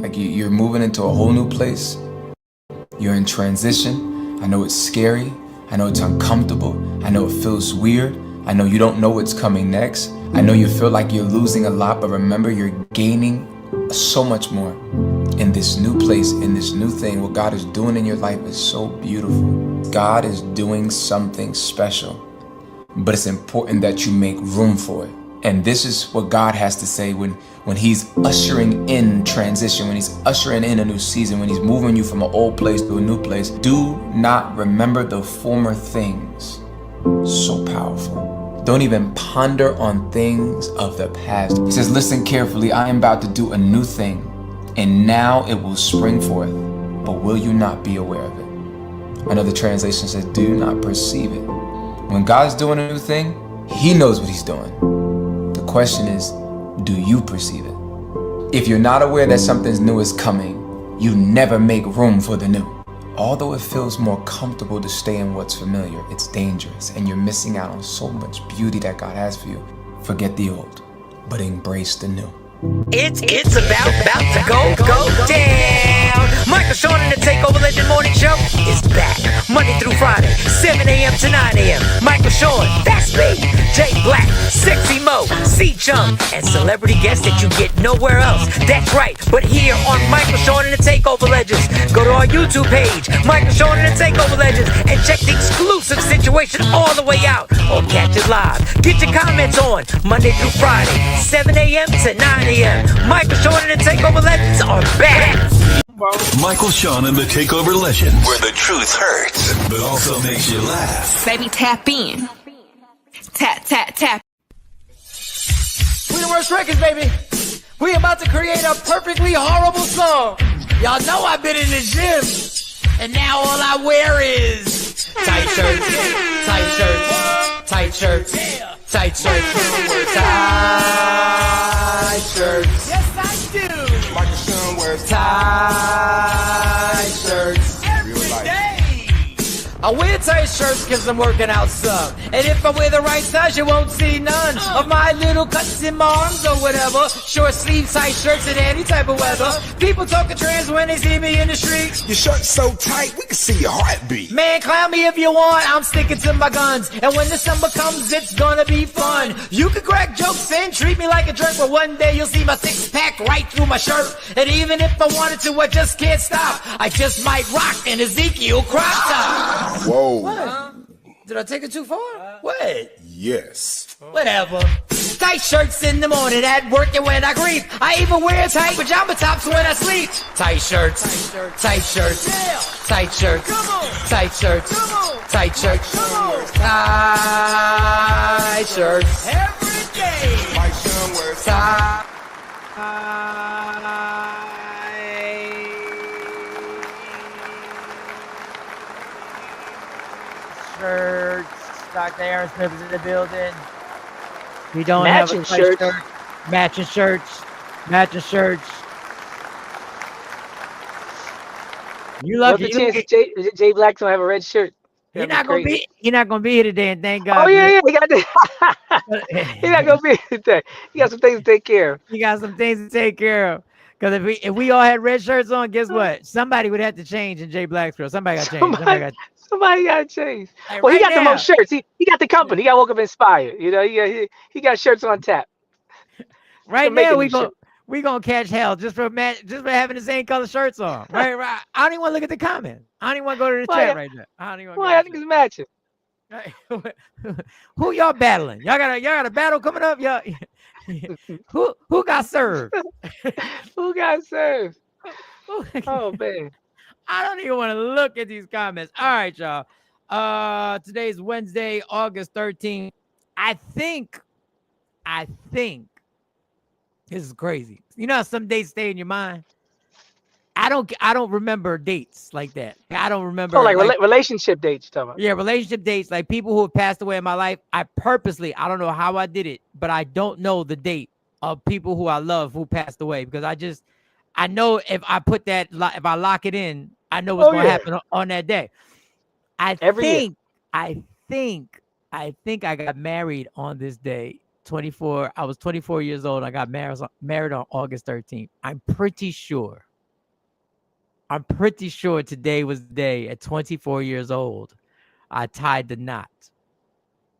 Like you're moving into a whole new place. You're in transition. I know it's scary. I know it's uncomfortable. I know it feels weird. I know you don't know what's coming next. I know you feel like you're losing a lot, but remember, you're gaining so much more in this new place, in this new thing. What God is doing in your life is so beautiful. God is doing something special, but it's important that you make room for it. And this is what God has to say when he's ushering in transition, when he's ushering in a new season, when he's moving you from an old place to a new place. Do not remember the former things. So powerful. Don't even ponder on things of the past. He says, listen carefully, I am about to do a new thing, and now it will spring forth, but will you not be aware of it? Another translation says, do not perceive it. When God's doing a new thing, he knows what he's doing. The question is, do you perceive it? If you're not aware that something new is coming, you never make room for the new. Although it feels more comfortable to stay in what's familiar, it's dangerous, and you're missing out on so much beauty that God has for you. Forget the old, but embrace the new. It's about to go down. Michael Sean and the Takeover Legend Morning Show is back Monday through Friday, 7 a.m. to 9 a.m. Michael Sean, that's me. Jay Black, Sexy Mo, C-Chung, and celebrity guests that you get nowhere else. That's right, but here on Michael Sean and the Takeover Legends. Go to our YouTube page, Michael Sean and the Takeover Legends, and check the exclusive situation all the way out, or catch it live. Get your comments on Monday through Friday, 7 a.m. to 9 a.m. Michael Sean and the Takeover Legends are back. Michael Sean and the Takeover Legends, where the truth hurts, but also makes you laugh. Baby, tap in. Tap, tap, tap. We the worst records, baby. We about to create a perfectly horrible song. Y'all know I've been in the gym, and now all I wear is tight shirts, tight shirts, tight shirts, tight shirts, tight shirts. Yes, I do. Michael Sean wears Tight shirts every day. I wear tight shirts cause I'm working out some. And if I wear the right size, you won't see none of my little cuts in my arms or whatever. Short sleeve tight shirts in any type of weather. People talking trans when they see me in the streets. Your shirt's so tight, we can see your heartbeat. Man, clown me if you want, I'm sticking to my guns. And when December comes, it's gonna be fun. You can crack jokes and treat me like a jerk, but one day you'll see my six-pack right through my shirt. And even if I wanted to, I just can't stop. I just might rock an Ezekiel crop top. Whoa. What? Did I take it too far? What? Yes. Whatever. Tight shirts in the morning at work and when I grieve. I even wear tight pajama tops when I sleep. Tight shirts, tight shirts, tight shirts, tight shirts, tight shirts, tight shirts. Every day. Mike Sean wears Tight shirts. Dr. Aaron Smith is in the building. We don't Matching have a tight shirts. shirt. Matching shirts. Matching shirts. You What's lucky. the chance that Jay Black don't have a red shirt? He's not gonna be. He's not gonna be here today, and thank God. Oh yeah, he got that. He's not gonna be here today. He got some things to take care of. He got some things to take care of. Because if we all had red shirts on, guess what? Somebody would have to change in Jay Black's girl. Somebody got to change. Somebody got to change. Like Well, he right got the now. most shirts. He got the company. He got woke up inspired. You know, he got shirts on tap. Right make now, a we gonna catch hell just for having the same color shirts on. Right. I don't even want to look at the comments. I don't even want to go to the chat right now. I don't even. Well, I think it's matching. Who y'all battling? Y'all got a battle coming up? Y'all. Who got served? Who got served? Oh man. I don't even want to look at these comments. All right, y'all. Today's Wednesday, August 13th. I think this is crazy. You know how some dates stay in your mind? I don't remember dates like that. I don't remember. Oh, like relationship dates, you're talking about. Yeah, relationship dates, like people who have passed away in my life. I don't know how I did it, but I don't know the date of people who I love who passed away, because I know if I put that, if I lock it in, I know what's going to happen on that day. I think I got married on this day. 24. I was 24 years old. I got married on August 13th. I'm pretty sure. I'm pretty sure today was the day at 24 years old I tied the knot.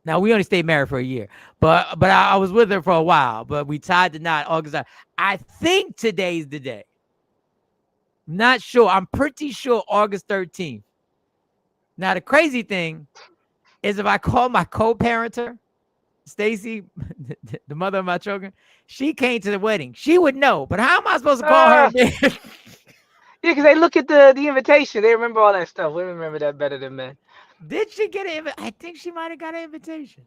Now we only stayed married for a year, but I was with her for a while. But we tied the knot August. I think today's the day. Not sure. I'm pretty sure August 13th. Now the crazy thing is, if I call my co-parenter, Stacy, the mother of my children, she came to the wedding. She would know. But how am I supposed to call her? Yeah, because they look at the invitation. They remember all that stuff. Women remember that better than men. Did she get an invitation? I think she might have got an invitation.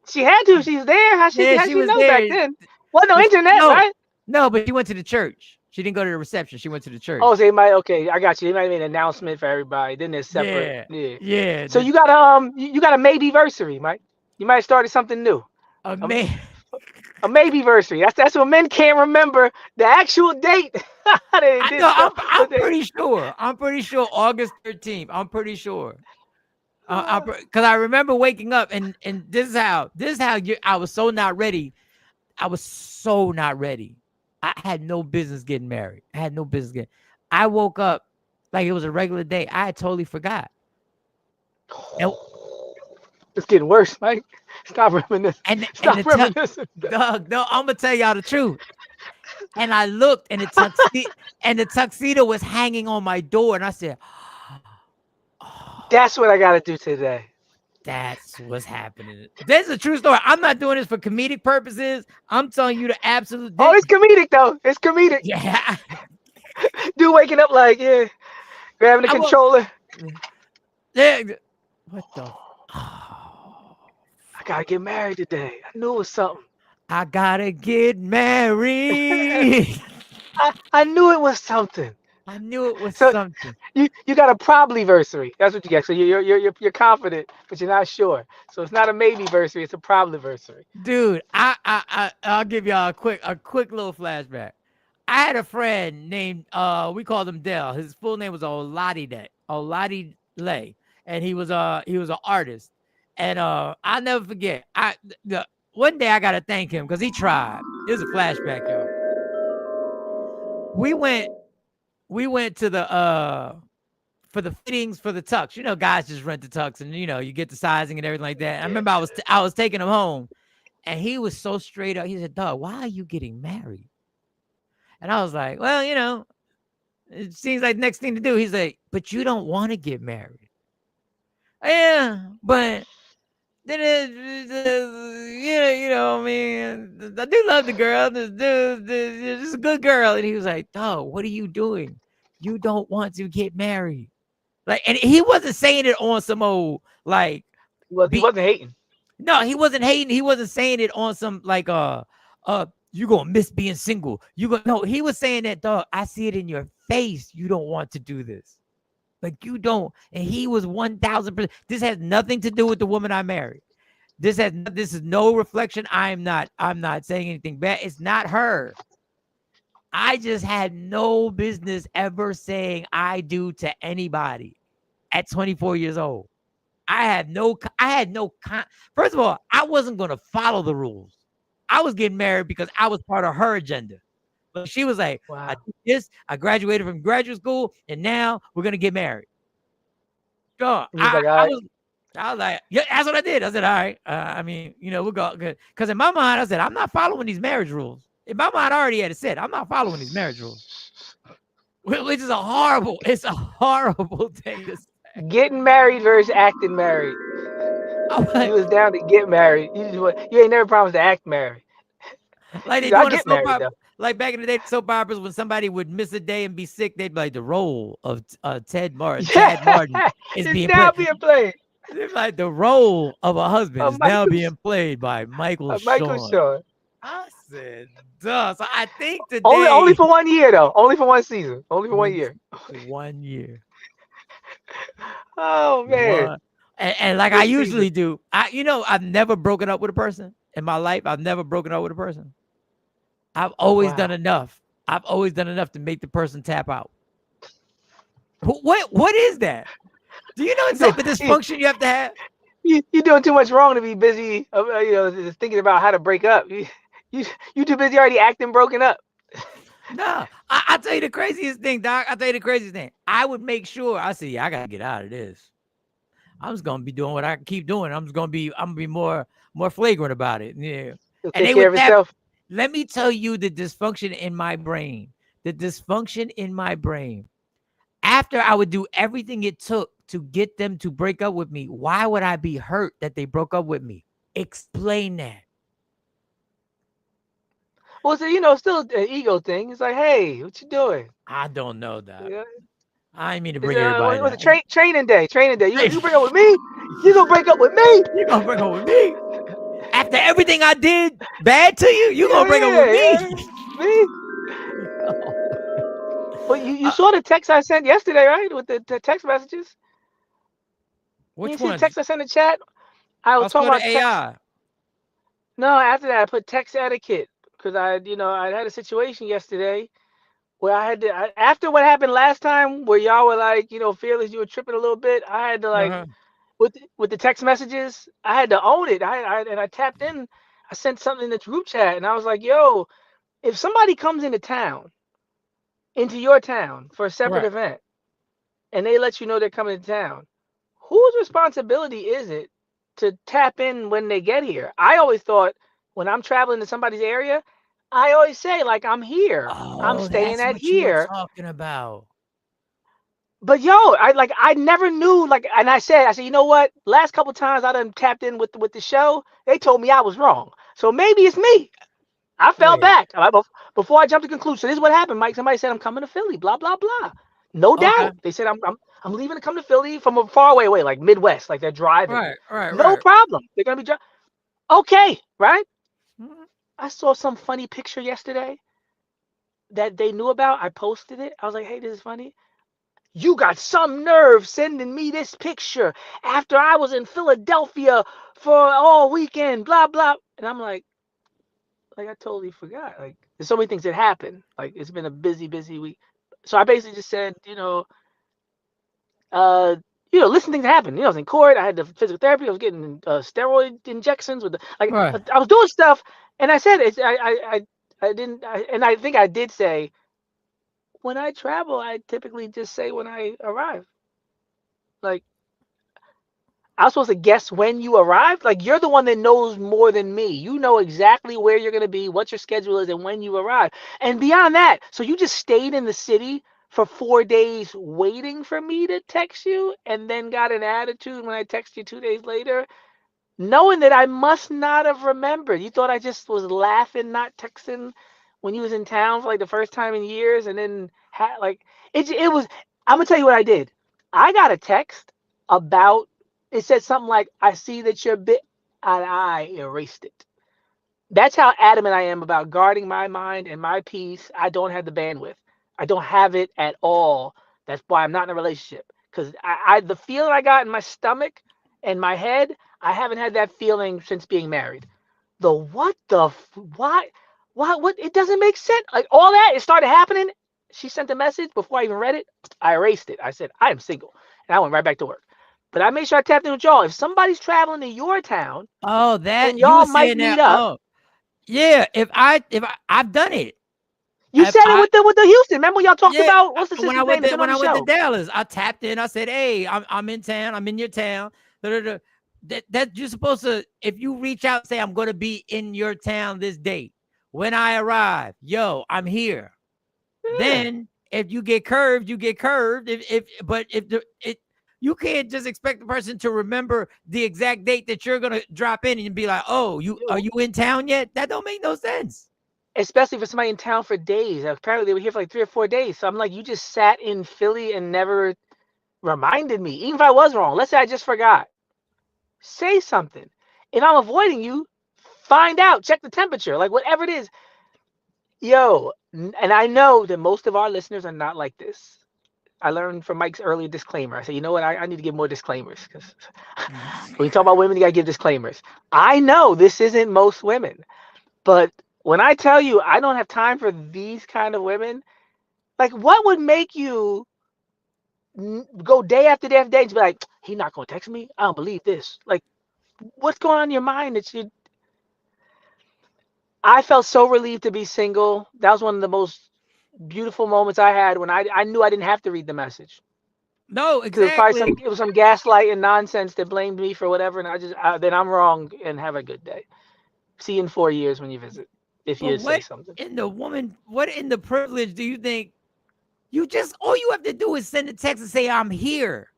She had to. She's there. How she was know there. back then? Wasn't no internet, right? No, but she went to the church. She didn't go to the reception. She went to the church. Oh, so they might. Okay, I got you. They might have made an announcement for everybody. Then they're separate. Yeah. So you got you got a maybe-versary, Mike. You might have started something new. A maybe-versary. That's when men can't remember the actual date. I'm pretty sure. I'm pretty sure August 13th. I'm pretty sure. Because I remember waking up and this is how I was so not ready. I was so not ready. I had no business getting married. I woke up like it was a regular day. I had totally forgot. It's getting worse, Mike. Stop reminiscing. Stop reminiscing. Doug, no, I'm gonna tell y'all the truth. And I looked, and the tuxedo was hanging on my door, and I said, "That's what I gotta do today." That's what's happening. This is a true story. I'm not doing this for comedic purposes. I'm telling you the absolute. Oh, it's comedic though. It's comedic. Yeah. Dude waking up like, grabbing the controller. What the? I gotta get married today. I knew it was something. I gotta get married. I knew it was something. I knew it was something. You got a probably-versary. That's what you get. So you're confident, but you're not sure. So it's not a maybe-versary. It's a probably-versary. Dude, I'll give y'all a quick little flashback. I had a friend named we called him Dell. His full name was Oladipo Lay, and he was an artist. And I'll never forget. One day I gotta thank him because he tried. Here's a flashback, yo. We went to the for the fittings for the tux. You know, guys just rent the tux, and you get the sizing and everything like that. And I remember I was taking him home, and he was so straight up. He said, "Dog, why are you getting married?" And I was like, "Well, it seems like the next thing to do." He's like, "But you don't want to get married." Yeah, but then I mean, I do love the girl. This is a good girl. And he was like, "Dog, what are you doing? You don't want to get married." Like, and he wasn't saying it on some old like. He wasn't hating. No, he wasn't hating. He wasn't saying it on some like you gonna miss being single. No, he was saying that, dog. I see it in your face. You don't want to do this. Like, you don't. And he was 1,000%. This has nothing to do with the woman I married. This is no reflection. I'm not saying anything bad. It's not her. I just had no business ever saying I do to anybody at 24 years old. First of all, I wasn't going to follow the rules. I was getting married because I was part of her agenda. But she was like, wow. I graduated from graduate school, and now we're going to get married. I was like, yeah, that's what I did. I said, all right. I mean, we'll go. Because in my mind, I said, I'm not following these marriage rules. In my mind, I already had it said, I'm not following these marriage rules. Which is a horrible thing to say. Getting married versus acting married. He was down to get married. You ain't never promised to act married. Like they doing a soap opera. Like back in the day, soap operas, when somebody would miss a day and be sick, they'd be like, the role of Ted Martin is being played. It's like the role of a husband is now being played by Michael Shawn. I said, duh. So I think today only for 1 year though. Only for one season. Only for 1 year. 1 year. Oh man. And like I usually do, I've never broken up with a person in my life. I've never broken up with a person. I've always done enough. I've always done enough to make the person tap out. What is that? Do you know the type of dysfunction you have to have? You're doing too much wrong to be busy, thinking about how to break up. You too busy already acting broken up. No, I tell you the craziest thing, Doc. I tell you the craziest thing. I would make sure. I say, yeah, I gotta get out of this. I'm just gonna be doing what I keep doing. I'm gonna be more flagrant about it. Yeah. He'll And take they care would of tap. himself. Let me tell you the dysfunction in my brain. The dysfunction in my brain. After I would do everything it took to get them to break up with me, why would I be hurt that they broke up with me? Explain that. Well, so you know, still an ego thing. It's like, hey, what you doing? I don't know that. Yeah. I ain't mean to It's bring everybody was it down. training day? Training day. You break up with me? You gonna break up with me? You gonna break up with me? After everything I did bad to you, you Yeah, gonna break up with yeah, me? yeah. Me? Well, you Uh, saw the text I sent yesterday, right? With the text messages. You which didn't see the ones? text I sent in the chat? I was I talking saw the about text. AI. No, after that I put text etiquette because I had a situation yesterday where after what happened last time where y'all were like, fearless, you were tripping a little bit. I had to like Uh-huh. with the text messages, I had to own it. I tapped in. I sent something in the group chat and I was like, yo, if somebody comes into your town for a separate Right. event and they let you know they're coming to town, whose responsibility is it to tap in when they get here? I always thought when I'm traveling to somebody's area, I always say like I'm here. I'm Oh, staying that's at what you were here. talking about. But yo, I never knew like, and I said, you know what? Last couple times I done tapped in with the show, they told me I was wrong. So maybe it's me. I fell Wait. back. Before I jumped to conclusion. So this is what happened, Mike. Somebody said I'm coming to Philly. Blah blah blah. No Okay. doubt. They said I'm leaving to come to Philly from a far away, like Midwest, like they're driving. Right. Right. No Right. problem. They're gonna be driving. Okay, right? Mhm. I saw some funny picture yesterday that they knew about. I posted it. I was like, hey, this is funny. You got some nerve sending me this picture after I was in Philadelphia for all weekend. Blah blah. And I'm like I totally forgot. Like there's so many things that happen. Like it's been a busy week. So I basically just said, uh, listen, things happen. I was in court. I had the physical therapy. I was getting steroid injections with Right. I was doing stuff, and I said it's I didn't, and I think I did say when I travel, I typically just say when I arrive. Like I was supposed to guess when you arrived. Like you're the one that knows more than me. You know exactly where you're gonna be, what your schedule is, and when you arrive. And beyond that, so you just stayed in the city for 4 days waiting for me to text you, and then got an attitude when I text you 2 days later, knowing that I must not have remembered. You thought I just was laughing, not texting when you was in town for like the first time in years, and then like it was. I'm gonna tell you what I did. I got a text about. It said something like, "I see that you're bit," and I erased it. That's how adamant I am about guarding my mind and my peace. I don't have the bandwidth. I don't have it at all. That's why I'm not in a relationship. Because the feeling I got in my stomach and my head, I haven't had that feeling since being married. The what the why what it doesn't make sense. Like all that, it started happening. She sent a message before I even read it. I erased it. I said I am single, and I went right back to work. But I made sure I tapped in with y'all. If somebody's traveling to your town Oh, and that you y'all were might saying meet that. up, Oh, yeah. I've done it. you If said it I with the Houston. Remember y'all talked Yeah, about what's the when I sister's name went that's to been on the show? Dallas, I tapped in. I said, "Hey, I'm in town. I'm in your town." Da, da, da. That you're supposed to. If you reach out, and say, "I'm going to be in your town this date." When I arrive, yo, I'm here. Yeah. Then if you get curved, you get curved. But if you can't just expect the person to remember the exact date that you're gonna drop in and be like, "Oh, are you in town yet?" That don't make no sense. Especially for somebody in town for days. Apparently they were here for like 3 or 4 days. So I'm like, you just sat in Philly and never reminded me. Even if I was wrong, let's say I just forgot. Say something. If I'm avoiding you, find out. Check the temperature. Like whatever it is. Yo, and I know that most of our listeners are not like this. I learned from Mike's earlier disclaimer. I said, you know what? I need to give more disclaimers because when you talk about women, you gotta give disclaimers. I know this isn't most women, but when I tell you I don't have time for these kind of women, like what would make you go day after day after day and be like, he's not gonna text me? I don't believe this. Like, what's going on in your mind that you? I felt so relieved to be single. That was one of the most beautiful moments I had when I knew I didn't have to read the message. No, Because it was probably exactly. it was some gaslight and nonsense that blamed me for whatever, and then I'm wrong and have a good day. See you in 4 years when you visit, if But you say something. what in the privilege do you think all you have to do is send a text and say, I'm here.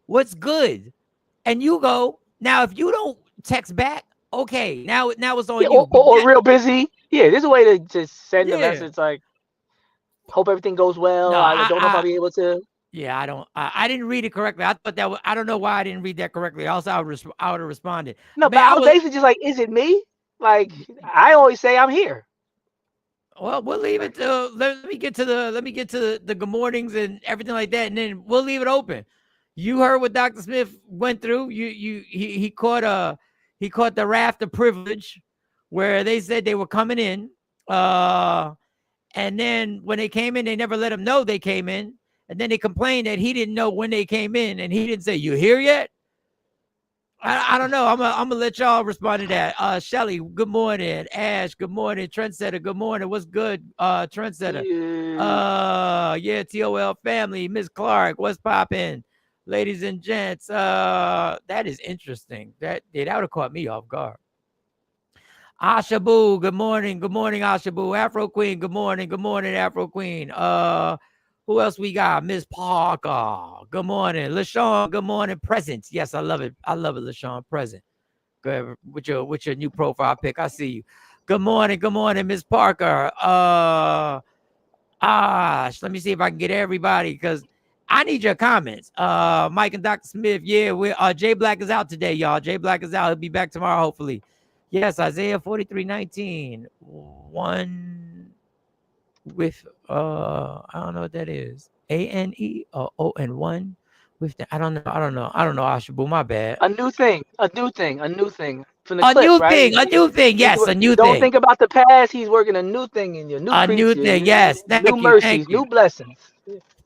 What's good? And you go, now if you don't text back, okay, now it's on Yeah, you. or real busy. Yeah, there's a way to just send a Yeah. message like, hope everything goes well. No, I don't know if I'll be able to. yeah, I didn't read it correctly. I thought that I don't know why I didn't read that correctly. Also, I would have responded. No, but Man, I was basically just like, is it me? Like, I always say I'm here. well, we'll leave it to let me get to the good mornings and everything like that, and then we'll leave it open. You heard what Dr. Smith went through. He caught the raft of privilege where they said they were coming in. And then when they came in, they never let him know they came in. And then they complained that he didn't know when they came in, and he didn't say, "You here yet?" I don't know. I'm gonna let y'all respond to that. Shelly, good morning. Ash, good morning. Trendsetter, good morning. What's good? Trendsetter. Yeah, TOL family. Miss Clark, what's popping? Ladies and gents. That is interesting. That would have caught me off guard. Asha Boo, good morning. Good morning, Asha Boo. Afro Queen, good morning. Good morning, Afro Queen. Who else we got? Miss Parker. Good morning. LaShawn, good morning. Presents. Yes, I love it. I love it, LaShawn. Present. Good with your new profile pic. I see you. Good morning. Good morning, Miss Parker. Let me see if I can get everybody because I need your comments. Mike and Dr. Smith. Yeah, we Jay Black is out today, y'all. Jay Black is out. He'll be back tomorrow, hopefully. Yes, Isaiah 43:19. One with I don't know what that is. ANE or ON1 with the I don't know. Ashabu, my bad. A new thing from the A clip, new right? thing, a new thing. Yes, a new Don't thing. think about the past. He's working a new thing in you, new A new creatures, thing. Yes. new Thank you. Thank mercies, you. new blessings.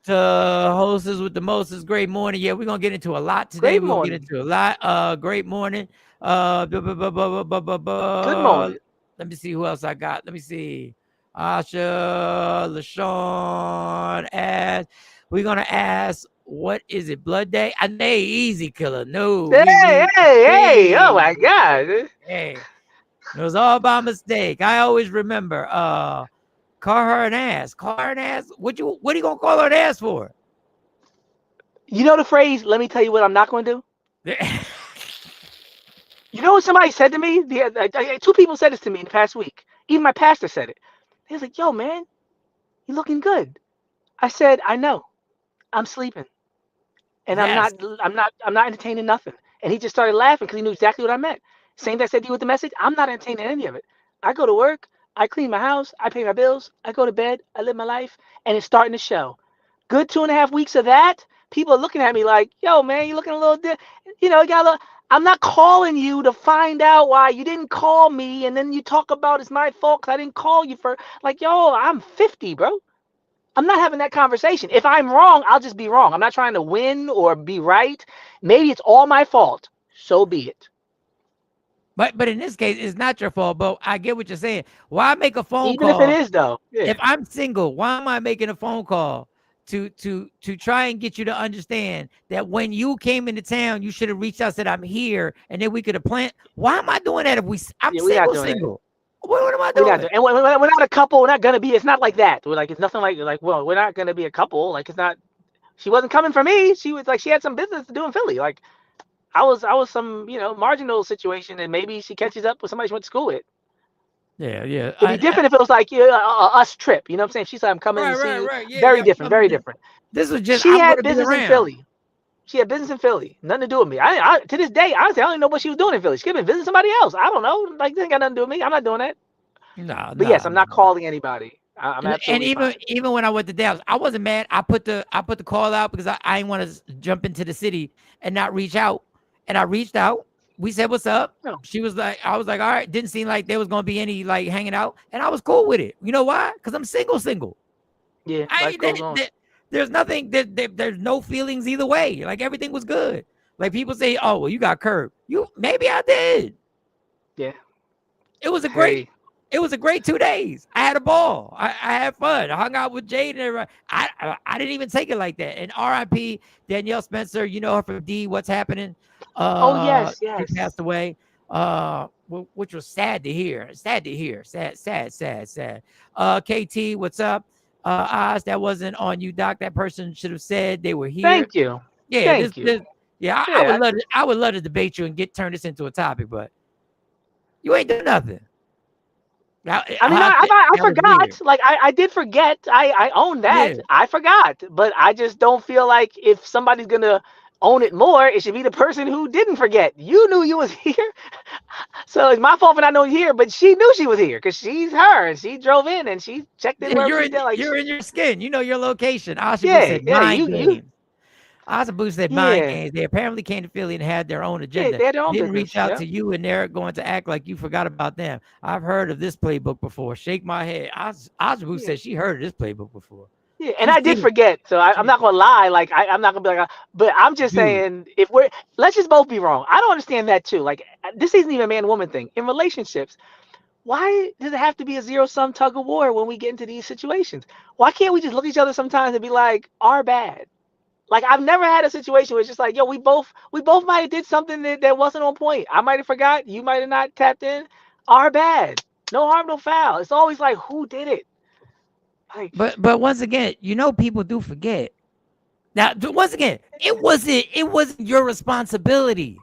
To hostess with the mostest, great morning. Yeah, we're gonna get into a lot today. Great We're gonna get morning. into a lot. Great morning. Good morning. Let me see who else I got. Let me see. Asha, LaShawn, Ash. We're gonna ask, what is it? Blood Day? I know easy killer. No, Hey! Oh my God! Hey, it was all by mistake. I always remember. Call her an ass. Call her an ass. What are you gonna call her an ass for? You know the phrase? Let me tell you what I'm not going to do. Yeah. You know what somebody said to me? Two people said this to me in the past week. Even my pastor said it. He was like, "Yo, man, you looking good." I said, "I know. I'm sleeping, and I'm Yes. not. I'm not entertaining nothing." And he just started laughing because he knew exactly what I meant. Same thing I said to you with the message. I'm not entertaining any of it. I go to work. I clean my house. I pay my bills. I go to bed. I live my life, and it's starting to show. Good 2.5 weeks of that. People are looking at me like, "Yo, man, you looking a little you got a little." I'm not calling you to find out why you didn't call me, and then you talk about it's my fault because I didn't call you for. Like, yo, I'm 50, bro. I'm not having that conversation. If I'm wrong, I'll just be wrong. I'm not trying to win or be right. Maybe it's all my fault. So be it. But in this case, it's not your fault. But I get what you're saying. Why make a phone Even if it call? is, though. Yeah. If I'm single, why am I making a phone call to try and get you to understand that when you came into town, you should have reached out and said, I'm here, and then we could have planned. Why am I doing that if I'm Yeah, we're not doing single? What am I We're doing? not doing, and we're not a couple. We're not gonna be. It's not like that. We're like, it's nothing like. Well, we're not gonna be a couple. Like, it's not. She wasn't coming for me. She was like, she had some business to do in Philly. Like, I was some marginal situation, and maybe she catches up with somebody she went to school with. Yeah. It'd be different if it was like us trip. You know what I'm saying? She said, I'm coming to see you. Right. Yeah, Very different. Very different. This was just She I'm had gonna be business in around. Philly. She had business in Philly. Nothing to do with me. I to this day, honestly, I don't even know what she was doing in Philly. She could have been visiting somebody else. I don't know. Like, this ain't got nothing to do with me. I'm not doing that. But yes, I'm not calling anybody. I'm absolutely and fine. even when I went to Dallas, I wasn't mad. I put the call out because I didn't want to jump into the city and not reach out. And I reached out. We said, what's up? No. She was like, I was like, all right. Didn't seem like there was going to be any like hanging out. And I was cool with it. You know why? Because I'm single. Yeah, life goes on. There's nothing, there's no feelings either way. Like, everything was good. Like, people say, oh, well, you got curved. Maybe I did. Yeah. It was a great It was a great 2 days. I had a ball. I had fun. I hung out with Jade and everybody. I didn't even take it like that. And R.I.P. Danielle Spencer, you know her from D. What's happening? Oh yes, She yes. passed away. Which was sad to hear. Sad to hear. Sad. KT, what's up? Oz, that wasn't on you, Doc. That person should have said they were here. Thank you. Yeah, Thank you. Yeah, I would love to debate you and turn this into a topic, but you ain't done nothing. I forgot. Like I did forget. I own that. Yeah. I forgot, but I just don't feel like if somebody's gonna own it more, it should be the person who didn't forget. You knew you was here, so it's my fault for not knowing you here. But she knew she was here because she's her, and she drove in and she checked in. You're in your skin. You know your location. Asha Yeah, said yeah, mind you- games. Asabu said mind Yeah. games. They apparently came to Philly and had their own agenda. they had their own Didn't business, reach out yeah. to you, and they're going to act like you forgot about them. I've heard of this playbook before. Shake my head. Asabu said she heard of this playbook before. Yeah, and I did forget, so I'm not gonna lie. Like I'm not gonna be like, but I'm just saying, let's just both be wrong. I don't understand that too. Like this isn't even a man-woman thing in relationships. Why does it have to be a zero-sum tug of war when we get into these situations? Why can't we just look at each other sometimes and be like, our bad? Like I've never had a situation where it's just like, yo, we both might have did something that wasn't on point. I might have forgot, you might have not tapped in. Our bad. No harm, no foul. It's always like, who did it? Like, but once again, you know, people do forget. Now, once again, it wasn't your responsibility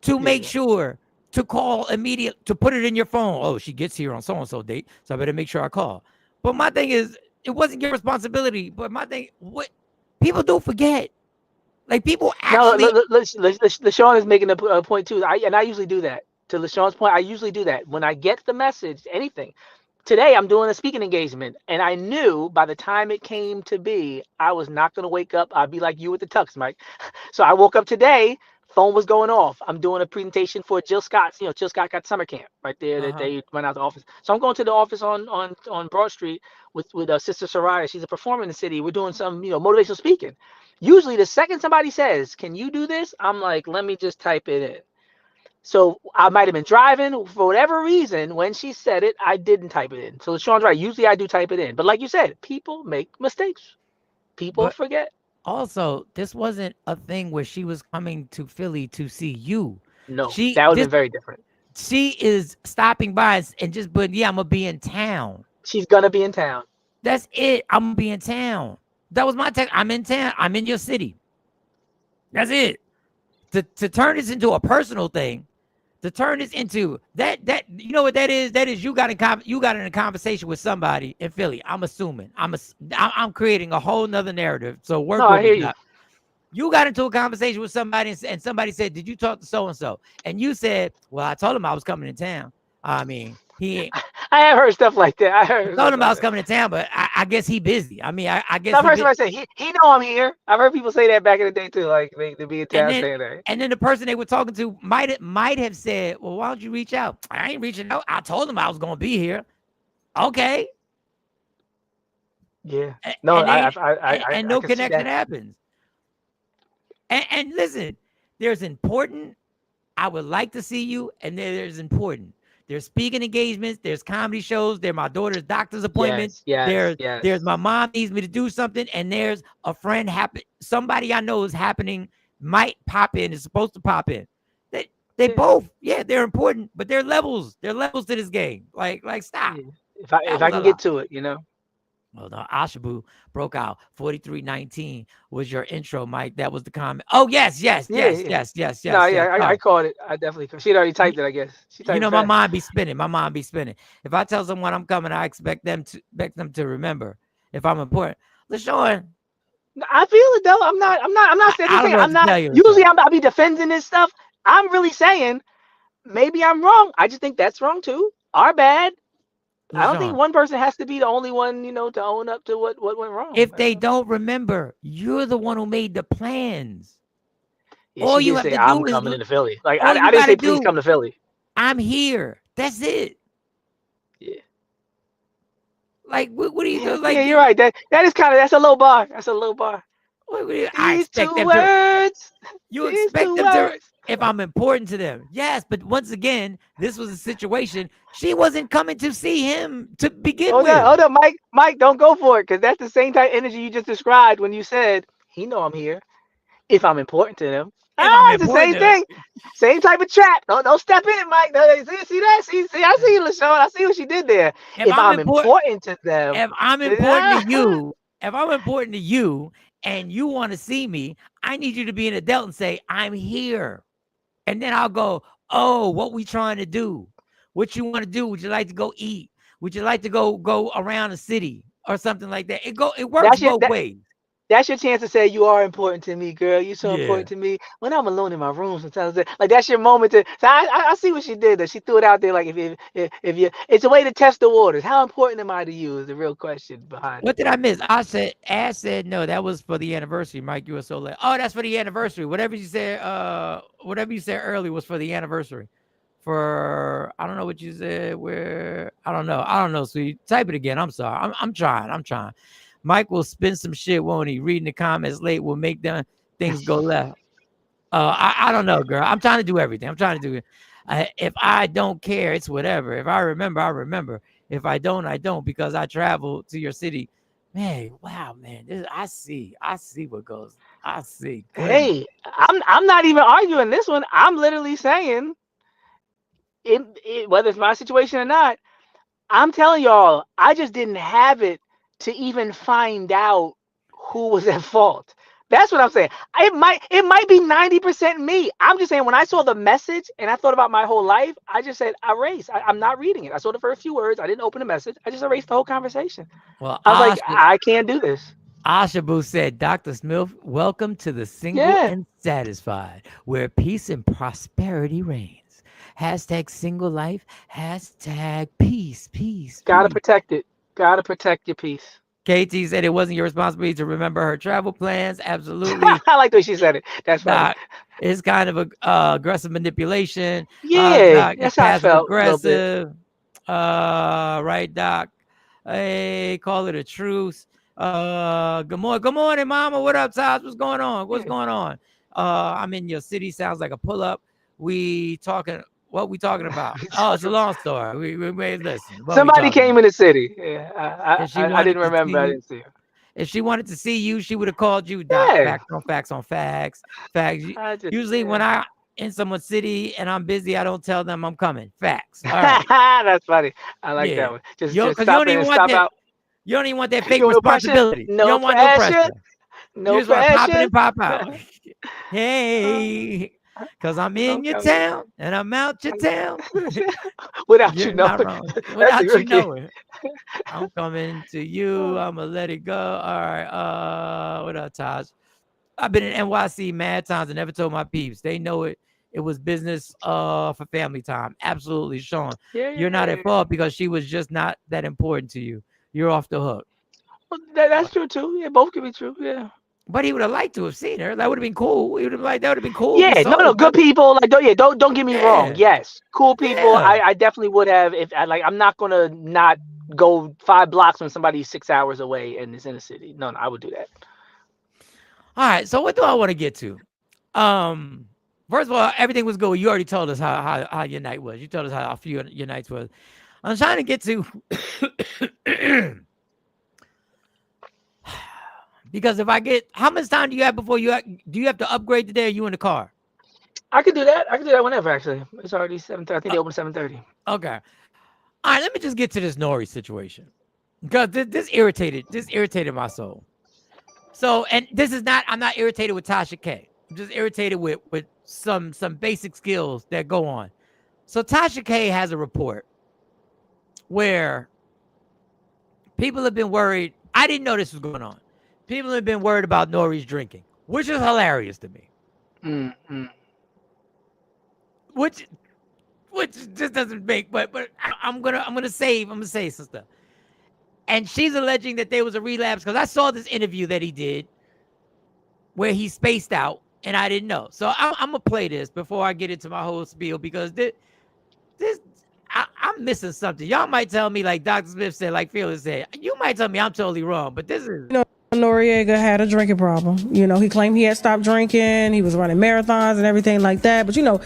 to make sure to call to put it in your phone. Oh, she gets here on so and so date, so I better make sure I call. But my thing is, it wasn't your responsibility. But my thing, what people do forget, like people actually. No, LaShawn is making a point too. I usually do that. To LaShawn's point, I usually do that when I get the message, anything. Today I'm doing a speaking engagement, and I knew by the time it came to be, I was not going to wake up. I'd be like you with the tux, Mike. So I woke up today, phone was going off. I'm doing a presentation for Jill Scott's. You know, Jill Scott got summer camp right there that they went out the office. So I'm going to the office on Broad Street with Sister Soraya. She's a performer in the city. We're doing some, motivational speaking. Usually the second somebody says, "Can you do this?" I'm like, let me just type it in. So I might have been driving for whatever reason. When she said it, I didn't type it in. So Sean's right. Usually I do type it in. But like you said, people make mistakes. People forget. Also, this wasn't a thing where she was coming to Philly to see you. No, that would have been very different. She is stopping by and just, but yeah, I'm going to be in town. She's going to be in town. That's it. I'm going to be in town. That was my text. I'm in town. I'm in your city. That's it. To turn this into a personal thing, to turn this into that you know what that is? That is you got in a conversation with somebody in Philly. I'm assuming. I'm creating a whole nother narrative. So work with I hear me. you. You got into a conversation with somebody and somebody said, "Did you talk to so and so?" And you said, "Well, I told him I was coming in town." I mean, he ain't. I have heard stuff like that. I told him I was coming to town, but I guess he busy. I mean, I guess I've heard somebody say he know I'm here. I've heard people say that back in the day too, like they be in town saying that. And then the person they were talking to might have said, "Well, why don't you reach out?" I ain't reaching out. I told him I was gonna be here. Okay. Yeah. No, and no connection happens. And listen, there's important. I would like to see you, and there's important. There's speaking engagements. There's comedy shows. There's my daughter's doctor's appointments. There's my mom needs me to do something, and there's a friend somebody I know is happening might pop in. Is supposed to pop in. They both, they're important, but they're levels. They're levels to this game. Like stop. If I can get to it, Well, no, Ashabu broke out. 4319 was your intro, Mike. That was the comment. Oh, yes. No, I caught it. I definitely caught it. She'd already typed it, I guess. My mind be spinning. If I tell someone I'm coming, I expect them to remember if I'm important. LaShawn. I feel it though. I'm not saying usually I'll be defending this stuff. I'm really saying maybe I'm wrong. I just think that's wrong too. Our bad. I don't think one person has to be the only one, to own up to what went wrong. If they don't remember, you're the one who made the plans. Yeah, all you have to do is coming into Philly. Like I didn't say please come to Philly. I'm here. That's it. Yeah. Like what do you do? Like you're right. That is that's a low bar. That's a low bar. I These expect two them to. words. You These expect two them to words. if I'm important to them. Yes, but once again, this was a situation. She wasn't coming to see him to begin with. Hold on, Mike. Mike, don't go for it, because that's the same type of energy you just described when you said he know I'm here if I'm important to them. If I'm It's the same important to thing. Same type of trap. Don't step in it, Mike. No, see that? See, I see you, LaShawn. I see what she did there. if If I'm I'm important, important to them, if I'm important to you, if I'm important to you and you want to see me, I need you to be an adult and say, I'm here. And then I'll go, oh, what we trying to do? What you want to do? Would you like to go eat? Would you like to go around the city or something like that? It works that's your both ways. that's your chance to say you are important to me, girl. You're so Yeah. important to me. When I'm alone in my room, sometimes like that's your moment to. So I see what she did. There. She threw it out there like if you, it's a way to test the waters. How important am I to you? Is the real question behind What it. did I miss? Ash said no, that was for the anniversary. Mike, you were so late. Oh, that's for the anniversary. Whatever you said earlier was for the anniversary. For I don't know what you said. Where I don't know. So you type it again. I'm sorry. I'm trying. Mike will spin some shit, won't he? Reading the comments late will make them things go left. I don't know, girl. I'm trying to do everything. I'm trying to do it. If I don't care, it's whatever. If I remember, I remember. If I don't, I don't, because I travel to your city. Man, wow, man. I see what goes. I see. Goodness. Hey, I'm not even arguing this one. I'm literally saying, whether it's my situation or not, I'm telling y'all, I just didn't have it to even find out who was at fault. That's what I'm saying. It might be 90% me. I'm just saying when I saw the message and I thought about my whole life, I just said erase. I'm not reading it. I saw the first few words. I didn't open the message. I just erased the whole conversation. Well, I was like, I can't do this. Ashabu said, Dr. Smith, welcome to the single Yeah. and satisfied, where peace and prosperity reigns. Hashtag single life. Hashtag peace. Gotta protect it. Gotta protect your peace. KT said it wasn't your responsibility to remember her travel plans. Absolutely. I like the way she said it. That's funny. Doc, it's kind of aggressive manipulation. Yeah, Doc, it's that's how I passive felt a little bit. aggressive. Right, Doc. Hey, call it a truce. Good morning, Mama. What up, Taj? What's going on? I'm in your city. Sounds like a pull up. What we talking about? Oh, it's a long story. We listen. Somebody came in the city. Yeah, I didn't To remember. I see, didn't see her. if she wanted to see you, she would have called you, Doc. Yeah. Facts on facts. Usually when I in someone's city and I'm busy, I don't tell them I'm coming. Facts. All right. That's funny. I like that one. Just Because you stop don't in even and want stop that. out. You don't even want that fake No pressure. responsibility. You No don't want no pressure. pressure. No You just want to pop in pressure. and pop out. Hey, because I'm in your town and I'm out your town. Without You're you knowing. not wrong. That's Without a you good kid. knowing. I'm coming to you. I'm going to let it go. All right. What up, Taj? I've been in NYC mad times and never told my peeps. They know it. It was business for family time. Absolutely, Sean. You're not at fault because she was just not that important to you. You're off the hook. Well, that's true too. Yeah, both can be true. Yeah. But he would have liked to have seen her. That would have been cool. He would have like that would have been cool. Yeah, no, good people. Like, don't get me wrong. Yes, cool people. Yeah. I definitely would have. If I like, I'm not gonna not go 5 blocks when somebody's 6 hours away and is in the city. No, I would do that. All right. So what do I want to get to? First of all, everything was good. You already told us how your night was. You told us how a few your nights was. I'm trying to get to because if I get, how much time do you have before do you have to upgrade today? Or you in the car? I could do that. I could do that whenever. Actually, it's already 7:30. I think they open 7:30. Okay. All right. Let me just get to this N.O.R.E situation because this irritated my soul. So, and this is not. I'm not irritated with Tasha K. I'm just irritated with some basic skills that go on. So Tasha K has a report where people have been worried. I didn't know this was going on. People have been worried about N.O.R.E's drinking, which is hilarious to me. Mm-hmm. Which just doesn't make. But I'm gonna say some stuff. And she's alleging that there was a relapse because I saw this interview that he did where he spaced out. And I didn't know. So I'm going to play this before I get into my whole spiel because I'm missing something. Y'all might tell me, like Dr. Smith said, like Felix said, you might tell me I'm totally wrong, but this is... Noriega had a drinking problem. You know, he claimed he had stopped drinking. He was running marathons and everything like that. But, you know,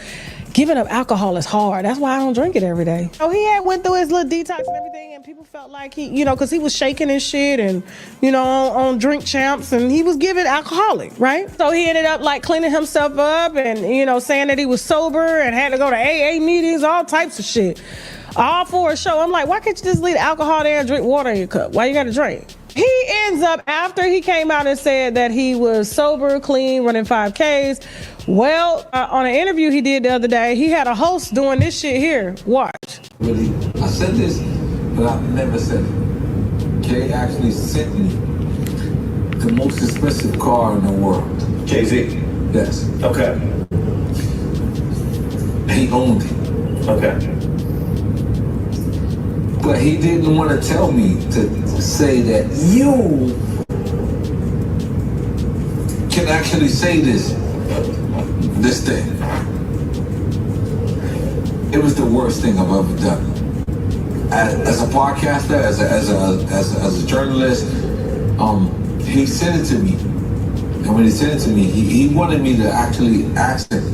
giving up alcohol is hard. That's why I don't drink it every day. So he had went through his little detox and everything, and people felt like he, you know, because he was shaking and shit and, you know, on Drink Champs, and he was giving alcoholic, right? So he ended up like cleaning himself up and, you know, saying that he was sober and had to go to AA meetings, all types of shit. All for a show. I'm like, why can't you just leave the alcohol there and drink water in your cup? Why you got to drink? He ends up, after he came out and said that he was sober, clean, running 5Ks. Well, on an interview he did the other day, he had a host doing this shit here. Watch. Really, I said this, but I've never said it. Jay actually sent me the most expensive car in the world. Jay-Z? Yes. Okay. He owned it. Okay. But he didn't want to tell me to say that you can actually say this thing. It was the worst thing I've ever done. As a podcaster, as a journalist, he sent it to me. And when he sent it to me, he wanted me to actually ask him.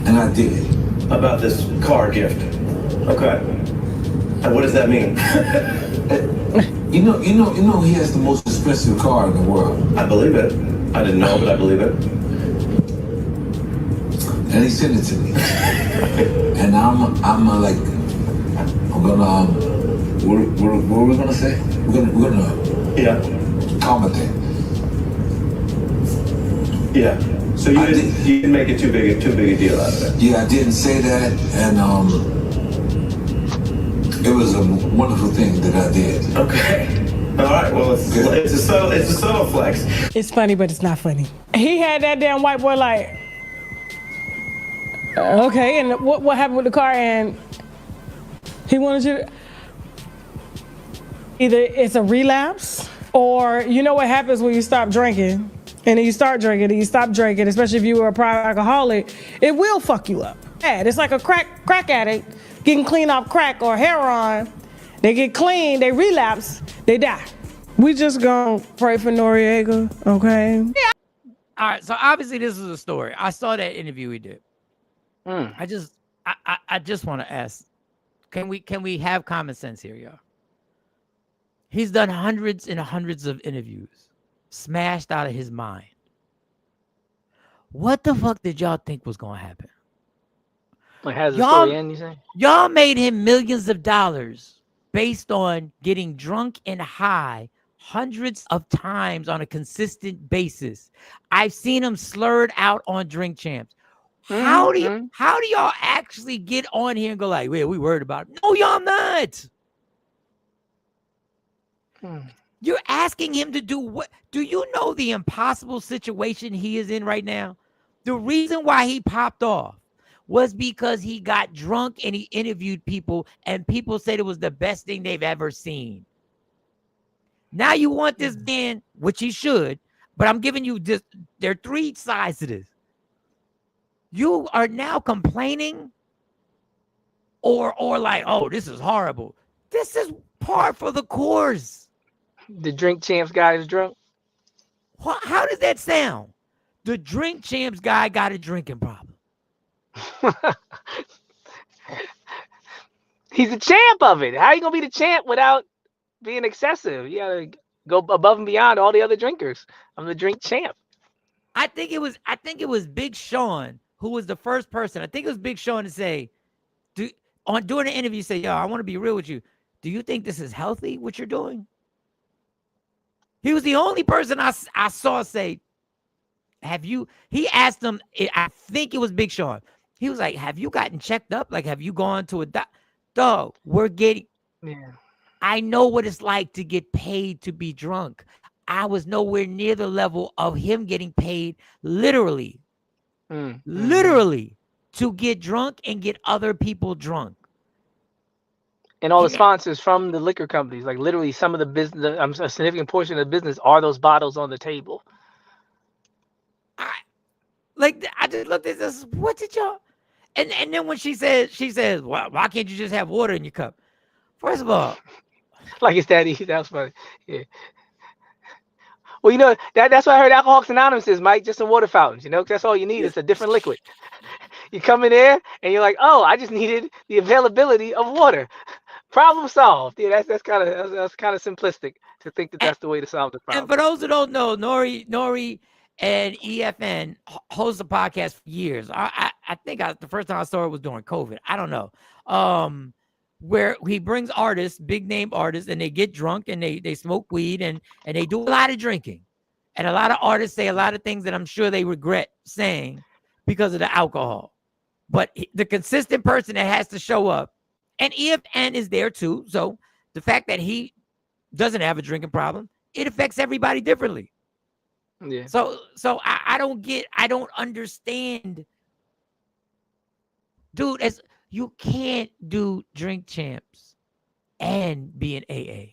And I did. About this car gift. Okay. And what does that mean? You know he has the most expensive car in the world. I believe it. I didn't know, but I believe it. And he sent it to me. And I'm like, I'm gonna, what are we gonna say? We're gonna commentate. Yeah. So you didn't make it too big a deal out of it. Yeah, I didn't say that, and it was a wonderful thing that I did. Okay. All right. Well, it's a subtle flex. It's funny, but it's not funny. He had that damn white boy like, okay, and what happened with the car? And he wanted you to, either it's a relapse, or you know what happens when you stop drinking, and then you start drinking, and you stop drinking, especially if you were a prior alcoholic, it will fuck you up. It's like a crack addict getting clean off crack or heroin. They get clean, they relapse, they die. We just gonna pray for Noriega, okay? Yeah. All right, so obviously this is a story. I saw that interview he did. I just want to ask, can we have common sense here, y'all? He's done hundreds and hundreds of interviews, smashed out of his mind. What the fuck did y'all think was gonna happen? Like, how's the story end, you say? Y'all made him millions of dollars based on getting drunk and high hundreds of times on a consistent basis. I've seen him slurred out on Drink Champs. How do y'all actually get on here and go like, "Wait, we worried about it"? No, y'all not. You're asking him to do what? Do you know the impossible situation he is in right now? The reason why he popped off was because he got drunk and he interviewed people, and people said it was the best thing they've ever seen. Now you want this man, which he should, but I'm giving you this. There are three sides to this. You are now complaining or like, oh, this is horrible. This is par for the course. The Drink Champs guy is drunk? How does that sound? The Drink Champs guy got a drinking problem. He's a champ of it. How you gonna be the champ without being excessive? You gotta go above and beyond all the other drinkers. I'm the drink champ. I think it was Big Sean who was the first person. I think it was Big Sean to say, during the interview, say, "Yo, I want to be real with you. Do you think this is healthy, what you're doing?" He was the only person I saw say, he asked him, I think it was Big Sean. He was like, "Have you gotten checked up? Like, have you gone to a dog? We're getting, I know what it's like to get paid to be drunk. I was nowhere near the level of him getting paid literally to get drunk and get other people drunk." And all the sponsors from the liquor companies, like literally some of the business, a significant portion of the business are those bottles on the table. I just looked at this. What did y'all? And then when she says, "Well, why can't you just have water in your cup?" First of all, like it's that easy. That was funny. Yeah. Well, that's what I heard Alcoholics Anonymous is, Mike. Just some water fountains. That's all you need. It's a different liquid. You come in there and you're like, oh, I just needed the availability of water. Problem solved. Yeah, that's kind of simplistic to think that that's the way to solve the And problem. for those who don't know, N.O.R.E and EFN host a podcast for years. I think the first time I saw it was during COVID. I don't know. Where he brings artists, big name artists, and they get drunk and they smoke weed and they do a lot of drinking. And a lot of artists say a lot of things that I'm sure they regret saying because of the alcohol. But the consistent person that has to show up, and EFN is there too. So the fact that he doesn't have a drinking problem, it affects everybody differently. Yeah. So I don't understand, dude. You can't do Drink Champs and be an AA.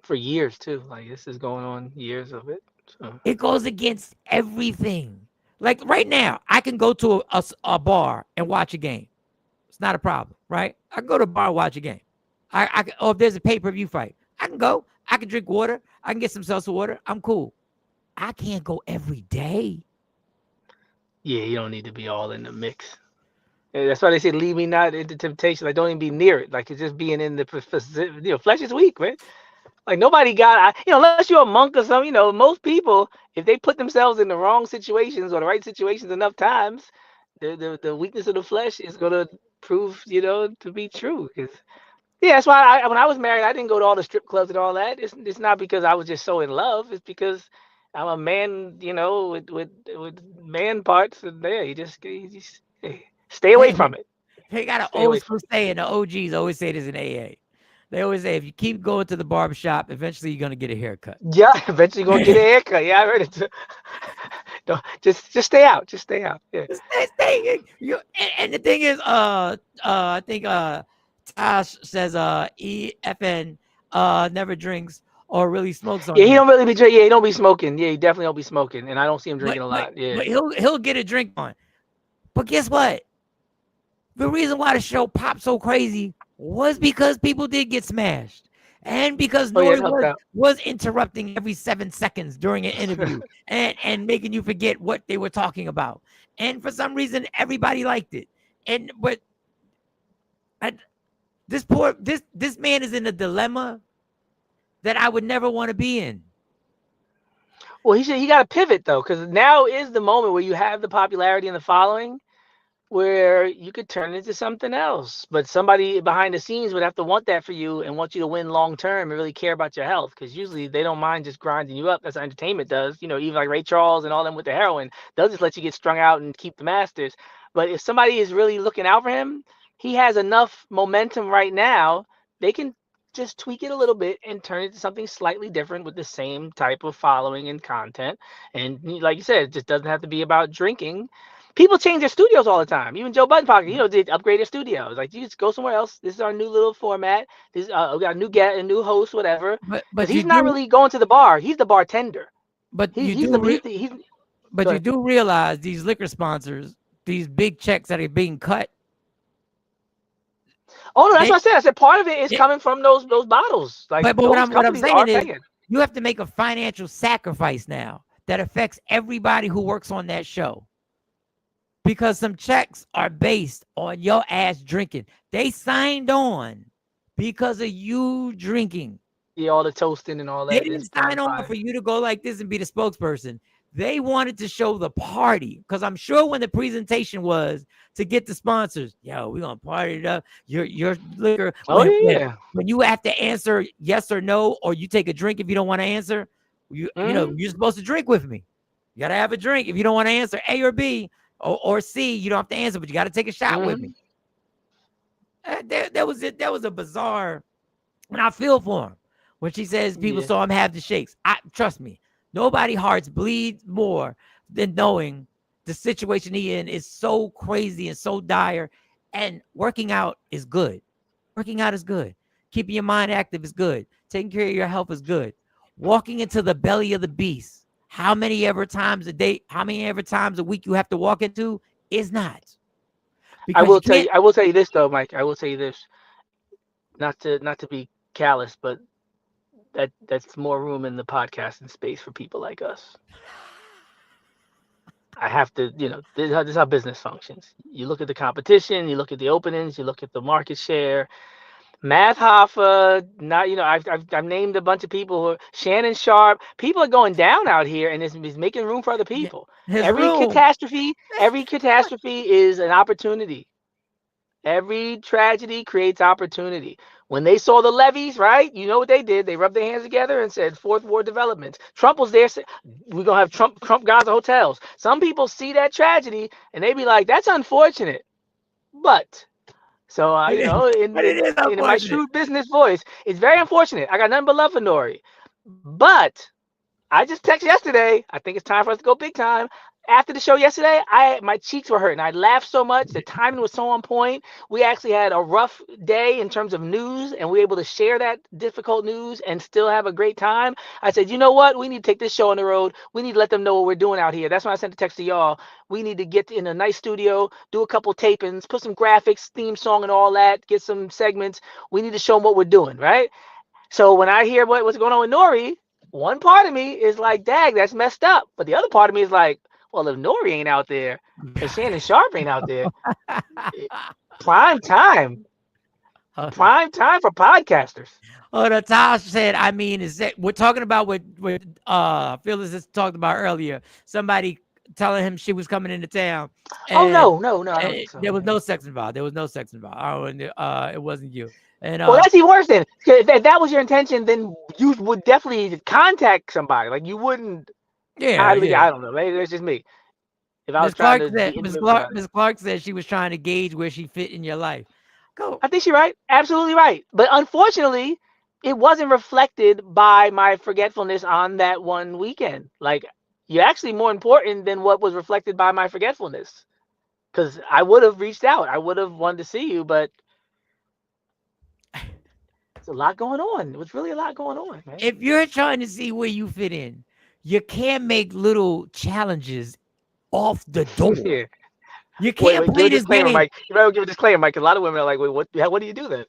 For years too. Like this is going on years of it. So. It goes against everything. Like right now, I can go to a bar and watch a game. It's not a problem, right? I can go to a bar and watch a game. Or if there's a pay-per-view fight, I can go. I can drink water. I can get some seltzer water. I'm cool. I can't go every day. Yeah, you don't need to be all in the mix. And that's why they say, "Leave me not into temptation." Like, don't even be near it. Like, it's just being in the flesh is weak, man. Like nobody got, unless you're a monk or something. Most people, if they put themselves in the wrong situations or the right situations enough times, the weakness of the flesh is gonna prove, to be true. Yeah, that's why when I was married, I didn't go to all the strip clubs and all that. It's not because I was just so in love. It's because I'm a man, with man parts, and there you just hey, stay away from it. They got an Stay away old school saying. The OGs always say this in AA. They always say if you keep going to the barbershop, eventually you're gonna get a haircut. Yeah, eventually you're gonna get a haircut. Yeah, I heard it too. No, just stay out. Just stay out. Yeah. And the thing is, I think Tosh says EFN never drinks or really smokes on. Yeah, he don't really be drinking. Yeah, he don't be smoking. Yeah, he definitely don't be smoking, and I don't see him drinking a lot. Yeah, but he'll get a drink on. But guess what? The reason why the show popped so crazy was because people did get smashed. And because N.O.R.E was interrupting every 7 seconds during an interview and making you forget what they were talking about. And for some reason, everybody liked it. But this man is in a dilemma that I would never want to be in. Well, he got to pivot though, because now is the moment where you have the popularity and the following, where you could turn into something else. But somebody behind the scenes would have to want that for you and want you to win long term and really care about your health, because usually they don't mind just grinding you up. That's what entertainment does. Even like Ray Charles and all them with the heroin, they'll just let you get strung out and keep the masters. But if somebody is really looking out for him, he has enough momentum right now. They can just tweak it a little bit and turn it to something slightly different with the same type of following and content. And like you said, it just doesn't have to be about drinking. People change their studios all the time. Even Joe Budden Pocket, did upgrade their studios. Like, you just go somewhere else. This is our new little format. This we got a new host, whatever. But he's not really going to the bar. He's the bartender. But you do realize these liquor sponsors, these big checks that are being cut. Oh no, that's what I said. I said part of it is coming from those bottles. Like, but what I'm saying is, you have to make a financial sacrifice now that affects everybody who works on that show. Because some checks are based on your ass drinking. They signed on because of you drinking. Yeah, all the toasting and all that. They didn't sign on for you to go like this and be the spokesperson. They wanted to show the party. Because I'm sure when the presentation was to get the sponsors, yo, we're going to party it up. Your liquor. When you have to answer yes or no, or you take a drink if you don't want to answer, you're supposed to drink with me. You got to have a drink if you don't want to answer A or B. Or C, you don't have to answer, but you got to take a shot with me. That was it. That was a bizarre, and I feel for him when she says people saw him have the shakes. Trust me, nobody hearts bleed more than knowing the situation he in is so crazy and so dire. And working out is good. Working out is good. Keeping your mind active is good. Taking care of your health is good. Walking into the belly of the beast. How many ever times a week you have to walk into is not. I will tell you this though, Mike. I will tell you this. Not to be callous, but that's more room in the podcasting space for people like us. I have to, this is how business functions. You look at the competition, you look at the openings, you look at the market share. Matt Hoffa, not I've named a bunch of people who Shannon Sharp. People are going down out here, and is making room for other people. His Every room. catastrophe is an opportunity. Every tragedy creates opportunity. When they saw the levees, right? You know what they did? They rubbed their hands together and said, "Fourth War developments." Trump was there. We're gonna have Trump Gaza hotels. Some people see that tragedy and they be like, "That's unfortunate," but. So But it is in my unfortunate. shrewd business voice, it's very unfortunate. I got nothing but love for N.O.R.E. But I just texted yesterday. I think it's time for us to go big time. After the show yesterday, my cheeks were hurting. I laughed so much. The timing was so on point. We actually had a rough day in terms of news, and we were able to share that difficult news and still have a great time. I said, you know what? We need to take this show on the road. We need to let them know what we're doing out here. That's when I sent the text to y'all. We need to get in a nice studio, do a couple tapings, put some graphics, theme song, and all that. Get some segments. We need to show them what we're doing, right? So when I hear what's going on with N.O.R.E., one part of me is like, "Dag, that's messed up." But the other part of me is like, well, if N.O.R.E. ain't out there and Shannon Sharp ain't out there, prime time for podcasters. Oh, Natasha said, I mean, we're talking about what Phyllis has talked about earlier. Somebody telling him she was coming into town. Oh, no, I don't think so. There was no sex involved. Oh, and it wasn't you. And well, that's even worse then. If that was your intention, then you would definitely contact somebody. Like you wouldn't. Yeah, I don't know. Maybe it's just me. If I was trying to be Ms. Clark said she was trying to gauge where she fit in your life. Go. I think she's right. Absolutely right. But unfortunately, it wasn't reflected by my forgetfulness on that one weekend. Like you're actually more important than what was reflected by my forgetfulness. Because I would have reached out. I would have wanted to see you, but it's a lot going on. It was really a lot going on, man. If you're trying to see where you fit in, you can't make little challenges off the door. Yeah. You can't play this game. Mike. You better give a disclaimer, Mike. A lot of women are like, "Wait, what do you do then?"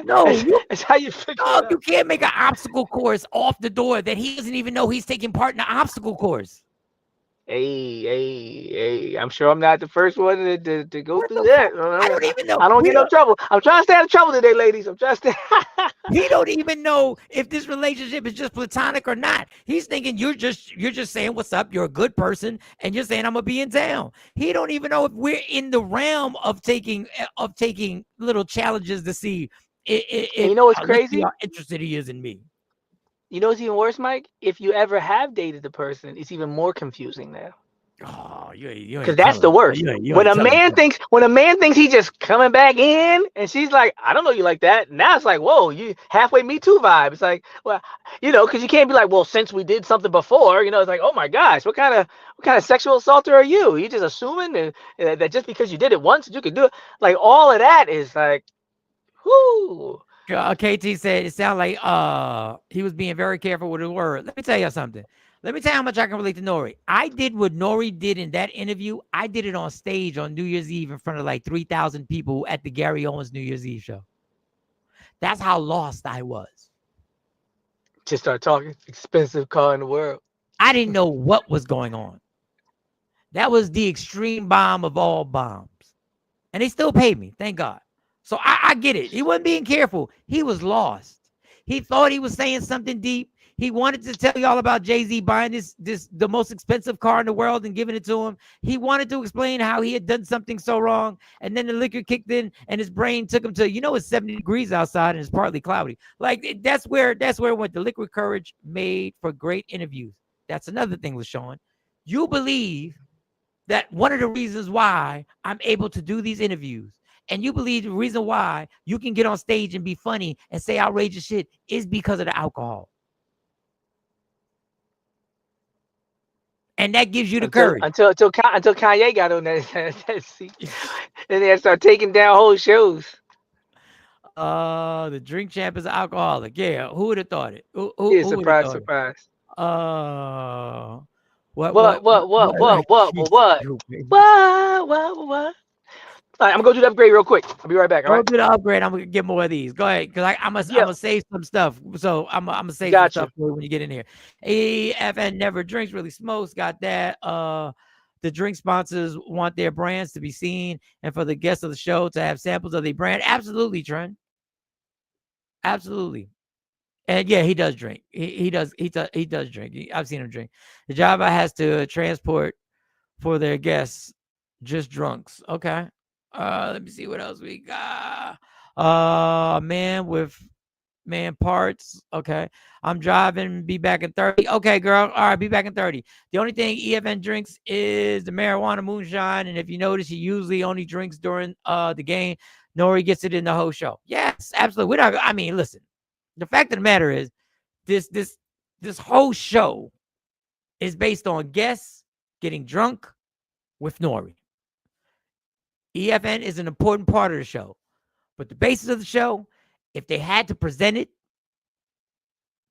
No, that's how you figure it out. You can't make an obstacle course off the door that he doesn't even know he's taking part in the obstacle course. Hey! I'm sure I'm not the first one to go through that. I don't even know. I don't get no trouble. I'm trying to stay out of trouble today, ladies. I'm trying to stay. He don't even know if this relationship is just platonic or not. He's thinking you're just saying what's up. You're a good person, and you're saying I'm gonna be in town. He don't even know if we're in the realm of taking little challenges to see if you know what's crazy? How interested he is in me. You know what's even worse, Mike? If you ever have dated the person, it's even more confusing now. Oh, you because that's the worst. When a man thinks he's just coming back in, and she's like, "I don't know you like that." Now it's like, "Whoa, you halfway Me Too vibe." It's like, well, because you can't be like, "Well, since we did something before," it's like, "Oh my gosh, what kind of sexual assaulter are you? You just assuming that just because you did it once, you could do it." Like all of that is like, whoo. KT said it sounded like he was being very careful with his word. Let me tell you something. Let me tell you how much I can relate to N.O.R.E. I did what N.O.R.E. did in that interview. I did it on stage on New Year's Eve in front of like 3,000 people at the Gary Owens New Year's Eve show. That's how lost I was. Just start talking. Expensive car in the world. I didn't know what was going on. That was the extreme bomb of all bombs. And they still paid me. Thank God. So I get it. He wasn't being careful. He was lost. He thought he was saying something deep. He wanted to tell y'all about Jay-Z buying the most expensive car in the world and giving it to him. He wanted to explain how he had done something so wrong. And then the liquor kicked in and his brain took him to, it's 70 degrees outside and it's partly cloudy. Like that's where it went. The liquid courage made for great interviews. That's another thing, LaShawn. You believe that one of the reasons why I'm able to do these interviews, and you believe the reason why you can get on stage and be funny and say outrageous shit is because of the alcohol. And that gives you the courage. Until Kanye got on that seat. And they start taking down whole shows. The drink champ is an alcoholic. Yeah, who would have thought it? Surprise. What? All right, I'm gonna go do the upgrade real quick. I'll be right back. All Go right. do the upgrade. I'm gonna get more of these. Go ahead, because I'm Yeah. gonna save some stuff. So I'm gonna save some Gotcha. stuff for you when you get in here. EFN never drinks, really smokes. Got that. The drink sponsors want their brands to be seen, and for the guests of the show to have samples of their brand. Absolutely, Trent. Absolutely. And yeah, he does drink. He does drink. I've seen him drink. The Java has to transport for their guests, just drunks. Okay. Let me see what else we got. Man parts. Okay. I'm driving, be back in 30. Okay, girl. All right, be back in 30. The only thing EFN drinks is the marijuana moonshine. And if you notice, he usually only drinks during the game. N.O.R.E gets it in the whole show. Yes, absolutely. Listen. The fact of the matter is, this whole show is based on guests getting drunk with N.O.R.E. EFN is an important part of the show, but the basis of the show, if they had to present it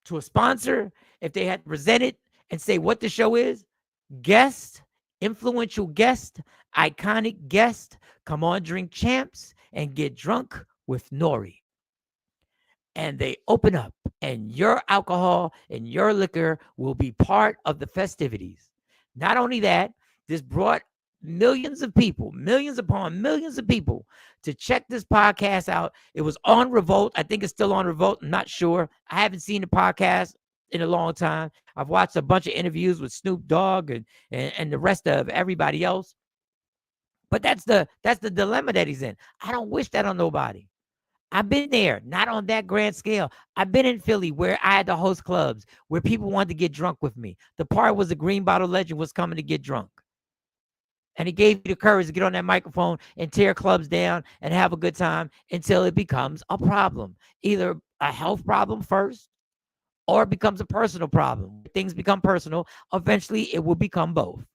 to a sponsor, if they had to present it and say what the show is, guest, influential guest, iconic guest, come on, drink champs, and get drunk with N.O.R.E. And they open up, and your alcohol and your liquor will be part of the festivities. Not only that, this brought millions of people, millions upon millions of people to check this podcast out. It was on Revolt. I think it's still on Revolt. I'm not sure. I haven't seen the podcast in a long time. I've watched a bunch of interviews with Snoop Dogg and the rest of everybody else. But that's the dilemma that he's in. I don't wish that on nobody. I've been there, not on that grand scale. I've been in Philly where I had to host clubs where people wanted to get drunk with me. The part was the Green Bottle Legend was coming to get drunk. And he gave me the courage to get on that microphone and tear clubs down and have a good time until it becomes a problem. Either a health problem first or it becomes a personal problem. When things become personal, eventually it will become both.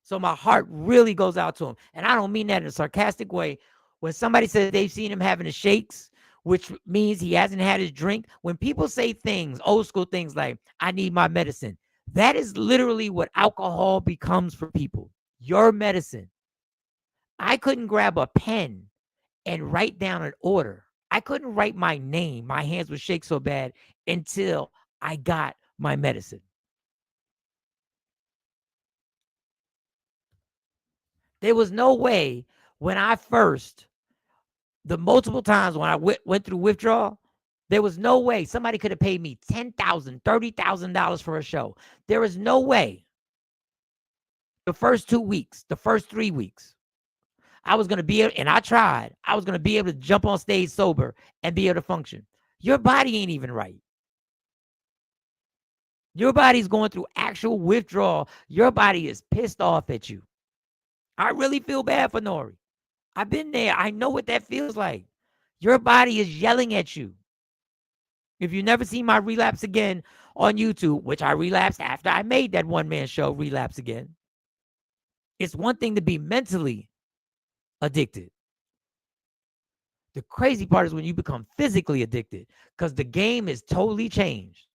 So my heart really goes out to him. And I don't mean that in a sarcastic way. When somebody says they've seen him having the shakes, which means he hasn't had his drink, when people say things, old school things like, I need my medicine, that is literally what alcohol becomes for people. Your medicine. I couldn't grab a pen and write down an order. I couldn't write my name. My hands would shake so bad until I got my medicine. There was no way when I first, the multiple times when I went through withdrawal, there was no way somebody could have paid me $10,000, $30,000 for a show. There is no way. The first 2 weeks, the first 3 weeks, I was going to be able, and I tried, I was going to be able to jump on stage sober and be able to function. Your body ain't even right. Your body's going through actual withdrawal. Your body is pissed off at you. I really feel bad for N.O.R.E. I've been there. I know what that feels like. Your body is yelling at you. If you never seen my Relapse Again on YouTube, which I relapsed after I made that one-man show, Relapse Again, it's one thing to be mentally addicted. The crazy part is when you become physically addicted, because the game is totally changed.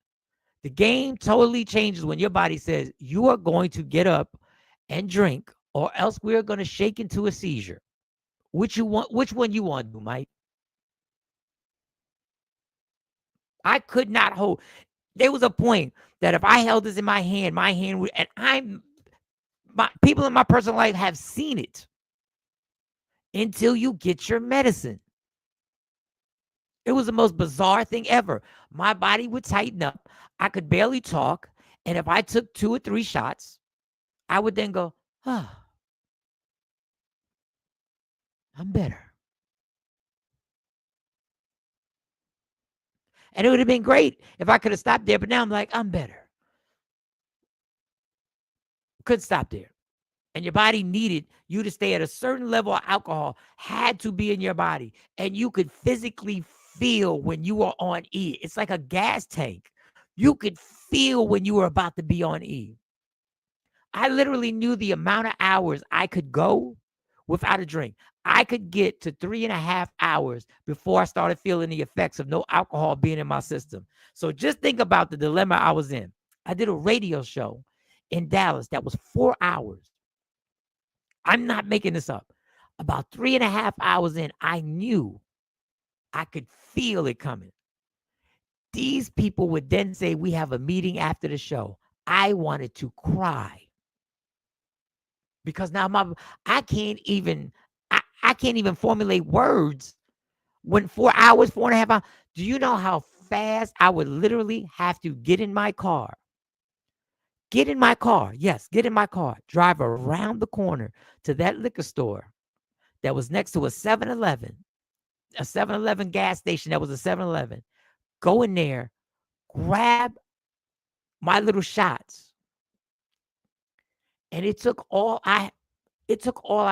The game totally changes when your body says, you are going to get up and drink, or else we're going to shake into a seizure. Which one you want to do, Mike? I could not hold. There was a point that if I held this in my hand would, and people in my personal life have seen it until you get your medicine. It was the most bizarre thing ever. My body would tighten up. I could barely talk. And if I took 2 or 3 shots, I would then go, I'm better. And it would have been great if I could have stopped there. But now I'm like, I'm better. Couldn't stop there. And your body needed you to stay at a certain level of alcohol, had to be in your body. And you could physically feel when you were on E. It's like a gas tank. You could feel when you were about to be on E. I literally knew the amount of hours I could go without a drink. I could get to 3.5 hours before I started feeling the effects of no alcohol being in my system. So just think about the dilemma I was in. I did a radio show in Dallas that was 4 hours. I'm not making this up. About 3.5 hours in, I knew I could feel it coming. These people would then say, we have a meeting after the show. I wanted to cry. Because now I can't even formulate words when 4 hours, 4.5 hours. Do you know how fast I would literally have to get in my car? Get in my car. Yes, get in my car. Drive around the corner to that liquor store that was next to a 7-Eleven, a 7-Eleven gas station that was a 7-Eleven. Go in there, grab my little shots. And it took all I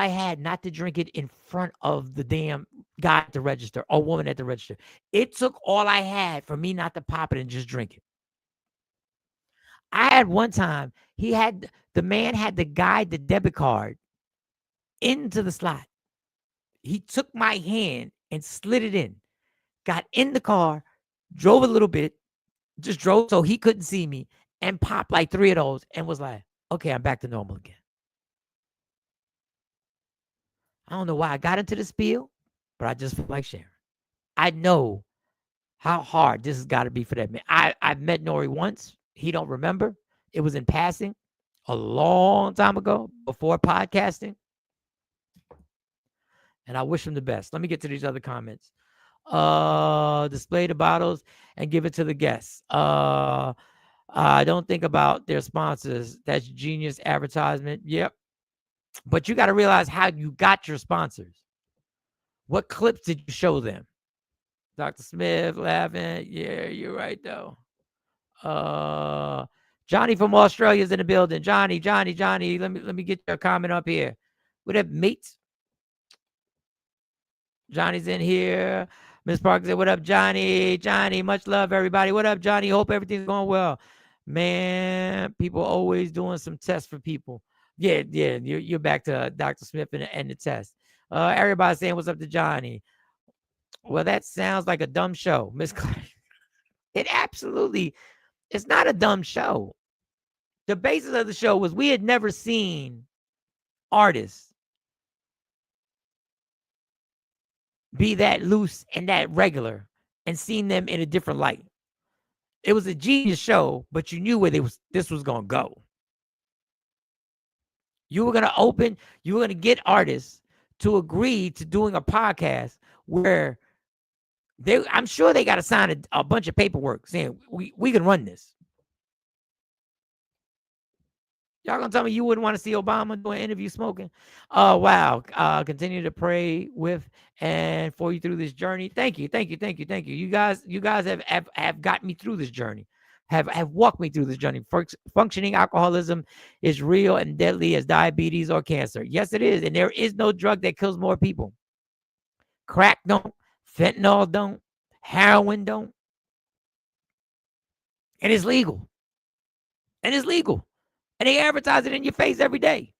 had not to drink it in front of the damn guy at the register or woman at the register. It took all I had for me not to pop it and just drink it. I had one time, the man had to guide the debit card into the slot. He took my hand and slid it in, got in the car, drove a little bit, just drove so he couldn't see me, and popped like 3 of those and was like, okay, I'm back to normal again. I don't know why I got into the spiel, but I just feel like sharing. I know how hard this has got to be for that man. I've met N.O.R.E once. He don't remember. It was in passing a long time ago before podcasting. And I wish him the best. Let me get to these other comments. Display the bottles and give it to the guests. I don't think about their sponsors. That's genius advertisement. Yep. But you got to realize how you got your sponsors. What clips did you show them? Dr. Smith laughing. Yeah, you're right, though. Johnny from Australia is in the building. Johnny. Let me get your comment up here. What up, mate? Johnny's in here. Miss Parker said, what up, Johnny? Johnny, much love, everybody. What up, Johnny? Hope everything's going well. Man, people always doing some tests for people. Yeah. You're back to Dr. Smith and the test. Everybody saying what's up to Johnny. Well, that sounds like a dumb show, Miss Clark. It's not a dumb show. The basis of the show was we had never seen artists be that loose and that regular and seen them in a different light. It was a genius show, but you knew where this was going to go. You were going to get artists to agree to doing a podcast where I'm sure they got to sign a bunch of paperwork saying we can run this. Y'all gonna tell me you wouldn't want to see Obama do an interview smoking? Oh, wow. Continue to pray with and for you through this journey. Thank you. You guys have got me through this journey, have walked me through this journey. Functioning alcoholism is real and deadly as diabetes or cancer. Yes, it is. And there is no drug that kills more people. Crack don't, fentanyl don't, heroin don't. And it's legal. And they advertise it in your face every day.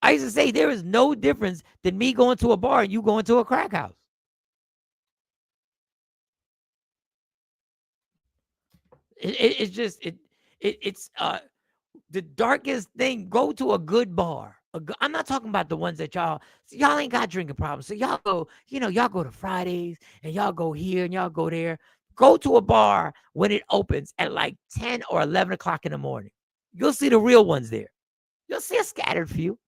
I used to say there is no difference than me going to a bar and you going to a crack house. It's the darkest thing. Go to a good bar. I'm not talking about the ones that y'all ain't got drinking problems. So y'all go, y'all go to Fridays and y'all go here and y'all go there. Go to a bar when it opens at like 10 or 11 o'clock in the morning. You'll see the real ones there. You'll see a scattered few.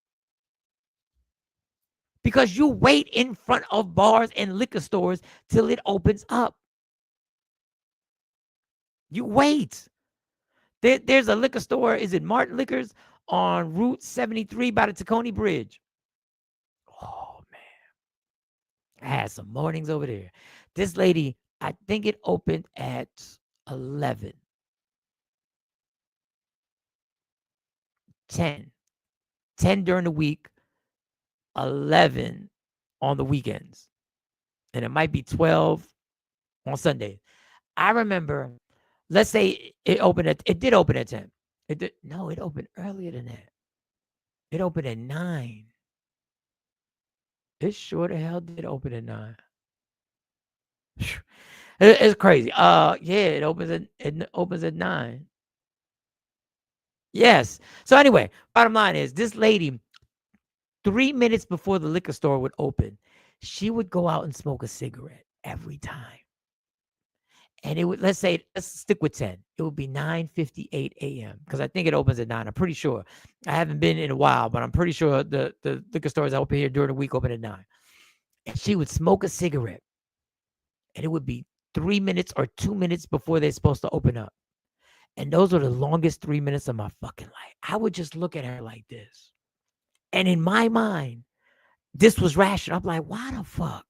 Because you wait in front of bars and liquor stores till it opens up. You wait. There's a liquor store. Is it Martin Liquors on Route 73 by the Tacony Bridge? Oh, man. I had some mornings over there. This lady, I think it opened at 11. 10 during the week, 11 on the weekends. And it might be 12 on Sunday. I remember, let's say it did open at 10. It opened earlier than that. It opened at 9. It sure the hell did open at 9. It's crazy. It opens at 9. Yes. So anyway, bottom line is this lady, 3 minutes before the liquor store would open, she would go out and smoke a cigarette every time. And it would, let's stick with 10. It would be 9:58 a.m. because I think it opens at 9. I'm pretty sure. I haven't been in a while, but I'm pretty sure the liquor stores that open here during the week open at 9. And she would smoke a cigarette. And it would be 3 minutes or 2 minutes before they're supposed to open up. And those were the longest 3 minutes of my fucking life. I would just look at her like this. And in my mind, this was rational. I'm like, why the fuck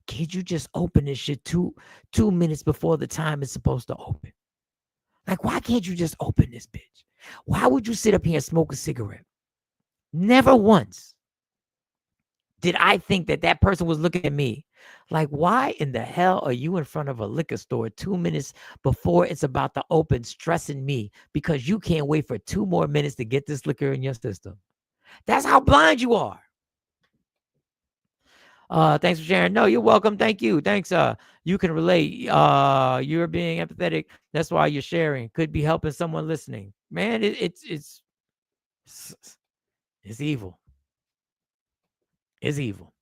can't you just open this shit two minutes before the time it's supposed to open? Like, why can't you just open this bitch? Why would you sit up here and smoke a cigarette? Never once did I think that person was looking at me like, why in the hell are you in front of a liquor store 2 minutes before it's about to open, stressing me because you can't wait for 2 more minutes to get this liquor in your system? That's how blind you are. Thanks for sharing. No, you're welcome. Thank you. Thanks. You can relate. You're being empathetic. That's why you're sharing. Could be helping someone listening. Man, it's evil. It's evil.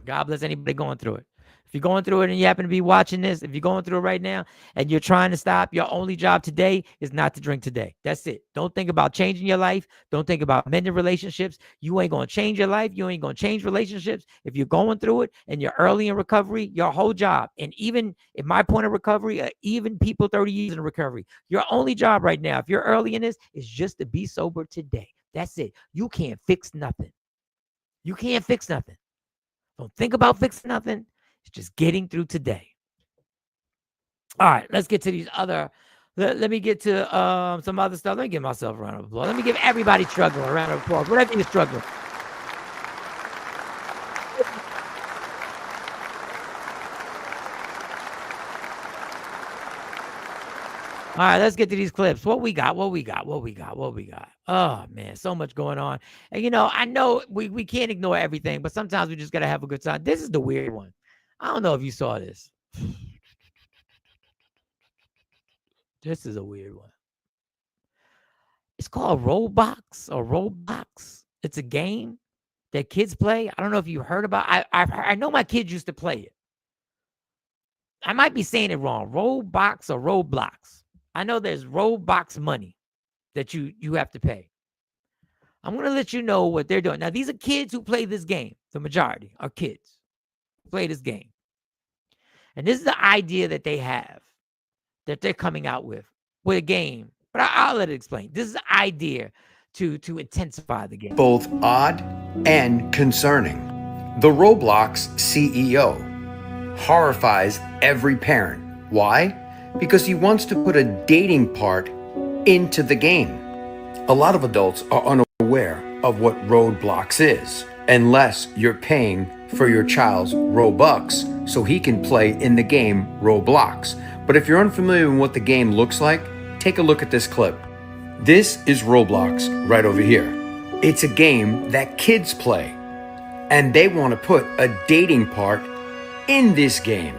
God bless anybody going through it. If you're going through it and you happen to be watching this, if you're going through it right now and you're trying to stop, your only job today is not to drink today. That's it. Don't think about changing your life. Don't think about mending relationships. You ain't going to change your life. You ain't going to change relationships. If you're going through it and you're early in recovery, your whole job, and even in my point of recovery, even people 30 years in recovery, your only job right now, if you're early in this, is just to be sober today. That's it. You can't fix nothing. You can't fix nothing. Don't think about fixing nothing. It's just getting through today. All right, let's get to these other. Let me get to some other stuff. Let me give myself a round of applause. Let me give everybody struggling a round of applause. Whatever you're struggling. All right, let's get to these clips. What we got? Oh, man, so much going on. And, I know we can't ignore everything, but sometimes we just got to have a good time. This is the weird one. I don't know if you saw this. This is a weird one. It's called Roblox or Roblox. It's a game that kids play. I don't know if you heard about it. I know my kids used to play it. I might be saying it wrong. Roblox or Roblox. I know there's Roblox money that you have to pay. I'm going to let you know what they're doing. Now, these are kids who play this game. The majority are kids who play this game. And this is the idea that they have, that they're coming out with a game. But I'll let it explain. This is the idea to intensify the game. Both odd and concerning. The Roblox CEO horrifies every parent. Why? Because he wants to put a dating part into the game. A lot of adults are unaware of what Roblox is, unless you're paying for your child's Robux so he can play in the game Roblox. But if you're unfamiliar with what the game looks like, take a look at this clip. This is Roblox right over here. It's a game that kids play, and they want to put a dating part in this game.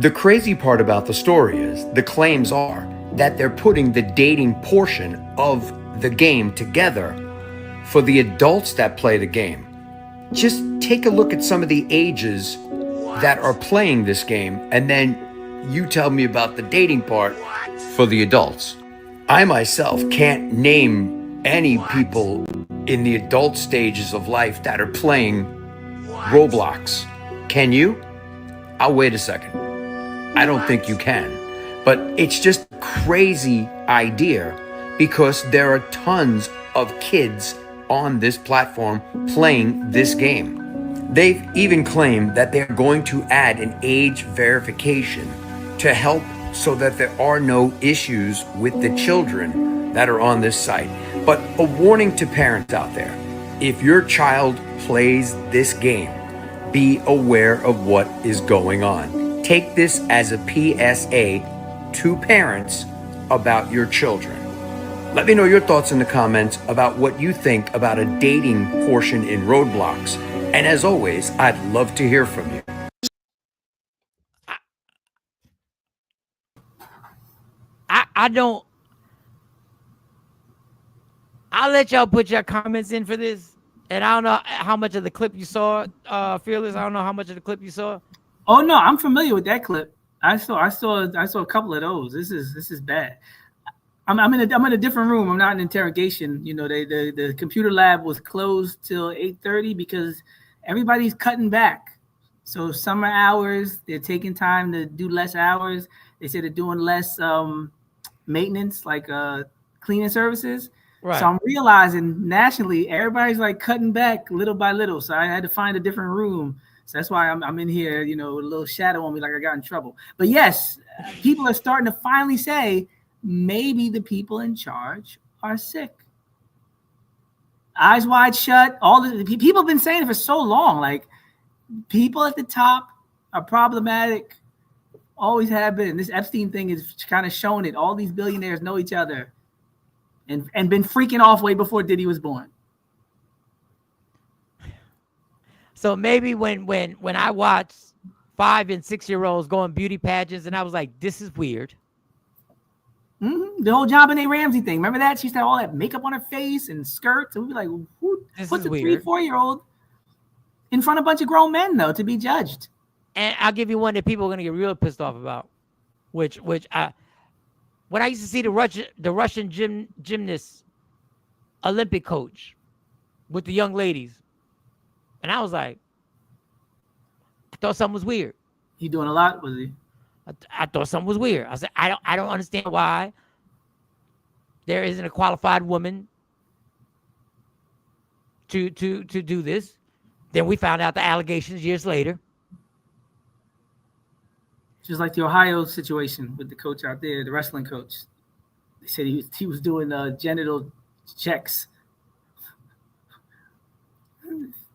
The crazy part about the story is the claims are that they're putting the dating portion of the game together for the adults that play the game. Just take a look at some of the ages that are playing this game, and then you tell me about the dating part for the adults. I myself can't name any people in the adult stages of life that are playing Roblox. Can you? I'll wait a second. I don't think you can. But it's just a crazy idea because there are tons of kids on this platform playing this game. They've even claimed that they're going to add an age verification to help so that there are no issues with the children that are on this site. But a warning to parents out there, if your child plays this game, be aware of what is going on. Take this as a PSA to parents about your children. Let me know your thoughts in the comments about what you think about a dating portion in Roblox. And as always, I'd love to hear from you. I don't. I'll let y'all put your comments in for this. And I don't know how much of the clip you saw, Fearless. I don't know how much of the clip you saw. Oh no, I'm familiar with that clip. I saw a couple of those. This is bad. I'm in a different room. I'm not in interrogation. You know, the computer lab was closed till 8:30 because everybody's cutting back. So summer hours, they're taking time to do less hours. They said they're doing less maintenance, like cleaning services. Right. So I'm realizing nationally, everybody's like cutting back little by little. So I had to find a different room. So that's why I'm in here, you know, with a little shadow on me, like I got in trouble. But yes, people are starting to finally say maybe the people in charge are sick. Eyes wide shut. All the people have been saying it for so long. Like people at the top are problematic. Always have been. This Epstein thing is kind of showing it. All these billionaires know each other. And been freaking off way before Diddy was born. So maybe when I watched 5 and 6 year olds going beauty pageants, and I was like, this is weird. Mm-hmm. The whole JonBenet Ramsey thing. Remember that? She used to have all that makeup on her face and skirts. And we'd be like, who put the 3-4-year-old in front of a bunch of grown men, though, to be judged? And I'll give you one that people are going to get real pissed off about, when I used to see the Russian gymnast Olympic coach with the young ladies, and I was like, I thought something was weird. He doing a lot, was he? I thought something was weird. I said, I don't understand why there isn't a qualified woman to do this. Then we found out the allegations years later. Just like the Ohio situation with the coach out there, the wrestling coach. They said he was doing genital checks.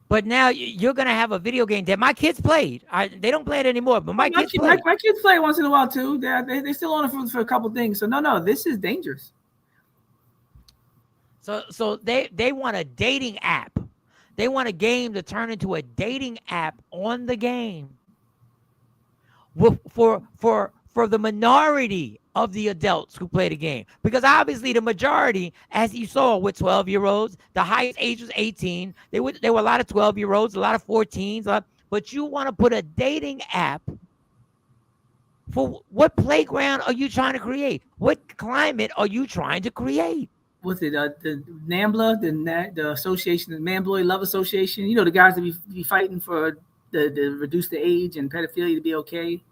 But now you're going to have a video game that my kids played. They don't play it anymore, but my kids play. My kids play once in a while too. They still on it for a couple things. So no, this is dangerous. So they want a dating app. They want a game to turn into a dating app on the game. For the minority of the adults who play the game, because obviously the majority, as you saw with 12-year-olds, the highest age was 18. There were a lot of 12-year-olds, a lot of 14s, but you want to put a dating app. For what playground are you trying to create? What climate are you trying to create? What's it? The NAMBLA, the association, the Man Boy Love Association. You know, the guys that be fighting for the reduce the age and pedophilia to be okay.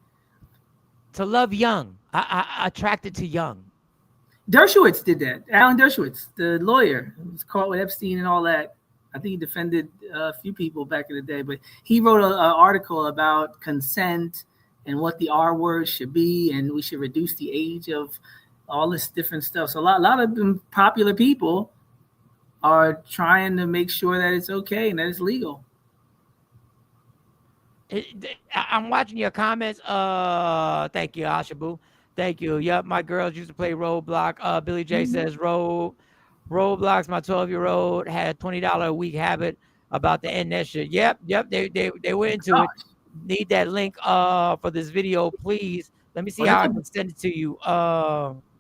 To love young. I attracted to young. Dershowitz did that. Alan Dershowitz, the lawyer, was caught with Epstein and all that. I think he defended a few people back in the day, but he wrote an article about consent and what the R word should be, and we should reduce the age of all this different stuff. So a lot of them popular people are trying to make sure that it's okay and that it's legal. I'm watching your comments. Thank you, Ashabu. Thank you. Yep, my girls used to play Roblox. Billy J says Roblox. My 12-year-old had a $20 a week habit about to end that shit. Yep. They went into it. Need that link for this video, please. Let me see how I can send it to you.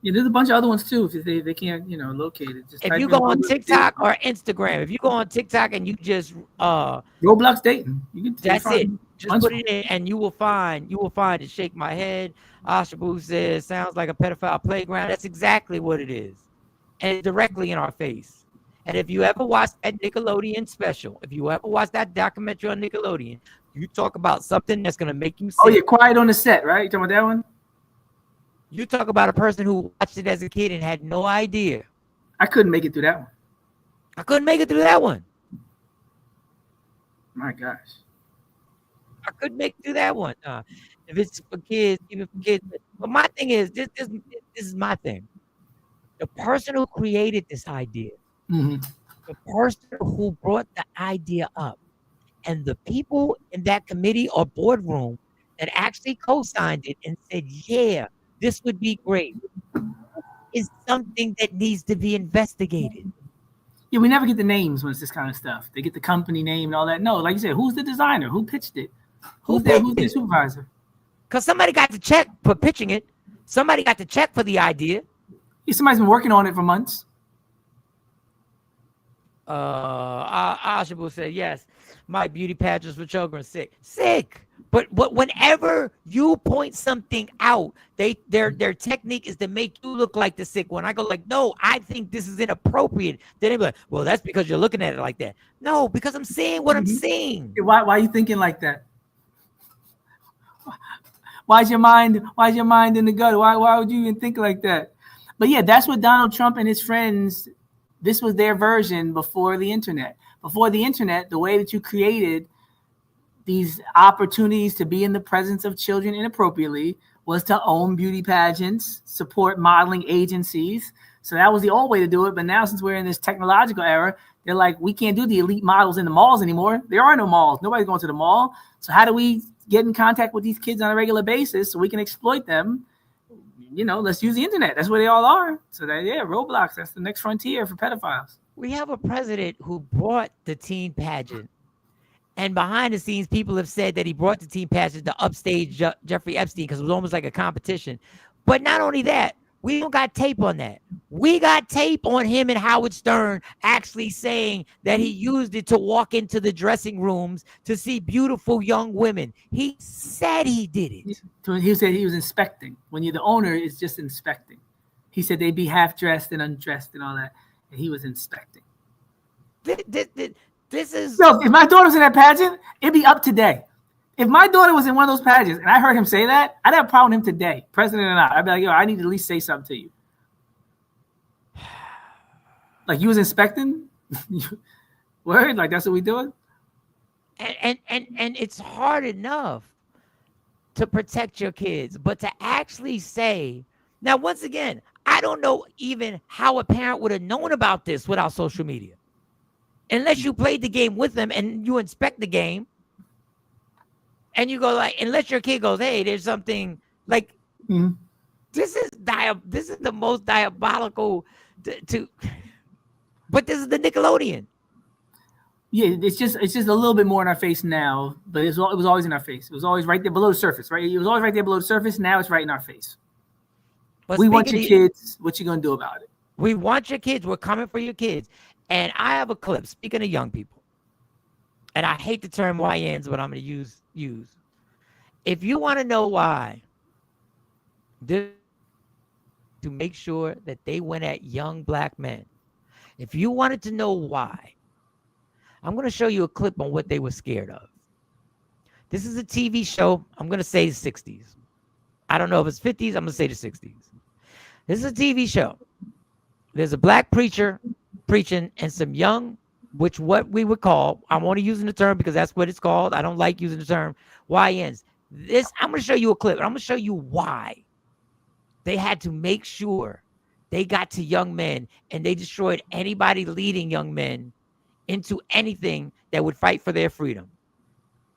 Yeah, there's a bunch of other ones too. If they can't, locate it. Just if you go on TikTok or Instagram, if you go on TikTok and you just Roblox dating, that's it. Just put it in, and you will find it. Shake my head. Ashabu says, sounds like a pedophile playground. That's exactly what it is, and directly in our face. And if you ever watch that Nickelodeon special, if you ever watch that documentary on Nickelodeon, you talk about something that's gonna make you sick. Oh, you're quiet on the set, right? You talking about that one? You talk about a person who watched it as a kid and had no idea. I couldn't make it through that one. I couldn't make it through that one. My gosh. I couldn't make it through that one. If it's for kids, even for kids. But my thing is, this is my thing. The person who created this idea, the person who brought the idea up, and the people in that committee or boardroom that actually co-signed it and said, yeah, this would be great, is something that needs to be investigated. Yeah, we never get the names when it's this kind of stuff. They get the company name and all that. No, like you said, who's the designer? Who pitched it? Who's the supervisor? Because somebody got to check for pitching it. Somebody got to check for the idea. Yeah, somebody's been working on it for months. Ashabu said, yes, my beauty pageants for children sick. But whenever you point something out, their technique is to make you look like the sick one. I go like, no, I think this is inappropriate. Then they be like, well, that's because you're looking at it like that. No, because I'm saying what I'm saying. Why are you thinking like that? Why's your mind in the gutter? Why would you even think like that? But yeah, that's what Donald Trump and his friends, this was their version before the internet. Before the internet, the way that you created these opportunities to be in the presence of children inappropriately was to own beauty pageants, support modeling agencies. So that was the old way to do it. But now, since we're in this technological era, they're like, we can't do the elite models in the malls anymore. There are no malls. Nobody's going to the mall. So how do we get in contact with these kids on a regular basis so we can exploit them? You know, let's use the internet. That's where they all are. So that, yeah, Roblox, that's the next frontier for pedophiles. We have a president who brought the teen pageant. And behind the scenes, people have said that he brought the teen pageant to upstage Jeffrey Epstein because it was almost like a competition. But not only that, we don't got tape on that. We got tape on him and Howard Stern actually saying that he used it to walk into the dressing rooms to see beautiful young women. He said he did it. He said he was inspecting. When you're the owner, it's just inspecting. He said they'd be half dressed and undressed and all that. And he was inspecting. This is... No, if my daughter was in that pageant, it'd be up today. If my daughter was in one of those pageants and I heard him say that, I'd have a problem with him today, president or not. I'd be like, yo, I need to at least say something to you. Like, you was inspecting? Word? Like, that's what we doing? And it's hard enough to protect your kids, but to actually say... Now, once again, I don't know even how a parent would have known about this without social media. Unless you played the game with them and you inspect the game. And you go like, unless your kid goes, hey, there's something like, this is the most diabolical but this is the Nickelodeon. Yeah, it's just a little bit more in our face now, but it was always in our face. It was always right there below the surface, right? It was always right there below the surface. Now it's right in our face. But we want your kids. What you gonna do about it? We want your kids. We're coming for your kids. And I have a clip, speaking of young people. And I hate the term YNs, but I'm going to use. If you want to know why, to make sure that they went at young black men. If you wanted to know why, I'm going to show you a clip on what they were scared of. This is a TV show. I'm going to say the 60s. I don't know if it's 50s. I'm going to say the 60s. This is a TV show. There's a black preacher preaching and some young, which what we would call, I'm only using the term because that's what it's called. I don't like using the term YNs. I'm going to show you a clip. I'm going to show you why they had to make sure they got to young men and they destroyed anybody leading young men into anything that would fight for their freedom.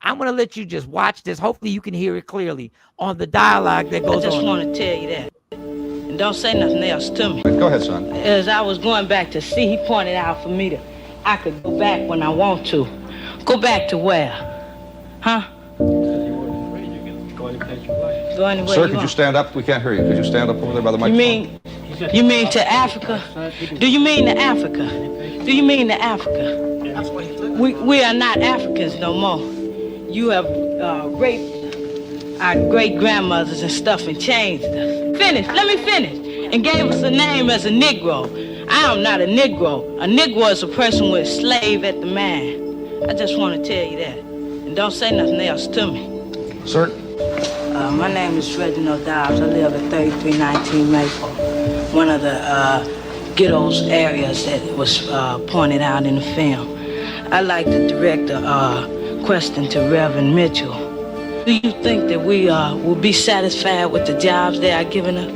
I'm going to let you just watch this. Hopefully you can hear it clearly on the dialogue that goes on. I just want to tell you that. And don't say nothing else to me. Go ahead, son. As I was going back to see, he pointed out for me I could go back when I want to. Go back to where? Huh? Go anywhere. Sir, could you stand up? We can't hear you. Could you stand up over there by the microphone? You mean to Africa? Do you mean to Africa? Do you mean to Africa? We are not Africans no more. You have raped our great-grandmothers and stuff and changed us. Let me finish. And gave us a name as a Negro. I am not a Negro. A Negro is a person with a slave at the man. I just want to tell you that. And don't say nothing else to me. Sir? My name is Reginald Dobbs. I live at 3319 Maple. One of the ghettos areas that was pointed out in the film. I'd like to direct a question to Reverend Mitchell. Do you think that we will be satisfied with the jobs they are giving us?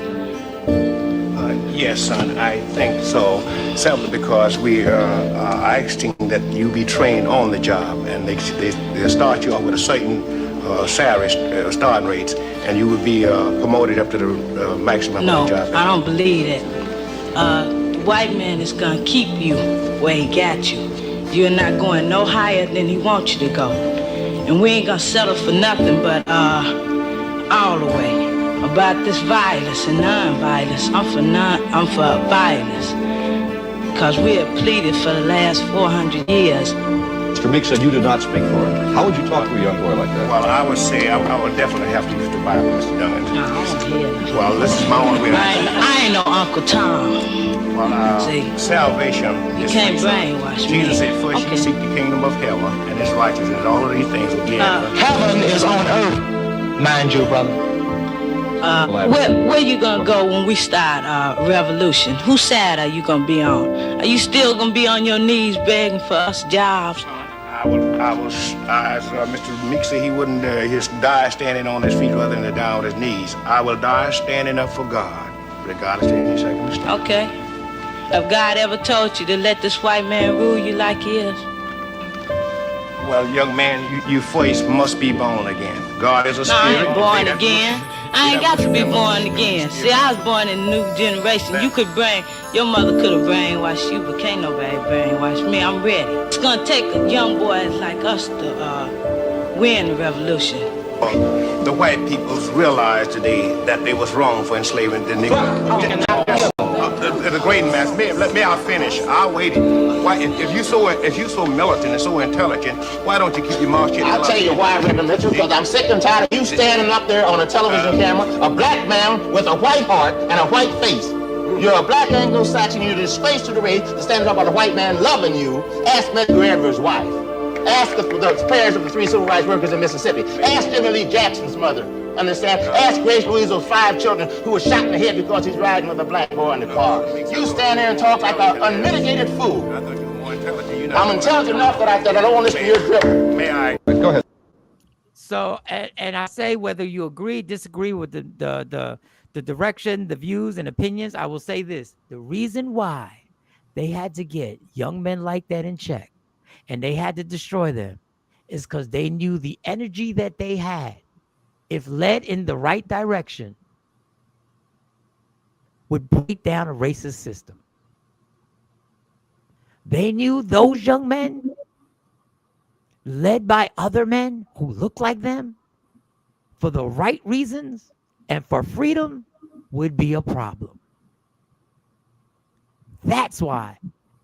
Yes, son, I think so. Simply because we are asking that you be trained on the job, and they start you off with a certain salary starting rates, and you would be promoted up to the maximum of the job. No, I don't believe that. The white man is gonna keep you where he got you. You're not going no higher than he wants you to go. And we ain't gonna settle for nothing but all the way. About this violence and non-violence, I'm for violence. because we have pleaded for the last 400 years. Mr. Meek said you did not speak for him. How would you talk to a young boy like that? Well, I would say I would definitely have to use the Bible, Mr. Duggan. No, I don't hear that. Well, this is my only way. I ain't no Uncle Tom. Well, salvation is can't free. brainwash me. Jesus said, first you seek the kingdom of heaven and his righteousness, all of these things will be added. Heaven is on earth, mind you, brother. Where you gonna go when we start revolution? Whose side are you gonna be on? Are you still gonna be on your knees begging for us jobs? I was, as Mr. Meek said, he wouldn't die standing on his feet rather than to die on his knees. I will die standing up for God, regardless of any circumstance. Okay. Have God ever told you to let this white man rule you like he is? Well, young man, you first must be born again. God is a spirit. I ain't born again. I ain't got to be born again. See, I was born in a new generation. Your mother could have brainwashed you, but can't nobody brainwash me. I'm ready. It's gonna take young boys like us to win the revolution. The white peoples realized today that they was wrong for enslaving the Negro. The great mass. May I finish? I'll wait. Why, if you so militant and so intelligent, why don't you keep your mouth shut? I'll tell you why, Reverend Mitchell, because I'm sick and tired of you standing up there on a television camera, a black man with a white heart and a white face. You're a black Anglo-Saxon, you're a disgrace to the race to stand up about a white man loving you. Ask Medgar Evers' wife. Ask the parents of the 3 civil rights workers in Mississippi. Ask Jimmy Lee Jackson's mother. Understand? Ask Grace Louise's 5 children who were shot in the head because he's riding with a black boy in the car. You stand there and talk like an unmitigated fool. I'm intelligent enough that I don't want to listen to your dribble. May I? Go ahead. So, and I say whether you agree, disagree with the direction, the views, and opinions, I will say this. The reason why they had to get young men like that in check and they had to destroy them is because they knew the energy that they had, if led in the right direction, would break down a racist system. They knew those young men, led by other men who looked like them, for the right reasons and for freedom, would be a problem. That's why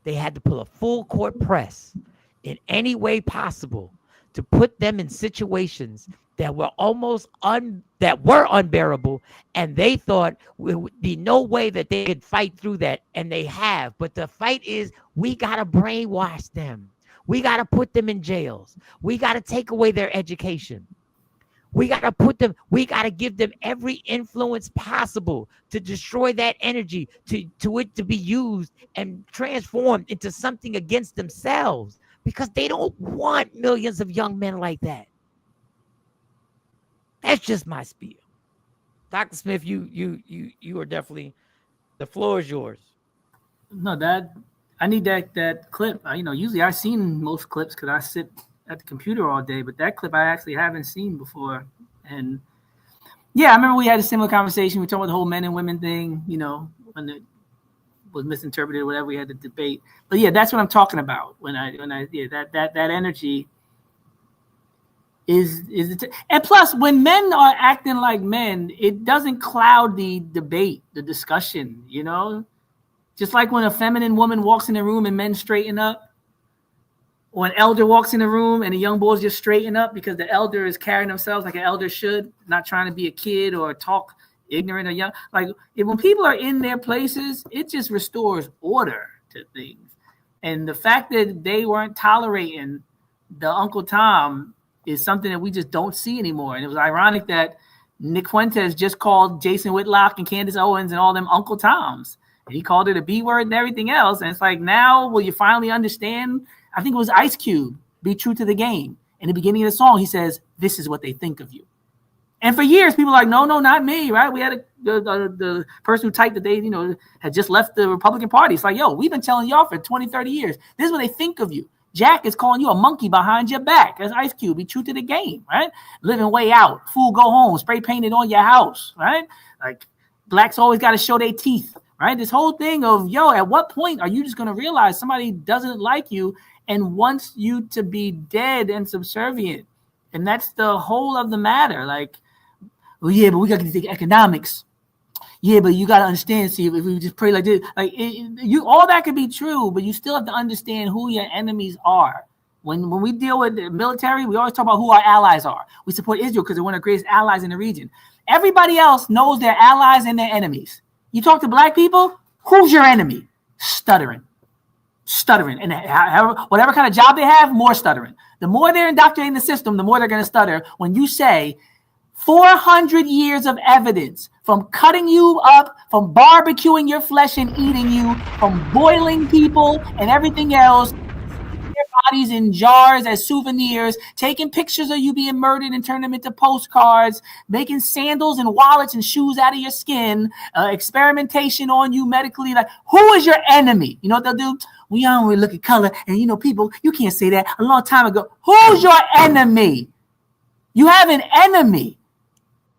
they had to pull a full court press in any way possible to put them in situations that were unbearable, and they thought there would be no way that they could fight through that, and they have. But the fight is, we got to brainwash them. We got to put them in jails. We got to take away their education. We got to give them every influence possible to destroy that energy, to it to be used and transformed into something against themselves, because they don't want millions of young men like that. That's just my spiel. Dr. Smith, you are definitely, the floor is yours. No, I need that clip. Usually I've seen most clips because I sit at the computer all day, but that clip I actually haven't seen before. And yeah, I remember we had a similar conversation. We talked about the whole men and women thing, when it was misinterpreted or whatever, we had the debate. But yeah, that's what I'm talking about. That energy is and plus, when men are acting like men, it doesn't cloud the debate, the discussion, just like when a feminine woman walks in the room and men straighten up, or an elder walks in the room and the young boys just straighten up because the elder is carrying themselves like an elder should, not trying to be a kid or talk ignorant or young. Like, when people are in their places, it just restores order to things. And the fact that they weren't tolerating the Uncle Tom is something that we just don't see anymore. And it was ironic that Nick Fuentes just called Jason Whitlock and Candace Owens and all them Uncle Toms. And he called it a B word and everything else. And it's like, now will you finally understand? I think it was Ice Cube, Be True to the Game. In the beginning of the song, he says, this is what they think of you. And for years, people were like, no, not me, right? We had the person who typed that they, had just left the Republican Party. It's like, yo, we've been telling y'all for 20, 30 years. This is what they think of you. Jack is calling you a monkey behind your back. That's Ice Cube. Be true to the game, right? Living way out. Fool, go home. Spray painted on your house, right? Like, blacks always got to show their teeth, right? This whole thing of, yo, at what point are you just going to realize somebody doesn't like you and wants you to be dead and subservient? And that's the whole of the matter. Like, well, yeah, but we got to think economics. Yeah, but you got to understand, see, if we just pray like this, like you, all that could be true, but you still have to understand who your enemies are. When we deal with the military, we always talk about who our allies are. We support Israel because they're one of the greatest allies in the region. Everybody else knows their allies and their enemies. You talk to black people, who's your enemy? Stuttering. And whatever kind of job they have, more stuttering. The more they're indoctrinating the system, the more they're going to stutter. When you say 400 years of evidence from cutting you up, from barbecuing your flesh and eating you, from boiling people and everything else, their bodies in jars as souvenirs, taking pictures of you being murdered and turn them into postcards, making sandals and wallets and shoes out of your skin, experimentation on you medically. Like, who is your enemy? You know what they'll do? We don't really look at color, and people, you can't say that. A long time ago, who's your enemy? You have an enemy.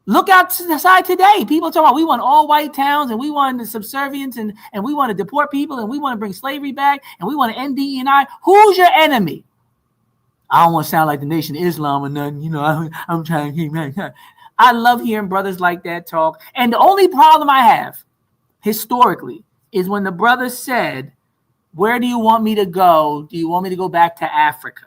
Look outside today. People talk about we want all white towns and we want the subservience and we want to deport people and we want to bring slavery back and we want to end DE&I. Who's your enemy? I don't want to sound like the Nation of Islam or nothing. I'm trying to keep that. I love hearing brothers like that talk. And the only problem I have historically is when the brother said, where do you want me to go? Do you want me to go back to Africa?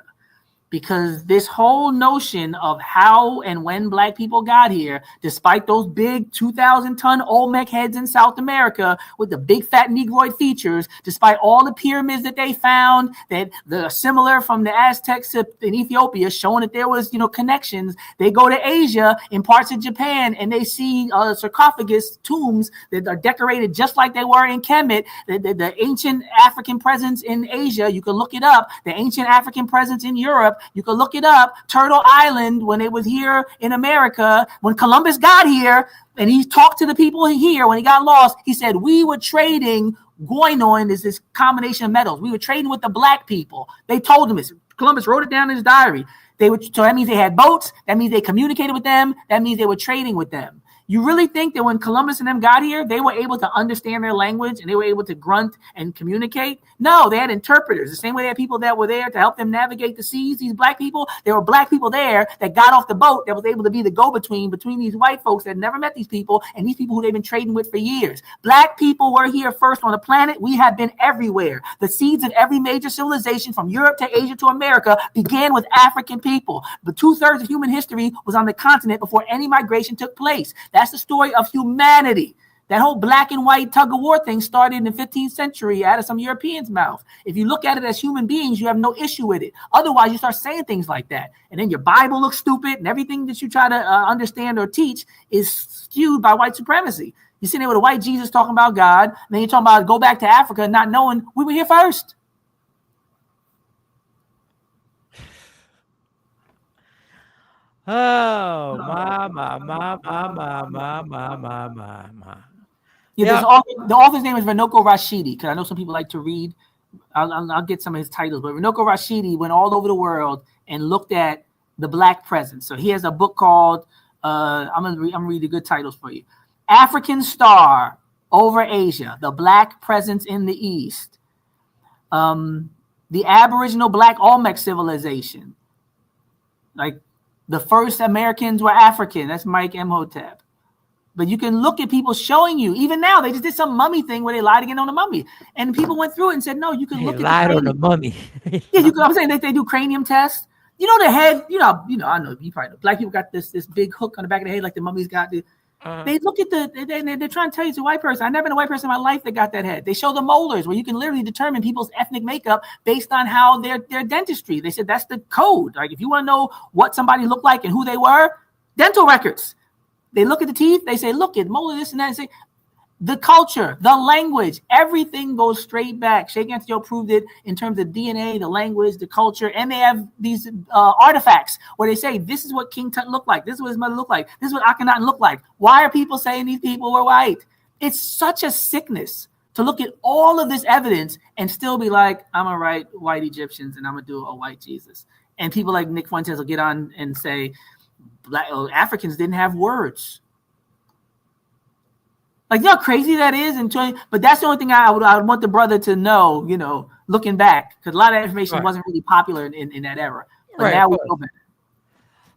Because this whole notion of how and when black people got here, despite those big 2,000-ton Olmec heads in South America with the big fat Negroid features, despite all the pyramids that they found that are similar from the Aztecs in Ethiopia, showing that there was, connections, they go to Asia in parts of Japan and they see sarcophagus tombs that are decorated just like they were in Kemet. The ancient African presence in Asia, you can look it up. The ancient African presence in Europe, you can look it up. Turtle Island, when it was here in America, when Columbus got here and he talked to the people here when he got lost, he said, we were trading guinon, is this combination of metals. We were trading with the black people. They told him this. Columbus wrote it down in his diary. So that means they had boats. That means they communicated with them. That means they were trading with them. You really think that when Columbus and them got here, they were able to understand their language and they were able to grunt and communicate? No, they had interpreters. The same way they had people that were there to help them navigate the seas. These black people, there were black people there that got off the boat that was able to be the go-between between these white folks that had never met these people and these people who they've been trading with for years. Black people were here first on the planet. We have been everywhere. The seeds of every major civilization from Europe to Asia to America began with African people. But 2/3 of human history was on the continent before any migration took place. That's the story of humanity. That whole black and white tug of war thing started in the 15th century out of some Europeans' mouth. If you look at it as human beings, you have no issue with it. Otherwise, you start saying things like that. And then your Bible looks stupid and everything that you try to understand or teach is skewed by white supremacy. You're sitting there with a white Jesus talking about God. And then you're talking about go back to Africa not knowing we were here first. Oh, my. Yeah, the author's name is N.O.R.E Rashidi, because I know some people like to read. I'll get some of his titles, but N.O.R E Rashidi went all over the world and looked at the black presence. So he has a book called, I'm gonna read the good titles for you. African Star Over Asia, the Black Presence in the East. The Aboriginal Black Olmec Civilization. Like, the first Americans were African. That's Mike Imhotep. But you can look at people showing you, even now, they just did some mummy thing where they lied again on the mummy. And people went through it and said, no, you can look at lied on the mummy. Yeah, I'm saying they do cranium tests. You know, the head, I know, you probably know. Black people got this big hook on the back of the head like the mummies got. They look at they're trying to tell you it's a white person. I've never been a white person in my life that got that head. They show the molars where you can literally determine people's ethnic makeup based on how their dentistry. They said that's the code. Like, if you want to know what somebody looked like and who they were, dental records. They look at the teeth. They say, look at molar, this and that. And say, the culture, the language, everything goes straight back. Sheikh Antioch proved it in terms of DNA, the language, the culture, and they have these artifacts where they say, this is what King Tut looked like. This is what his mother looked like. This is what Akhenaten looked like. Why are people saying these people were white? It's such a sickness to look at all of this evidence and still be like, I'm going to write white Egyptians and I'm going to do a white Jesus. And people like Nick Fuentes will get on and say, Africans didn't have words. Like, you know how crazy that is? But that's the only thing I would want the brother to know, looking back. Because a lot of that information wasn't really popular in that era. But now we know better.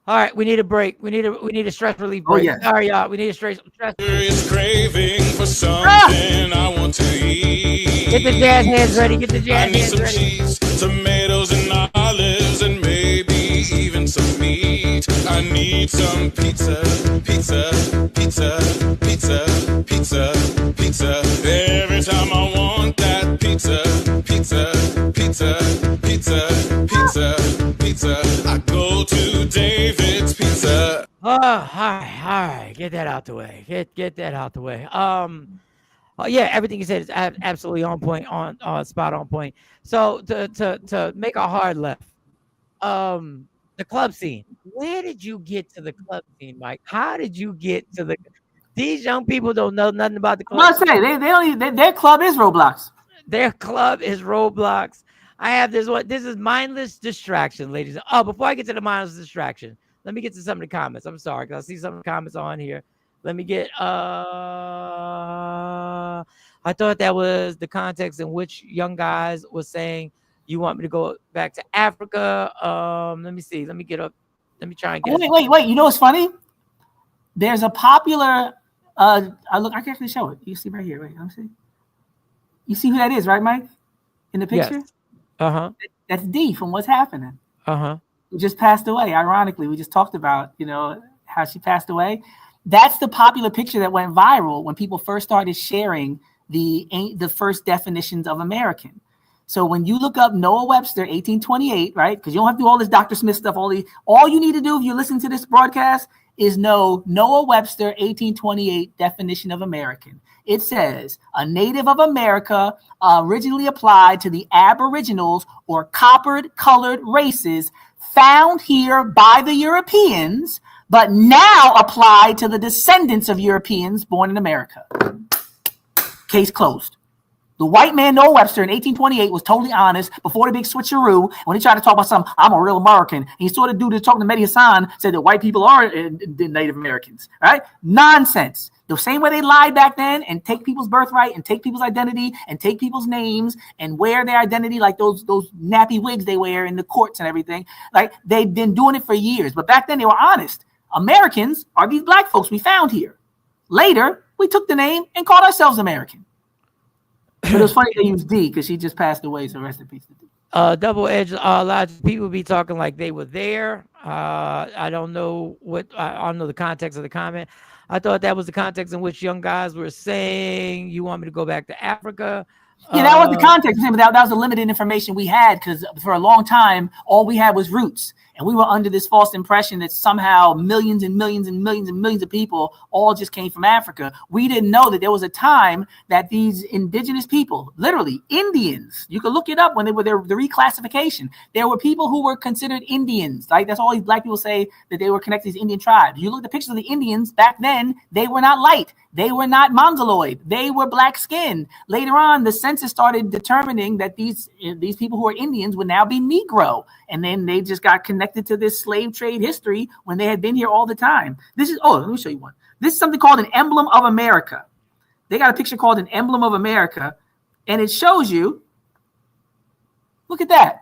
All right, we need a break. We need a stress relief Oh, break. yes. Sorry, y'all. We need a stress. It's craving for something I want to eat. Get the jazz hands ready. Get the jazz I need hands some ready. cheese, tomatoes, and olives, and maybe even some meat. I need some pizza, pizza, pizza, pizza, pizza, pizza. Every time I want that pizza, pizza, pizza, pizza, pizza, pizza, I go to David's Pizza. All right. Get that out the way. Get that out the way. Yeah, everything you said is absolutely on point, on spot on point. So to make a hard left, the club scene. Where did you get to the club scene, Mike? How did you get to the? These young people don't know nothing about the I club. must say their club is Roblox. Their club is Roblox. I have this one. This is mindless distraction, ladies. Oh, before I get to the mindless distraction, let me get to some of the comments. I'm sorry, because I see some of the comments on here. Let me get I thought that was the context in which young guys was saying you want me to go back to Africa. Let me see. Let me get up. Let me try and get Wait. You know what's funny? There's a popular I can actually show it. You see right here. Wait, let me see. You see who that is, right, Mike? In the picture? Yes. Uh-huh. That's D from What's Happening. Uh-huh. Who just passed away. Ironically, we just talked about, how she passed away. That's the popular picture that went viral when people first started sharing the first definitions of American. So when you look up Noah Webster, 1828, right? Because you don't have to do all this Dr. Smith stuff. All you need to do if you listen to this broadcast is know Noah Webster, 1828 definition of American. It says a native of America originally applied to the aboriginals or copper-colored races found here by the Europeans, but now applied to the descendants of Europeans born in America. Case closed. The white man, Noah Webster, in 1828 was totally honest before the big switcheroo. When he tried to talk about something, I'm a real American. He sort of dude talking to Mehdi Hassan said that white people are Native Americans, right? Nonsense. The same way they lied back then and take people's birthright and take people's identity and take people's names and wear their identity like those nappy wigs they wear in the courts and everything. Like they've been doing it for years. But back then they were honest. Americans are these black folks we found here. Later, we took the name and called ourselves American. But it was funny they used D because she just passed away, so rest in peace to D. Double edged. A lot of people be talking like they were there. I don't know I don't know the context of the comment. I thought that was the context in which young guys were saying, you want me to go back to Africa? Yeah, that was the context. But that was the limited information we had because for a long time, all we had was roots. And we were under this false impression that somehow millions and millions and millions and millions of people all just came from Africa. We didn't know that there was a time that these indigenous people, literally Indians, you could look it up when they were the reclassification. There were people who were considered Indians. Like that's all these black people say that they were connected to Indian tribes. You look at the pictures of the Indians back then, they were not light. They were not mongoloid. They were black skinned. Later on, the census started determining that these people who are Indians would now be Negro. And then they just got connected to this slave trade history when they had been here all the time. Let me show you one. This is something called an emblem of America. They got a picture called an emblem of America. And it shows you, look at that.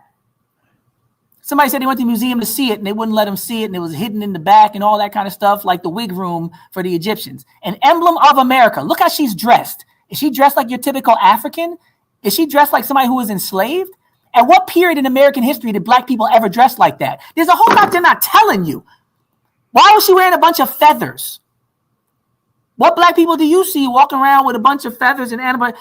Somebody said they went to the museum to see it and they wouldn't let them see it. And it was hidden in the back and all that kind of stuff, like the wig room for the Egyptians. An emblem of America. Look how she's dressed. Is she dressed like your typical African? Is she dressed like somebody who was enslaved? At what period in American history did black people ever dress like that? There's a whole lot they're not telling you. Why was she wearing a bunch of feathers? What black people do you see walking around with a bunch of feathers and animals?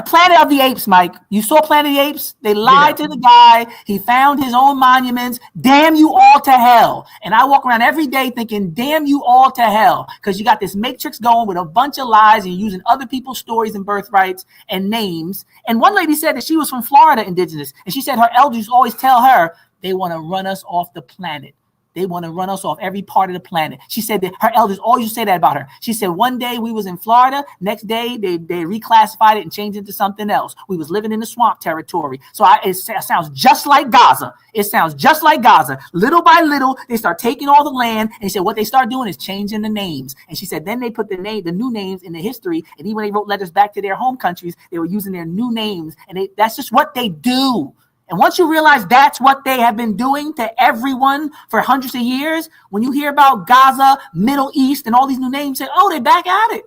Planet of the Apes, Mike. You saw Planet of the Apes? They lied to the guy. He found his own monuments. Damn you all to hell. And I walk around every day thinking, damn you all to hell. Because you got this matrix going with a bunch of lies and you're using other people's stories and birthrights and names. And one lady said that she was from Florida, indigenous. And she said her elders always tell her they want to run us off the planet. They want to run us off every part of the planet. She said that her elders always used to say that about her. She said one day we was in Florida. Next day they reclassified it and changed it to something else. We was living in the swamp territory. So it sounds just like Gaza. It sounds just like Gaza. Little by little, they start taking all the land. And she said what they start doing is changing the names. And she said then they put the new names in the history. And even when they wrote letters back to their home countries, they were using their new names. And that's just what they do. And once you realize that's what they have been doing to everyone for hundreds of years, when you hear about Gaza, Middle East, and all these new names, say, oh, they're back at it.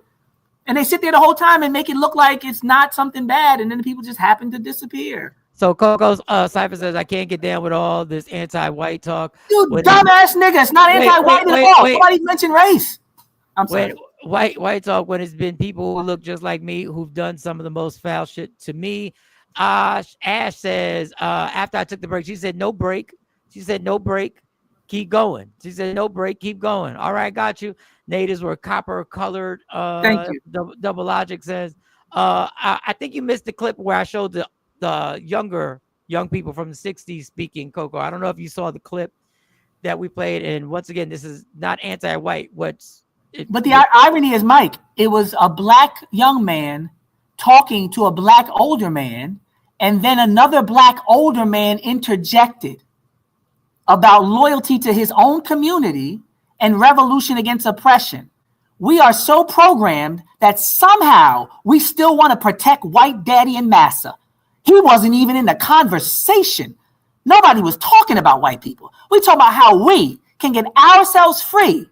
And they sit there the whole time and make it look like it's not something bad, and then the people just happen to disappear. So Coco's Cypher says, I can't get down with all this anti-white talk. You dumbass nigga, it's not anti-white at all. Nobody mentioned race. I'm sorry. White talk when it's been people who look just like me who've done some of the most foul shit to me. Ash says, after I took the break, she said, no break. She said, no break. Keep going. She said, no break. Keep going. All right, got you. Natives were copper colored. Thank you. Double Logic says, I think you missed the clip where I showed the young people from the 60s speaking, Coco. I don't know if you saw the clip that we played. And once again, this is not anti-white. But the irony is, Mike, it was a black young man talking to a black older man, and then another black older man interjected about loyalty to his own community and revolution against oppression. We are so programmed that somehow we still want to protect white daddy and massa. He wasn't even in the conversation. Nobody was talking about white people. We talk about how we can get ourselves free.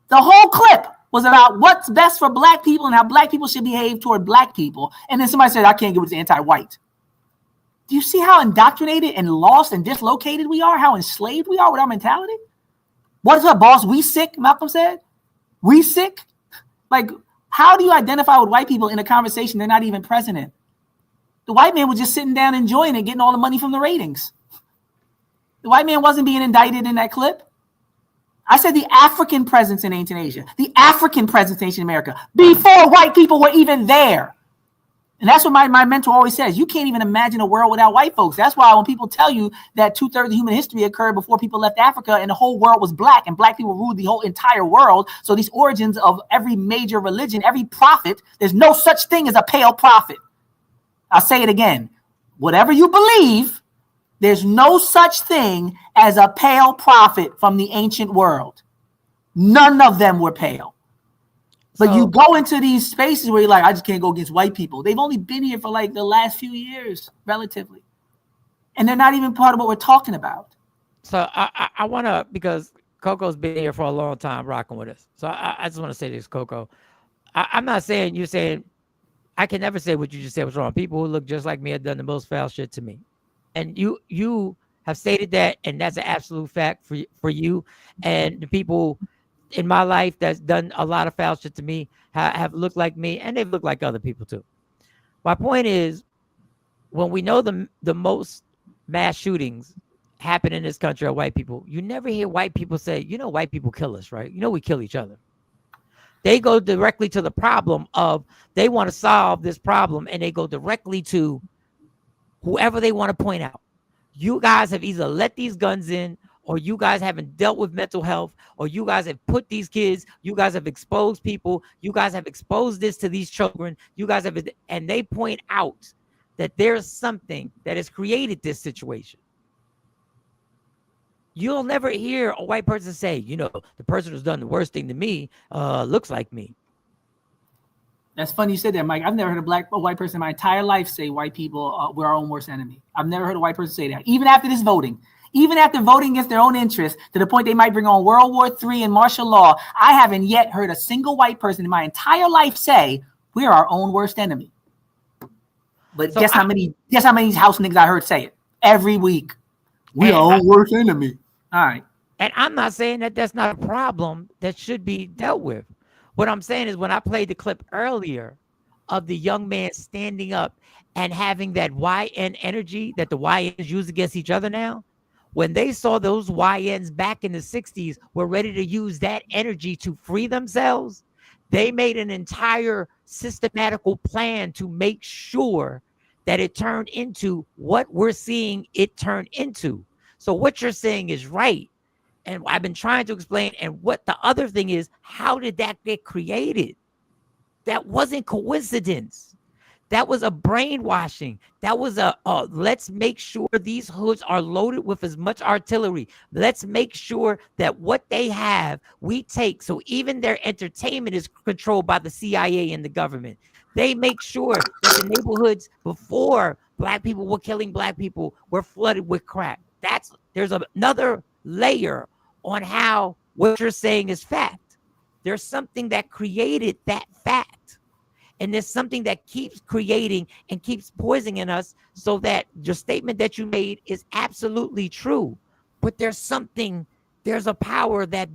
The whole clip was about what's best for black people and how black people should behave toward black people. And then somebody said, I can't get with the anti-white. Do you see how indoctrinated and lost and dislocated we are? How enslaved we are with our mentality? What is our boss? We sick, Malcolm said. We sick? Like, how do you identify with white people in a conversation they're not even present in? The white man was just sitting down enjoying it, getting all the money from the ratings. The white man wasn't being indicted in that clip. I said the African presence in ancient Asia, the African presence in ancient America, before white people were even there. And that's what my mentor always says. You can't even imagine a world without white folks. That's why when people tell you that 2/3 of human history occurred before people left Africa and the whole world was black and black people ruled the whole entire world. So these origins of every major religion, every prophet, there's no such thing as a pale prophet. I'll say it again. Whatever you believe, there's no such thing as a pale prophet from the ancient world. None of them were pale. But you go into these spaces where you're like, I just can't go against white people. They've only been here for like the last few years, relatively. And they're not even part of what we're talking about. So I want to, because Coco's been here for a long time rocking with us. So I just want to say this, Coco. I'm not saying you're saying, I can never say what you just said was wrong. People who look just like me have done the most foul shit to me. And you have stated that, and that's an absolute fact for you. And the people in my life that's done a lot of foul shit to me have looked like me, and they've looked like other people too. My point is, when we know the most mass shootings happen in this country are white people, you never hear white people say, you know, white people kill us, right? You know, we kill each other. They go directly to the problem of they want to solve this problem, and they go directly to whoever they want to point out. You guys have either let these guns in, or you guys haven't dealt with mental health, or you guys have put these kids, you guys have exposed people, you guys have exposed this to these children, you guys have, and they point out that there's something that has created this situation. You'll never hear a white person say, you know, the person who's done the worst thing to me looks like me. That's funny you said that, Mike. I've never heard a white person in my entire life say white people were our own worst enemy. I've never heard a white person say that. Even after this voting, even after voting against their own interests to the point they might bring on World War III and martial law, I haven't yet heard a single white person in my entire life say we're our own worst enemy. But so guess how many house niggas I heard say it every week? We our own worst enemy. All right. And I'm not saying that that's not a problem that should be dealt with. What I'm saying is when I played the clip earlier of the young man standing up and having that YN energy that the YNs use against each other now, when they saw those YNs back in the 60s were ready to use that energy to free themselves, they made an entire systematical plan to make sure that it turned into what we're seeing it turn into. So what you're saying is right. And I've been trying to explain. And what the other thing is, how did that get created? That wasn't coincidence. That was a brainwashing. That was a let's make sure these hoods are loaded with as much artillery. Let's make sure that what they have, we take. So even their entertainment is controlled by the CIA and the government. They make sure that the neighborhoods before black people were killing black people, we're flooded with crap. There's another layer on how what you're saying is fact. There's something that created that fact. And there's something that keeps creating and keeps poisoning us, so that your statement that you made is absolutely true. But there's a power that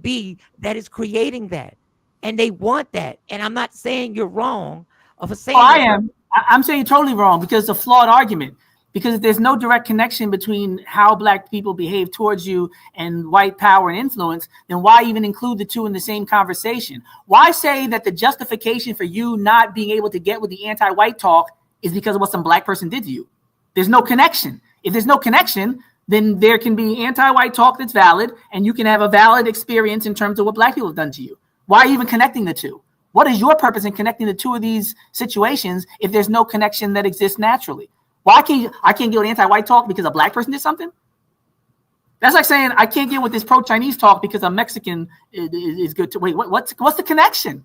is creating that. And they want that. And I'm not saying you're wrong of saying I am. I'm saying you're totally wrong, because it's a flawed argument. Because if there's no direct connection between how black people behave towards you and white power and influence, then why even include the two in the same conversation? Why say that the justification for you not being able to get with the anti-white talk is because of what some black person did to you? There's no connection. If there's no connection, then there can be anti-white talk that's valid, and you can have a valid experience in terms of what black people have done to you. Why even connecting the two? What is your purpose in connecting the two of these situations if there's no connection that exists naturally? Why can't I can't get with anti-white talk because a black person did something? That's like saying I can't get with this pro-Chinese talk because a Mexican is good to wait. What's the connection?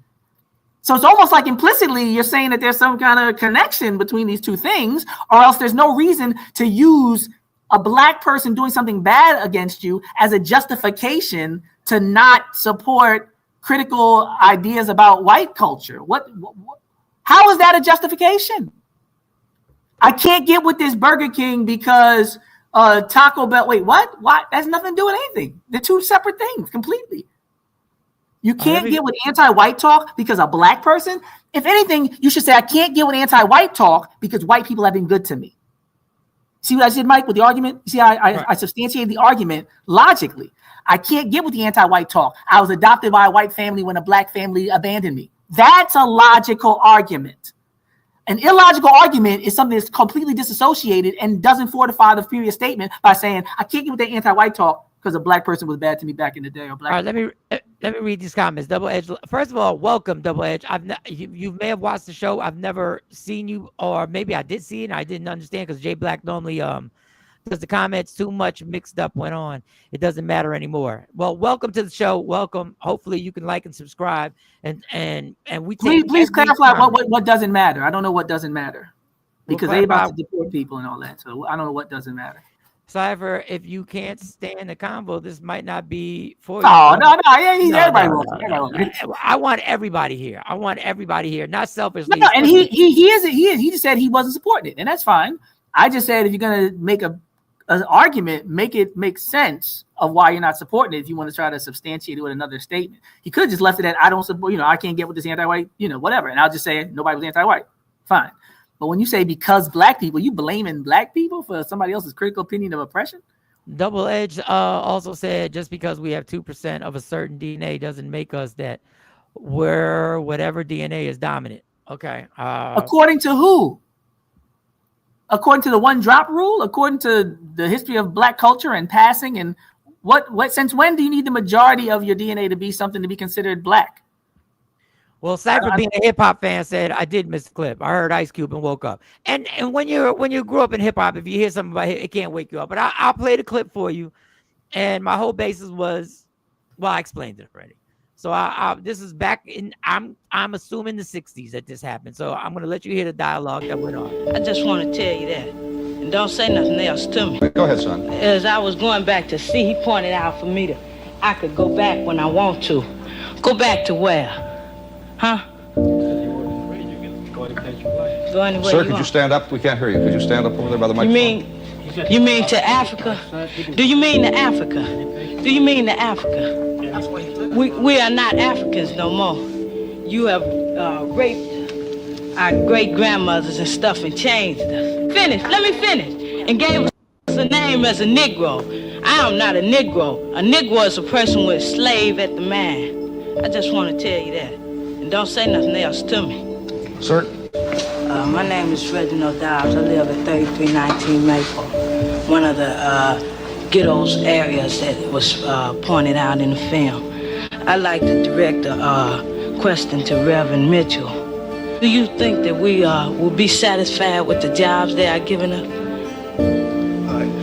So it's almost like implicitly you're saying that there's some kind of connection between these two things, or else there's no reason to use a black person doing something bad against you as a justification to not support critical ideas about white culture. How is that a justification? I can't get with this Burger King because Taco Bell. Wait, what? Why? That has nothing to do with anything. They're two separate things completely. You can't get with anti-white talk because a black person. If anything, you should say I can't get with anti-white talk because white people have been good to me. See what I did, Mike, with the argument? You see, I substantiated the argument logically. I can't get with the anti-white talk. I was adopted by a white family when a black family abandoned me. That's a logical argument. An illogical argument is something that's completely disassociated and doesn't fortify the previous statement by saying, I can't get with the anti-white talk because a black person was bad to me back in the day. Or black. All right, let me read these comments. Double Edge. First of all, welcome, Double Edge. You may have watched the show. I've never seen you, or maybe I did see it and I didn't understand, because Jay Black normally because the comments too much mixed up went on. It doesn't matter anymore. Well, welcome to the show. Welcome. Hopefully you can like and subscribe, and we take please clarify what doesn't matter. I don't know what doesn't matter, because they about to deport people and all that. So I don't know what doesn't matter. So, however, if you can't stand the combo, this might not be for you. Oh, no. Everybody wants. I want everybody here. I want everybody here, not selfishly. No, and he just said he wasn't supporting it, and that's fine. I just said if you're gonna make an argument, make it make sense of why you're not supporting it. If you want to try to substantiate it with another statement, he could have just left it at I don't support. I can't get with this anti-white. Whatever, and I'll just say nobody was anti-white. Fine. But when you say because black people, you blaming black people for somebody else's critical opinion of oppression? Double Edge also said just because we have 2% of a certain DNA doesn't make us that we're whatever DNA is dominant. Okay. According to who? According to the one drop rule? According to the history of black culture and passing? And what? Since when do you need the majority of your DNA to be something to be considered black? Well, Cypher, being a hip hop fan, said I did miss the clip. I heard Ice Cube and woke up. And when you grew up in hip hop, if you hear something about it can't wake you up. But I'll play the clip for you. And my whole basis was, well, I explained it already. So this is back in I'm assuming the 60s that this happened. So I'm gonna let you hear the dialogue that went on. I just want to tell you that, and don't say nothing else to me. Go ahead, son. As I was going back to see, he pointed out for me I could go back when I want to. Go back to where? Huh? Go anywhere. Sir, could you stand up? We can't hear you. Could you stand up over there by the microphone? You mean to Africa? Do you mean to Africa? Do you mean to Africa? We are not Africans no more. You have raped our great-grandmothers and stuff and changed us. Let me finish. And gave us a name as a Negro. I am not a Negro. A Negro is a person with a slave at the man. I just want to tell you that. And don't say nothing else to me. Sir? My name is Reginald Dobbs. I live at 3319 Maple, one of the ghettos areas that was pointed out in the film. I'd like to direct a question to Reverend Mitchell. Do you think that we will be satisfied with the jobs they are giving us?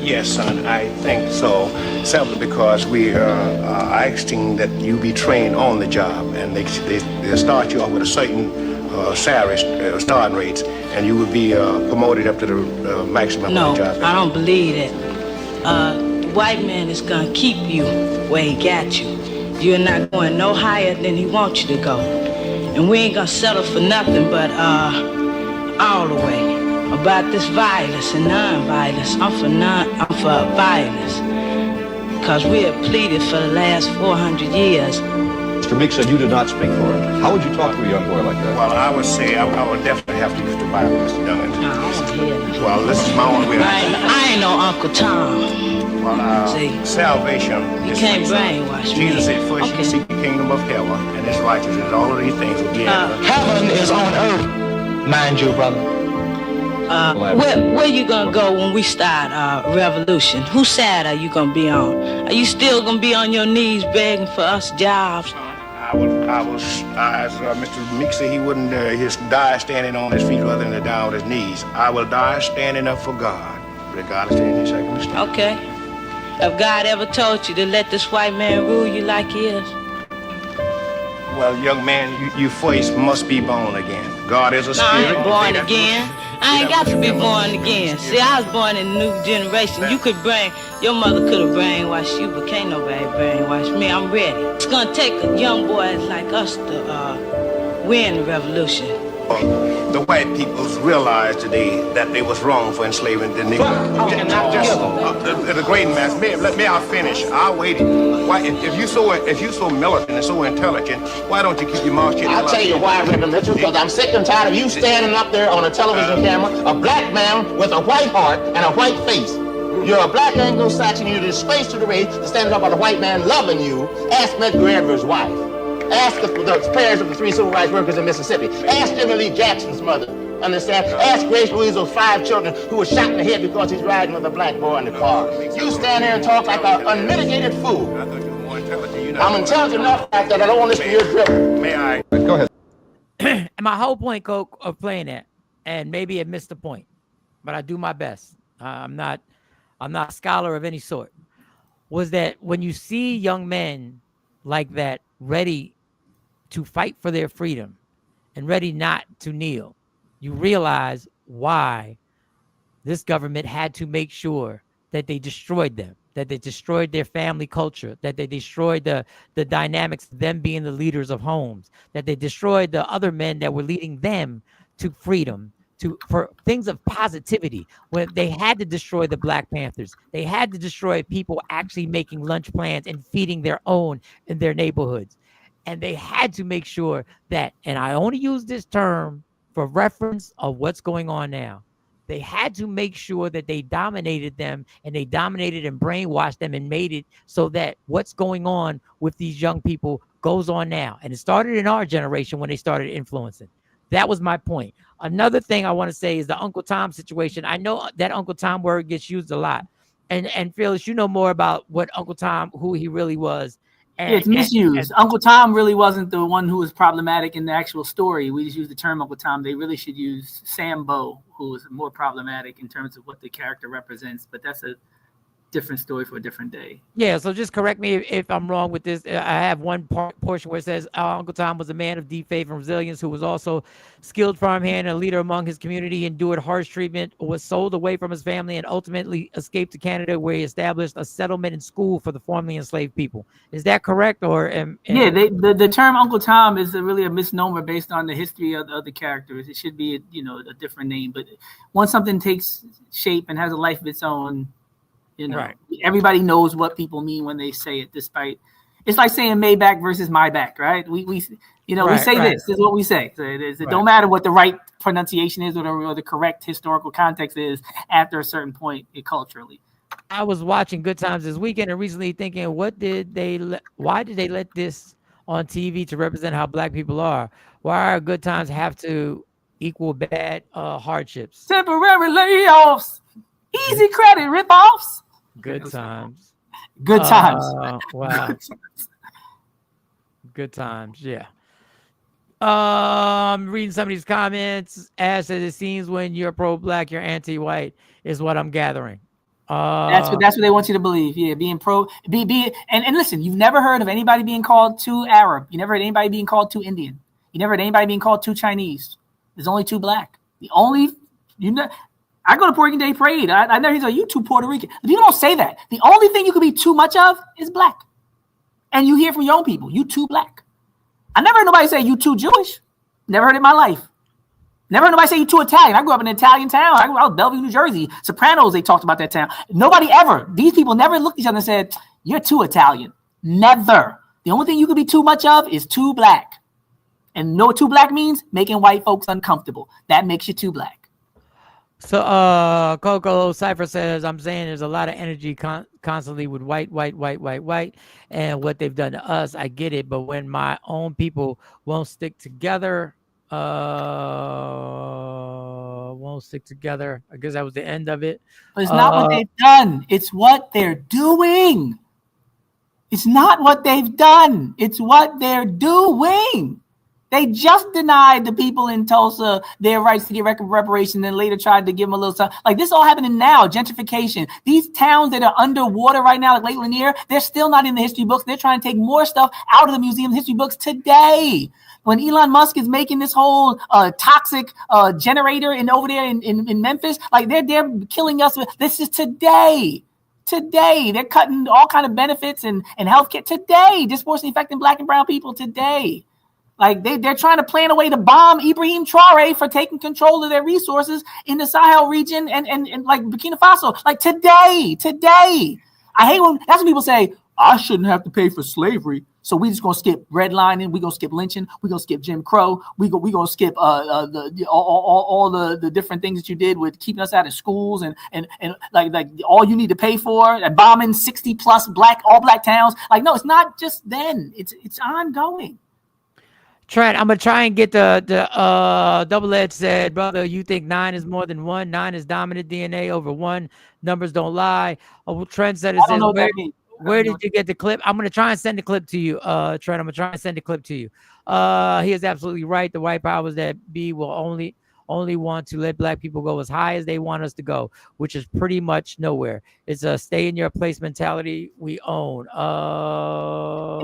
Yes, son, I think so. Simply because we are asking that you be trained on the job, and they start you off with a certain salary starting rates, and you would be promoted up to the maximum No, job. I don't believe that. The white man is gonna keep you where he got you. You're not going no higher than he wants you to go. And we ain't gonna settle for nothing but all the way. About this violence and non-violence, I'm for violence. Cause we have pleaded for the last 400 years. Mr. Meek said you did not speak for him. How would you talk to a young boy like that? Well, I would say I would definitely have to use the Bible, Mr. Duggan. No, I don't hear that. Well, this is my own way. I ain't no Uncle Tom. Well, salvation You is can't free. brainwash me. Jesus said, first you seek the kingdom of heaven and his righteousness. All of these things will be added. Heaven is on earth, mind you, brother. Where you gonna go when we start revolution? Whose side are you gonna be on? Are you still gonna be on your knees begging for us jobs? I was, as Mr. Meek said, he wouldn't die standing on his feet rather than to die on his knees. I will die standing up for God, regardless of any circumstance. Okay. Have God ever told you to let this white man rule you like he is? Well, young man, you first must be born again. God is a spirit. I ain't born again. I ain't got to be born again. See, I was born in a new generation. Your mother could have brainwashed you, but can't nobody brainwash me. I'm ready. It's gonna take young boys like us to win the revolution. The white peoples realized today that they was wrong for enslaving the Negro. Not just the great mass. May I finish? I'll wait. Why, if you so militant and so intelligent, why don't you keep your mouth shut? I'll tell you why, Reverend Mitchell, because I'm sick and tired of you standing up there on a television camera, a black man with a white heart and a white face. You're a black Anglo-Saxon, you're disgraced to the race, standing up on a white man loving you. Ask Medgar Evers' wife. Ask the parents of the 3 civil rights workers in Mississippi. Ask Jimmy Lee Jackson's mother. Understand? Ask Grace Louise's 5 children who were shot in the head because he's riding with a black boy in the car. You stand there and talk like an unmitigated fool. I'm intelligent enough that I don't want to listen to your dribble. May I? Go ahead. And my whole point, Coke, of playing that, and maybe it missed the point, but I do my best. I'm not a scholar of any sort. Was that when you see young men like that ready to fight for their freedom and ready not to kneel, you realize why this government had to make sure that they destroyed them, that they destroyed their family culture, that they destroyed the dynamics of them being the leaders of homes, that they destroyed the other men that were leading them to freedom, for things of positivity. When they had to destroy the Black Panthers, they had to destroy people actually making lunch plans and feeding their own in their neighborhoods. And they had to make sure that, and I only use this term for reference of what's going on now, they had to make sure that they dominated them, and they dominated and brainwashed them and made it so that what's going on with these young people goes on now. And it started in our generation when they started influencing. That was my point. Another thing I want to say is the Uncle Tom situation. I know that Uncle Tom word gets used a lot. And Phyllis, you know more about what Uncle Tom, who he really was. Yeah, it's misused. Uncle Tom really wasn't the one who was problematic in the actual story. We just use the term Uncle Tom. They really should use Sambo, who was more problematic in terms of what the character represents. But that's a different story for a different day. Yeah, so just correct me if I'm wrong with this. I have one portion where it says Uncle Tom was a man of deep faith and resilience who was also skilled farmhand and a leader among his community, endured harsh treatment, was sold away from his family, and ultimately escaped to Canada, where he established a settlement and school for the formerly enslaved people. Is that correct? Or yeah, the term Uncle Tom is really a misnomer based on the history of the characters. It should be a different name. But once something takes shape and has a life of its own, right. Everybody knows what people mean when they say it, despite it's like saying Maybach versus my back, right? We say this is what we say. So it don't matter what the right pronunciation is or the correct historical context is after a certain point culturally. I was watching Good Times this weekend and recently thinking, why did they let this on TV to represent how Black people are? Why are Good Times have to equal bad hardships? Temporary layoffs, easy credit ripoffs. Good times. Good times. Wow. Good times. Yeah. Reading some of these comments. Ash says it seems when you're pro-Black, you're anti-white, is what I'm gathering. That's what they want you to believe. Yeah, being pro, and listen. You've never heard of anybody being called too Arab. You never heard anybody being called too Indian. You never heard anybody being called too Chinese. There's only too black. The only, I go to Puerto Rican Day Parade. I never hear you too Puerto Rican. People don't say that. The only thing you could be too much of is black. And you hear from your own people, you too black. I never heard nobody say you too Jewish. Never heard it in my life. Never heard nobody say you too Italian. I grew up in an Italian town. I was Bellevue, New Jersey. Sopranos, they talked about that town. Nobody ever, these people never looked at each other and said, you're too Italian. Never. The only thing you could be too much of is too black. And you know what too black means? Making white folks uncomfortable. That makes you too black. So Coco Cypher says, I'm saying there's a lot of energy constantly with white. And what they've done to us, I get it. But when my own people won't stick together, I guess that was the end of it. But it's not what they've done. It's what they're doing. It's not what they've done. It's what they're doing. They just denied the people in Tulsa their rights to get reparation, then later tried to give them a little something. Like, this all happening now, gentrification. These towns that are underwater right now, like Lake Lanier, they're still not in the history books. They're trying to take more stuff out of the museum history books today. When Elon Musk is making this whole toxic generator over there in Memphis, like they're killing us. This is today. Today, they're cutting all kind of benefits and healthcare today, disproportionately affecting black and brown people today. Like they're trying to plan a way to bomb Ibrahim Traore for taking control of their resources in the Sahel region and like Burkina Faso. Like today. I hate when that's when people say, I shouldn't have to pay for slavery. So we just gonna skip redlining, we gonna skip lynching, we gonna skip Jim Crow, we gonna skip all the different things that you did with keeping us out of schools and like all you need to pay for and bombing 60 plus all black towns. Like, no, it's not just then. It's ongoing. Trent, I'm gonna try and get the Double Edge said, brother, you think 9 is more than 1? 9 is dominant DNA over 1. Numbers don't lie. Trent said, where did you get the clip? I'm gonna try and send the clip to you, Trent. I'm gonna try and send the clip to you. He is absolutely right. The white powers that be will only want to let black people go as high as they want us to go, which is pretty much nowhere. It's a stay in your place mentality we own.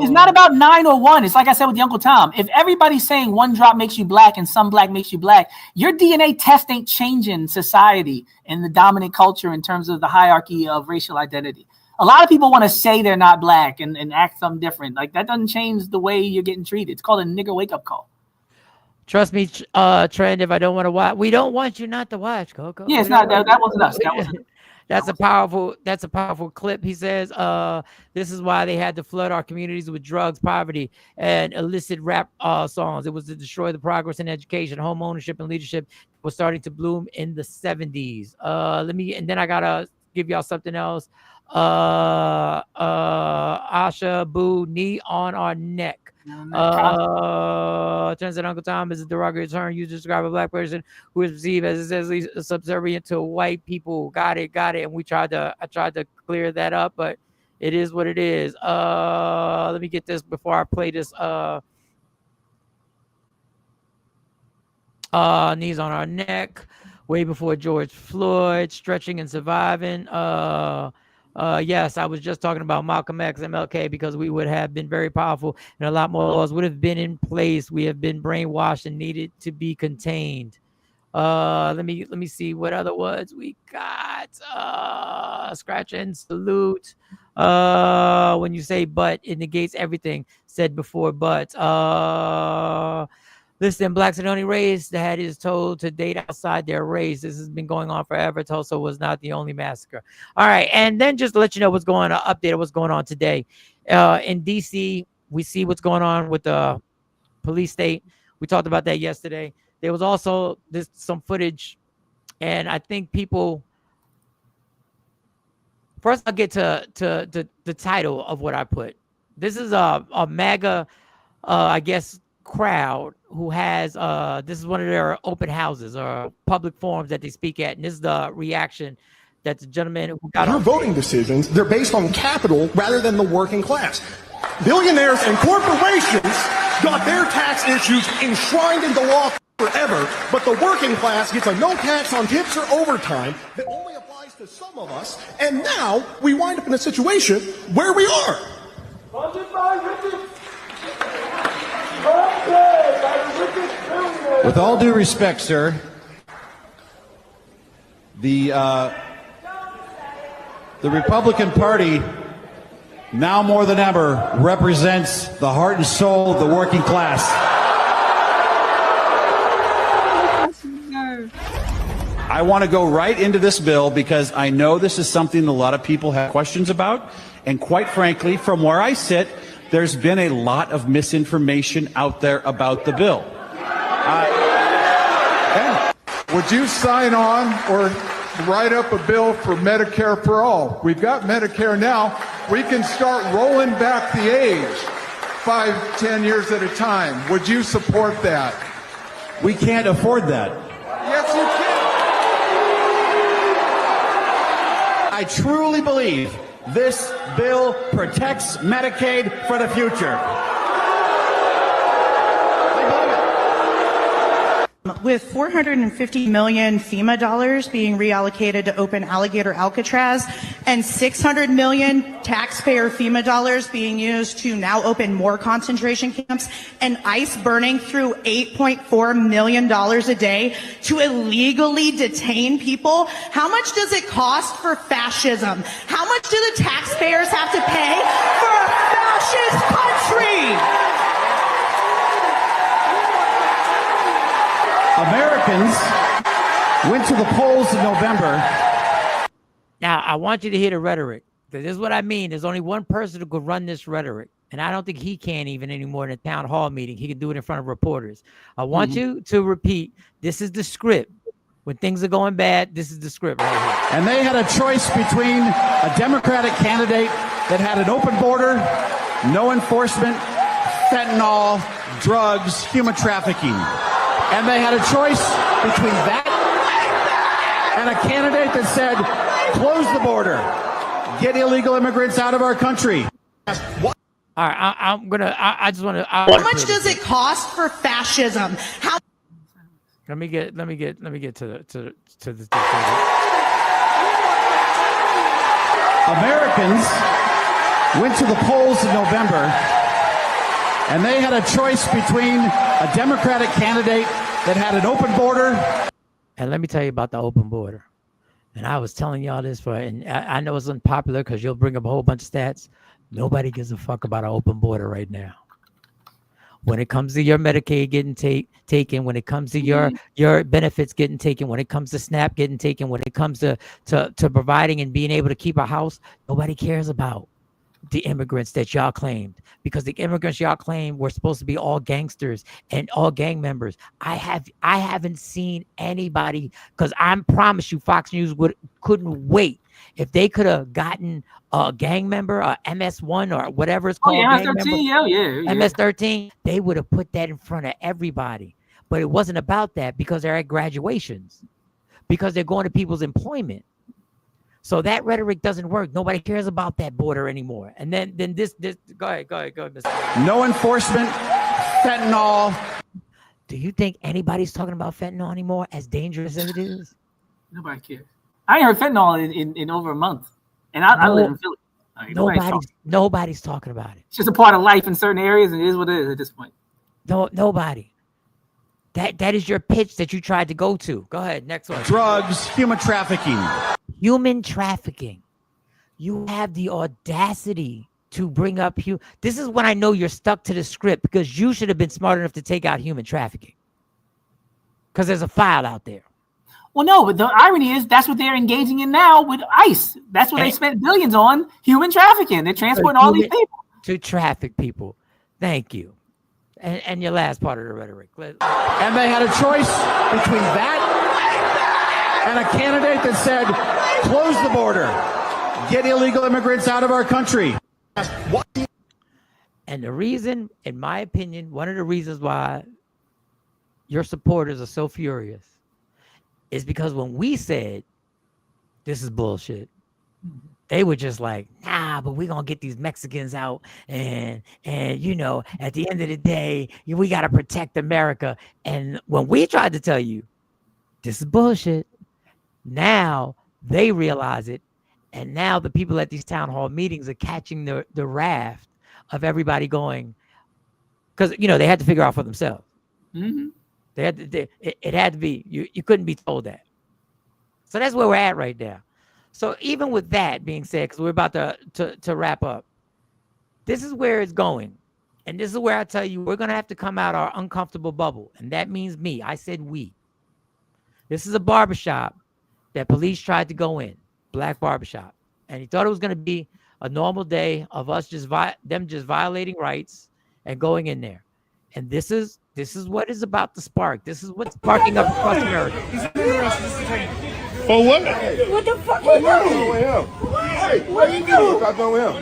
It's not about 9 or 1. It's like I said with the Uncle Tom. If everybody's saying one drop makes you black and some black makes you black, your DNA test ain't changing society and the dominant culture in terms of the hierarchy of racial identity. A lot of people want to say they're not black and act something different. Like, that doesn't change the way you're getting treated. It's called a nigger wake-up call. Trust me, Trend, if I don't want to watch, we don't want you not to watch, Coco. Yeah, it's not that wasn't us. That wasn't That's a powerful clip. He says, this is why they had to flood our communities with drugs, poverty, and illicit rap songs. It was to destroy the progress in education, home ownership, and leadership was starting to bloom in the 70s. And then I gotta give y'all something else. Asha Boo, knee on our neck. Turns out Uncle Tom is a derogatory term used to describe a black person who is perceived as subservient to white people. Got it. And I tried to clear that up, but it is what it is. Let me get this before I play this. Knees on our neck, way before George Floyd, stretching and surviving. Yes, I was just talking about Malcolm X and MLK because we would have been very powerful and a lot more laws would have been in place. We have been brainwashed and needed to be contained. Let me see what other words we got. Scratch and salute. When you say but, it negates everything said before but. Listen, blacks are the only race that is told to date outside their race. This has been going on forever. Tulsa was not the only massacre. All right, and then just to let you know what's going on, update what's going on today. In D.C., we see what's going on with the police state. We talked about that yesterday. There was also some footage, and I think people. First, I'll get to the title of what I put. This is a MAGA, I guess, crowd who has this is one of their open houses or public forums that they speak at, and this is the reaction that the gentleman who got your voting decisions, they're based on capital rather than the working class. Billionaires and corporations got their tax issues enshrined into law forever, but the working class gets a no tax on tips or overtime that only applies to some of us, and now we wind up in a situation where we are. Funded by riches. With all due respect, sir, the Republican Party, now more than ever, represents the heart and soul of the working class. I want to go right into this bill because I know this is something a lot of people have questions about. And quite frankly, from where I sit, there's been a lot of misinformation out there about the bill. Would you sign on or write up a bill for Medicare for all? We've got Medicare now. We can start rolling back the age 5, 10 years at a time. Would you support that? We can't afford that. Yes, you can. I truly believe this bill protects Medicaid for the future. With 450 million FEMA dollars being reallocated to open Alligator Alcatraz and 600 million taxpayer FEMA dollars being used to now open more concentration camps and ICE burning through $8.4 million a day to illegally detain people, how much does it cost for fascism? How much do the taxpayers have to pay for a fascist country? Americans went to the polls in November. Now, I want you to hear the rhetoric. This is what I mean. There's only one person who could run this rhetoric. And I don't think he can even anymore in a town hall meeting. He can do it in front of reporters. I want you to repeat, this is the script. When things are going bad, this is the script right here. And they had a choice between a Democratic candidate that had an open border, no enforcement, fentanyl, drugs, human trafficking. And they had a choice between that and a candidate that said, close the border, get illegal immigrants out of our country. All right, I just want to. How much does it cost for fascism? How? Let me get to the. Americans went to the polls in November, and they had a choice between a Democratic candidate that had an open border. And let me tell you about the open border. And I was telling y'all this and I know it's unpopular because you'll bring up a whole bunch of stats. Nobody gives a fuck about an open border right now. When it comes to your Medicaid getting taken, when it comes to your benefits getting taken, when it comes to SNAP getting taken, when it comes to providing and being able to keep a house, nobody cares about the immigrants that y'all claimed, because the immigrants y'all claimed were supposed to be all gangsters and all gang members. I haven't seen anybody, because I promise you Fox News couldn't wait if they could have gotten a gang member, a MS1 or whatever it's called. MS-13, yeah. MS-13, they would have put that in front of everybody. But it wasn't about that, because they're at graduations, because they're going to people's employment. So that rhetoric doesn't work. Nobody cares about that border anymore. And then this go ahead, Mr. No enforcement, fentanyl. Do you think anybody's talking about fentanyl anymore, as dangerous as it is? Nobody cares. I ain't heard fentanyl in over a month. And I live in Philly. Like, nobody's talking about it. It's just a part of life in certain areas, and it is what it is at this point. Nobody. That is your pitch that you tried to go to. Go ahead, next one. Drugs, human trafficking. Human trafficking. You have the audacity to bring up this is when I know you're stuck to the script, because you should have been smart enough to take out human trafficking, because there's a file out there. Well, no, but the irony is that's what they're engaging in now with ICE. That's what they spent billions on, human trafficking. They're transporting all these people. To traffic people. Thank you. And your last part of the rhetoric. And they had a choice between that and a candidate that said, close the border, get illegal immigrants out of our country. And the reason, in my opinion, one of the reasons why your supporters are so furious is because when we said this is bullshit, they were just like, nah, but we're going to get these Mexicans out. And you know, at the end of the day, we got to protect America. And when we tried to tell you this is bullshit, now they realize it. And now the people at these town hall meetings are catching the raft of everybody going, because, you know, they had to figure out for themselves. Mm-hmm. It had to be. You couldn't be told that. So that's where we're at right now. So even with that being said, because we're about to wrap up, this is where it's going. And this is where I tell you, we're going to have to come out our uncomfortable bubble. And that means me. I said we. This is a barbershop that police tried to go in, black barbershop. And he thought it was going to be a normal day of us just violating rights and going in there. And this is what is about to spark. This is what's sparking up across America. For what? What the fuck What's you wrong doing? with him? Hey, what you doing? What's wrong with him?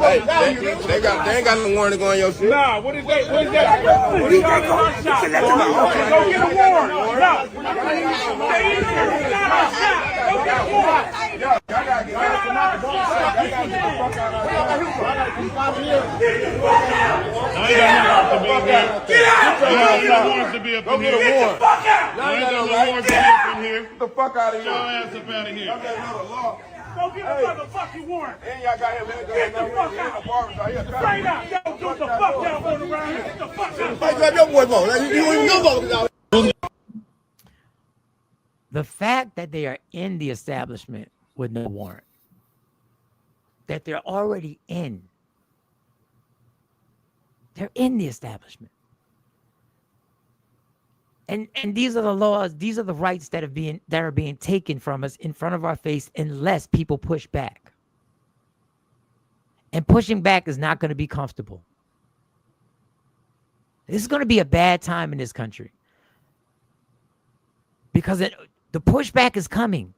Hey, they ain't got no warrant to go on your shit. Nah, what is that? What is that? What is that? Go get a warrant. Go get a warrant. Get the fuck out of here. Your ass up out of here. Go get a motherfucking warrant. And y'all got him. Get the fuck out. Straight up. Yo, do the fuck y'all want around here. Get the fuck out. Hey, grab your boy phone. You even know about. The fact that they are in the establishment with no warrant, that they're already in. They're in the establishment. And these are the laws, these are the rights that are being taken from us in front of our face unless people push back. And pushing back is not going to be comfortable. This is going to be a bad time in this country. Because the pushback is coming.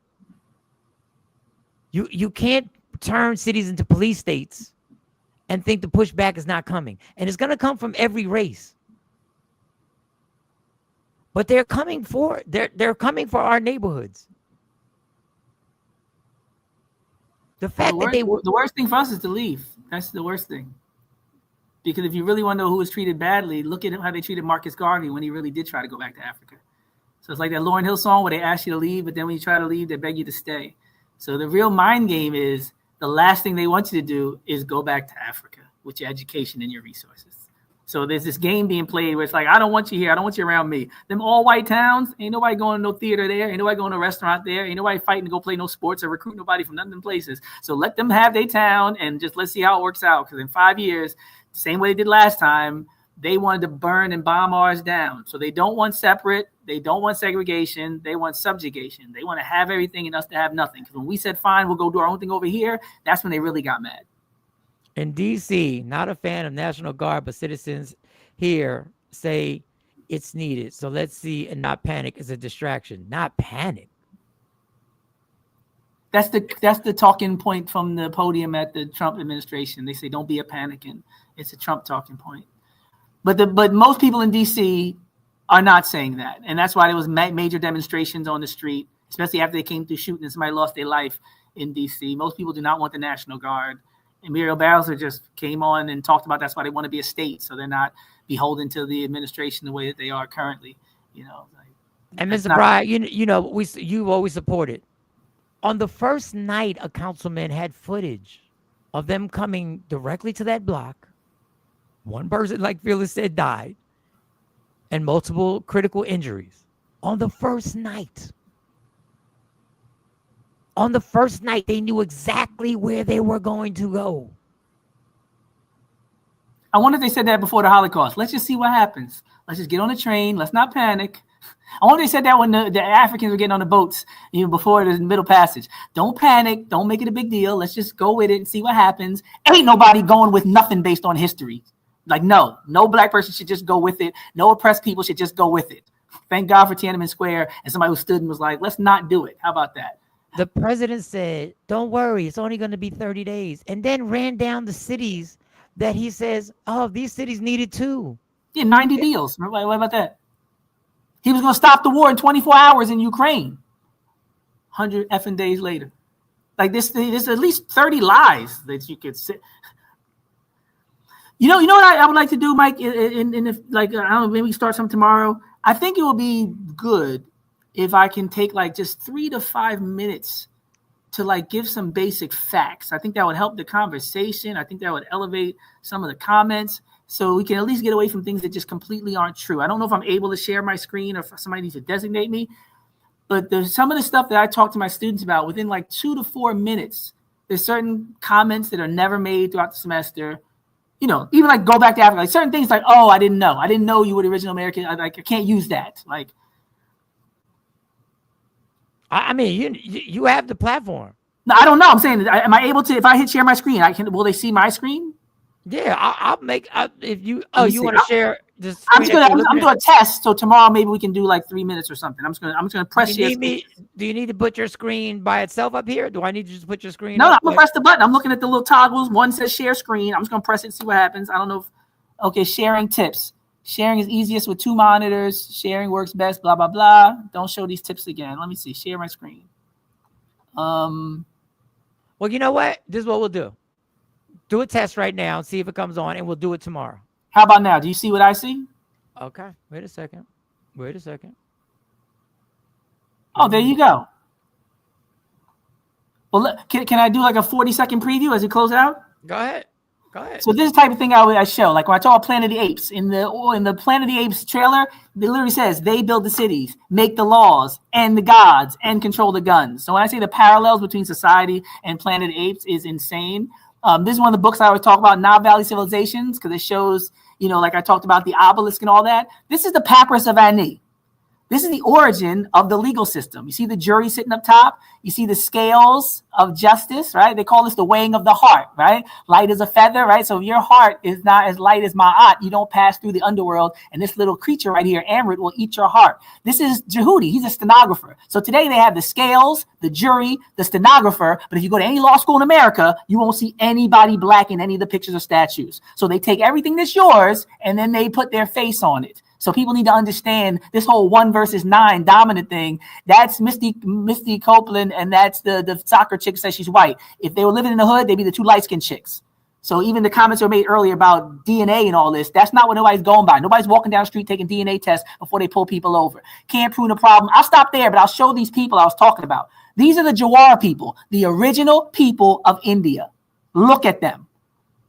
You can't turn cities into police states and think the pushback is not coming. And it's going to come from every race. But they're coming for our neighborhoods. The worst thing for us is to leave. That's the worst thing. Because if you really want to know who was treated badly, look at how they treated Marcus Garvey when he really did try to go back to Africa. So it's like that Lauryn Hill song where they ask you to leave, but then when you try to leave, they beg you to stay. So the real mind game is the last thing they want you to do is go back to Africa with your education and your resources. So there's this game being played where it's like, I don't want you here. I don't want you around me. Them all white towns, ain't nobody going to no theater there. Ain't nobody going to a restaurant there. Ain't nobody fighting to go play no sports or recruit nobody from none of them places. So let them have their town and just let's see how it works out. Because in 5 years, same way they did last time, they wanted to burn and bomb ours down. So they don't want separate. They don't want segregation. They want subjugation. They want to have everything and us to have nothing. Because when we said, fine, we'll go do our own thing over here, that's when they really got mad. In D.C., not a fan of National Guard, but citizens here say it's needed. So let's see and not panic is a distraction. Not panic. That's the talking point from the podium at the Trump administration. They say, don't be a panicking. It's a Trump talking point. But most people in D.C. are not saying that. And that's why there was major demonstrations on the street, especially after they came through shooting and somebody lost their life in D.C. Most people do not want the National Guard. And Muriel Bowser just came on and talked about that's why they want to be a state, so they're not beholden to the administration the way that they are currently. And Mr. Breyer, you've always supported. On the first night, a councilman had footage of them coming directly to that block. One person, like Phyllis said, died, and multiple critical injuries on the first night. On the first night, they knew exactly where they were going to go. I wonder if they said that before the Holocaust. Let's just see what happens. Let's just get on the train. Let's not panic. I wonder if they said that when the Africans were getting on the boats, before the Middle Passage. Don't panic. Don't make it a big deal. Let's just go with it and see what happens. Ain't nobody going with nothing based on history. Like, no black person should just go with it. No oppressed people should just go with it. Thank God for Tiananmen Square and somebody who stood and was like, let's not do it. How about that? The president said, don't worry, it's only going to be 30 days. And then ran down the cities that he says, oh, these cities needed too. Yeah, 90 deals. What about that? He was going to stop the war in 24 hours in Ukraine. 100 effing days later. Like this at least 30 lies that you could say. You know what I would like to do, Mike? And if I don't know, maybe we start something tomorrow. I think it will be good if I can take just 3 to 5 minutes to give some basic facts. I think that would help the conversation. I think that would elevate some of the comments. so we can at least get away from things that just completely aren't true. I don't know if I'm able to share my screen or if somebody needs to designate me, but there's some of the stuff that I talk to my students about within like 2 to 4 minutes. There's certain comments that are never made throughout the semester. You know, even like go back to Africa, like certain things like, oh, I didn't know you were the original American. I can't use that. Like, I mean, you have the platform. No, I don't know. I'm saying, am I able to? If I hit share my screen, will they see my screen? Yeah, I'll make. If you you want to share this? I'm doing a test. So tomorrow maybe we can do like 3 minutes or something. I'm just gonna press share. Do you need to put your screen by itself up here? Do I need to just put your screen? No, I'm gonna press the button. I'm looking at the little toggles. One says share screen. I'm just gonna press it and see what happens. I don't know if okay. Sharing tips. Sharing is easiest with 2 monitors. Sharing works best. Blah blah blah. Don't show these tips again. Let me see. Share my screen. Well, you know what? This is what we'll do. Do a test right now and see if it comes on, and we'll do it tomorrow. How about now? Do you see what I see? Okay. Wait a second. Oh, there you go. Well, can I do like a 40-second preview as we close out? Go ahead. So this is the type of thing I show. Like when I talk about Planet of the Apes, in the Planet of the Apes trailer, it literally says they build the cities, make the laws, and the gods, and control the guns. So when I say the parallels between society and Planet of the Apes is insane. This is one of the books I always talk about, Nile Valley Civilizations, because it shows, like I talked about the obelisk and all that. This is the Papyrus of Ani. This is the origin of the legal system. You see the jury sitting up top. You see the scales of justice, right? They call this the weighing of the heart, right? Light as a feather, right? So if your heart is not as light as Ma'at, you don't pass through the underworld. And this little creature right here, Amrit, will eat your heart. This is Jehudi. He's a stenographer. So today they have the scales, the jury, the stenographer. But if you go to any law school in America, you won't see anybody black in any of the pictures or statues. So they take everything that's yours and then they put their face on it. So people need to understand this whole 1 versus 9 dominant thing. That's Misty Copeland, and that's the soccer chick says she's white. If they were living in the hood, they'd be the 2 light-skinned chicks. So even the comments were made earlier about DNA and all this, that's not what nobody's going by. Nobody's walking down the street taking DNA tests before they pull people over. Can't prove the problem. I'll stop there, but I'll show these people I was talking about. These are the Jawara people, the original people of India. Look at them.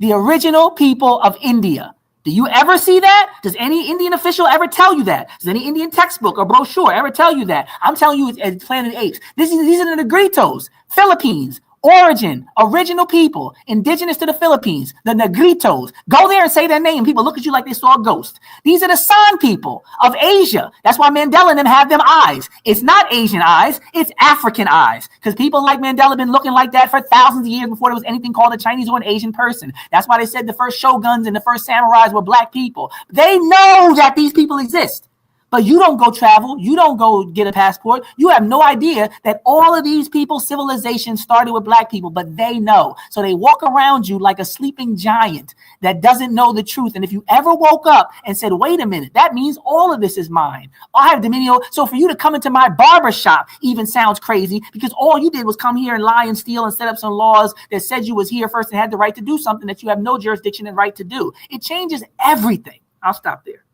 The original people of India. Do you ever see that? Does any Indian official ever tell you that? Does any Indian textbook or brochure ever tell you that? I'm telling you, it's Planet Apes. These are the Negritos, Philippines, origin, original people, indigenous to the Philippines, the Negritos. Go there and say their name. People look at you like they saw a ghost. These are the San people of Asia. That's why Mandela and them have them eyes. It's not Asian eyes. It's African eyes. Because people like Mandela have been looking like that for thousands of years before there was anything called a Chinese or an Asian person. That's why they said the first shoguns and the first samurais were black people. They know that these people exist. But you don't go travel. You don't go get a passport. You have no idea that all of these people's civilizations started with black people, but they know. So they walk around you like a sleeping giant that doesn't know the truth. And if you ever woke up and said, wait a minute, that means all of this is mine. I have dominion. So for you to come into my barber shop even sounds crazy because all you did was come here and lie and steal and set up some laws that said you was here first and had the right to do something that you have no jurisdiction and right to do. It changes everything. I'll stop there.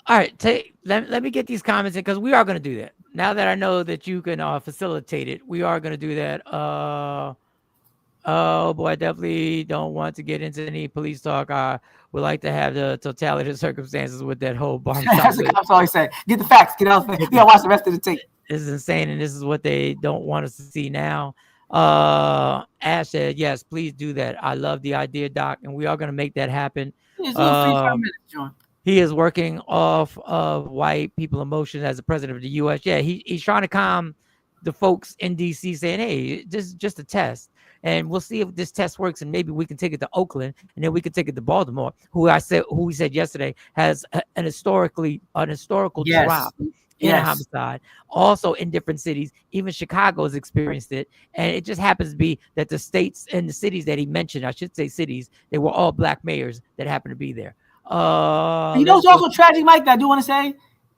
All right, let me get these comments in because we are going to do that. Now that I know that you can facilitate it, we are going to do that. Oh, boy, I definitely don't want to get into any police talk. I would like to have the totality of circumstances with that whole bar. That's what I'm always saying. Get the facts. Get out. We got to watch the rest of the tape. This is insane, and this is what they don't want us to see now. Ash said, yes, please do that. I love the idea, Doc, and we are going to make that happen. It's a little 3-5 minutes, John. He is working off of white people emotion as the president of the U.S. Yeah, he's trying to calm the folks in D.C. saying, hey, this is just a test. And we'll see if this test works, and maybe we can take it to Oakland, and then we can take it to Baltimore, who we said yesterday has an historical drop in a homicide. Also in different cities, even Chicago has experienced it. And it just happens to be that the states and the cities that he mentioned, I should say cities, they were all black mayors that happened to be there. You know, it's also tragic, Mike, that I do want to say,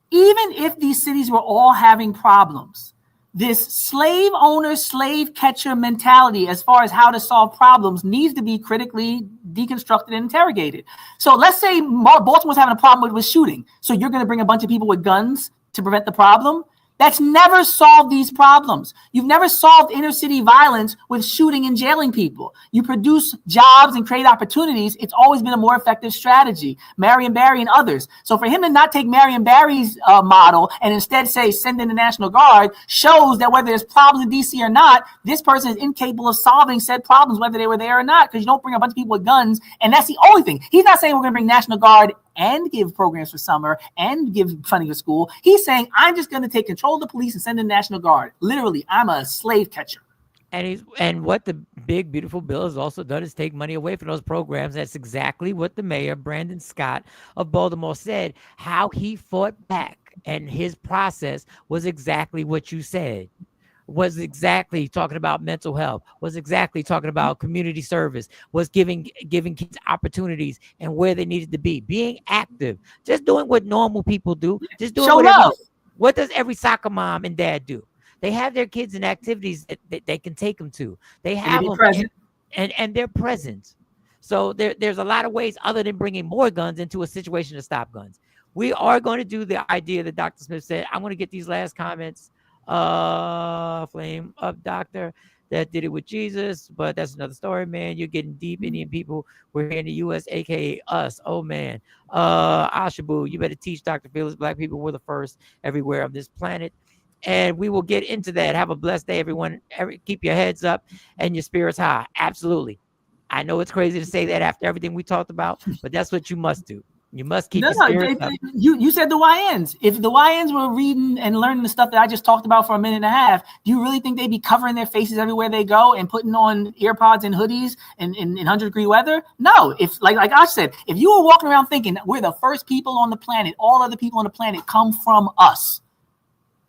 even if these cities were all having problems, this slave owner, slave catcher mentality as far as how to solve problems needs to be critically deconstructed and interrogated. So let's say Baltimore's having a problem with shooting. So you're going to bring a bunch of people with guns to prevent the problem. That's never solved these problems. You've never solved inner city violence with shooting and jailing people. You produce jobs and create opportunities. It's always been a more effective strategy. Marion Barry and others. So for him to not take Marion Barry's model and instead say send in the National Guard shows that whether there's problems in D.C. or not, this person is incapable of solving said problems, whether they were there or not, because you don't bring a bunch of people with guns. And that's the only thing. He's not saying we're going to bring National Guard and give programs for summer and give funding for school. He's saying, I'm just going to take control of the police and send in the National Guard. Literally, I'm a slave catcher. And what the big, beautiful bill has also done is take money away from those programs. That's exactly what the mayor, Brandon Scott of Baltimore, said. How he fought back and his process was exactly what you said. Was exactly talking about mental health, was exactly talking about community service, was giving kids opportunities and where they needed to be, being active, just doing what normal people do, just doing what does every soccer mom and dad do? They have their kids in activities that they can take them to. They have them and they're present. So there's a lot of ways other than bringing more guns into a situation to stop guns. We are going to do the idea that Dr. Smith said. I'm going to get these last comments. Flame up doctor that did it with Jesus, but that's another story, man. You're getting deep. Indian people were here in the U.S., aka us. Oh man. Ashabu, you better teach Dr. Felix. Black people were the first everywhere on this planet. And we will get into that. Have a blessed day, everyone. Keep your heads up and your spirits high. Absolutely. I know it's crazy to say that after everything we talked about, but that's what you must do. You must keep your spirits up. You said the YNs. If the YNs were reading and learning the stuff that I just talked about for a minute and a half, do you really think they'd be covering their faces everywhere they go and putting on earpods and hoodies in 100-degree weather? No. If like I said, if you were walking around thinking we're the first people on the planet, all other people on the planet come from us.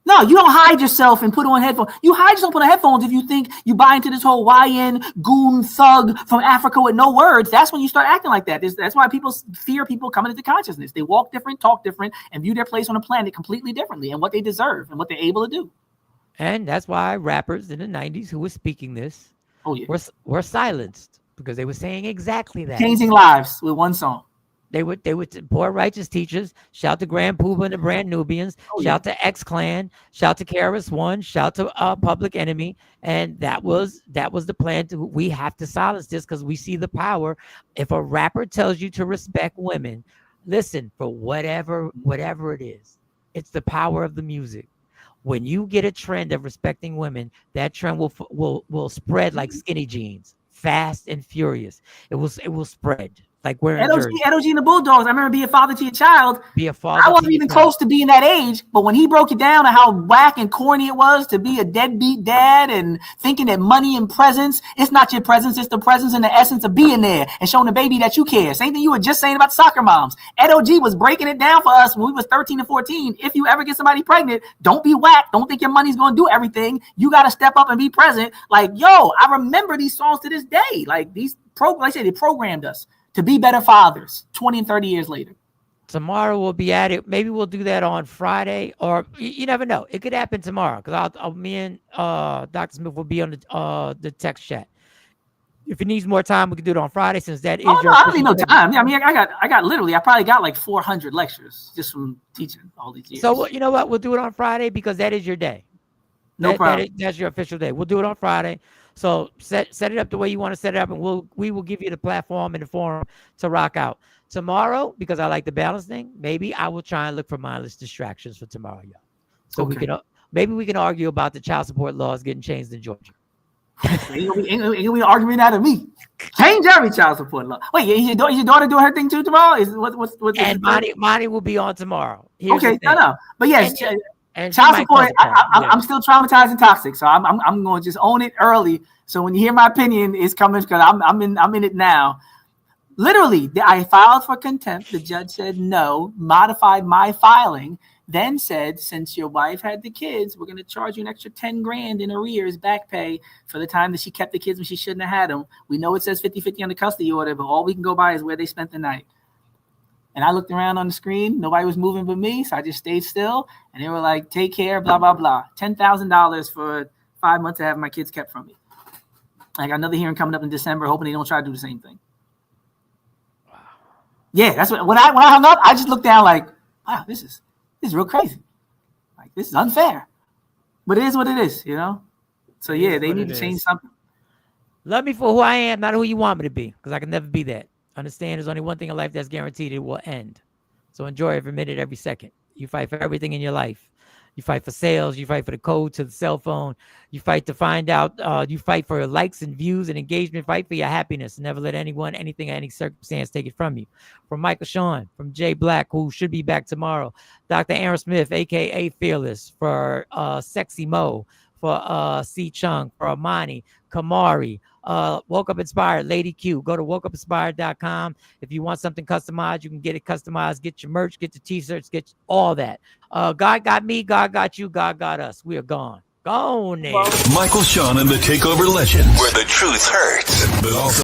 No, you don't hide yourself and put on headphones. You hide yourself on headphones if you think you buy into this whole YN goon thug from Africa with no words. That's when you start acting like that. That's why people fear people coming into consciousness. They walk different, talk different, and view their place on the planet completely differently and what they deserve and what they're able to do. And that's why rappers in the 90s who were speaking this were silenced because they were saying exactly that. Changing lives with one song. They would poor righteous teachers. Shout to Grand Poobah and the Brand Nubians. Shout to X Clan. Shout to KRS-One. Shout to Public Enemy. And that was the plan. We have to silence this because we see the power. If a rapper tells you to respect women, listen, for whatever it is, it's the power of the music. When you get a trend of respecting women, that trend will spread like skinny jeans, fast and furious. It will spread. Like wearing NOG and the Bulldogs. I remember Be a Father to Your Child. Be a father. I wasn't even close to being that age, but when he broke it down on how whack and corny it was to be a deadbeat dad and thinking that money and presence, it's not your presence, it's the presence and the essence of being there and showing the baby that you care. Same thing you were just saying about soccer moms. NOG was breaking it down for us when we was 13 and 14. If you ever get somebody pregnant, don't be whack. Don't think your money's going to do everything. You got to step up and be present. Like, yo, I remember these songs to this day. Like these like I said, they programmed us to be better fathers 20 and 30 years later. Tomorrow we'll be at it. Maybe we'll do that on Friday, or you never know. It could happen tomorrow because me and Dr. Smith will be on the text chat. If it needs more time, we can do it on Friday since that is your. I don't need no time. I mean, I probably got like 400 lectures just from teaching all these years. So you know what? We'll do it on Friday because that is your day. No problem. That's your official day. We'll do it on Friday. So set it up the way you want to set it up, and we will give you the platform and the forum to rock out. Tomorrow, because I like the balance thing, maybe I will try and look for mindless distractions for tomorrow, y'all. So maybe we can argue about the child support laws getting changed in Georgia. Ain't gonna be arguing out of me. Change every child support law. Wait, is your daughter doing her thing too tomorrow? And Monty will be on tomorrow. Okay, no. But yes. And child support, I'm still traumatized and toxic, so I'm going to just own it early. So when you hear my opinion, it's coming because I'm in it now. Literally, I filed for contempt. The judge said no, modified my filing, then said, since your wife had the kids, we're going to charge you an extra 10 grand in arrears back pay for the time that she kept the kids when she shouldn't have had them. We know it says 50-50 on the custody order, but all we can go by is where they spent the night. And I looked around on the screen. Nobody was moving but me. So I just stayed still. And they were like, take care, blah, blah, blah. $10,000 for 5 months to have my kids kept from me. I got another hearing coming up in December, hoping they don't try to do the same thing. Wow. Yeah, that's when I hung up, I just looked down like, wow, this is real crazy. Like, this is unfair. But it is what it is, you know? So, yeah, they need to change something. Love me for who I am, not who you want me to be, because I can never be that. Understand there's only one thing in life that's guaranteed. It will end. So enjoy every minute, every second. You fight for everything in your life. You fight for sales. You fight for the code to the cell phone. You fight to find out. You fight for likes and views and engagement. Fight for your happiness. Never let anyone, anything, or any circumstance take it from you. From Michael Sean, from Jay Black, who should be back tomorrow. Dr. Aaron Smith, a.k.a. Fearless, for Sexy Mo, for C. Chung, for Amani, Kamari, Woke Up Inspired, Lady Q. Go to wokeupinspired.com. If you want something customized, you can get it customized. Get your merch, get the t-shirts, get all that. God got me, God got you, God got us. We are gone. Gone. Michael Sean and the Takeover Legends, where the truth hurts, but also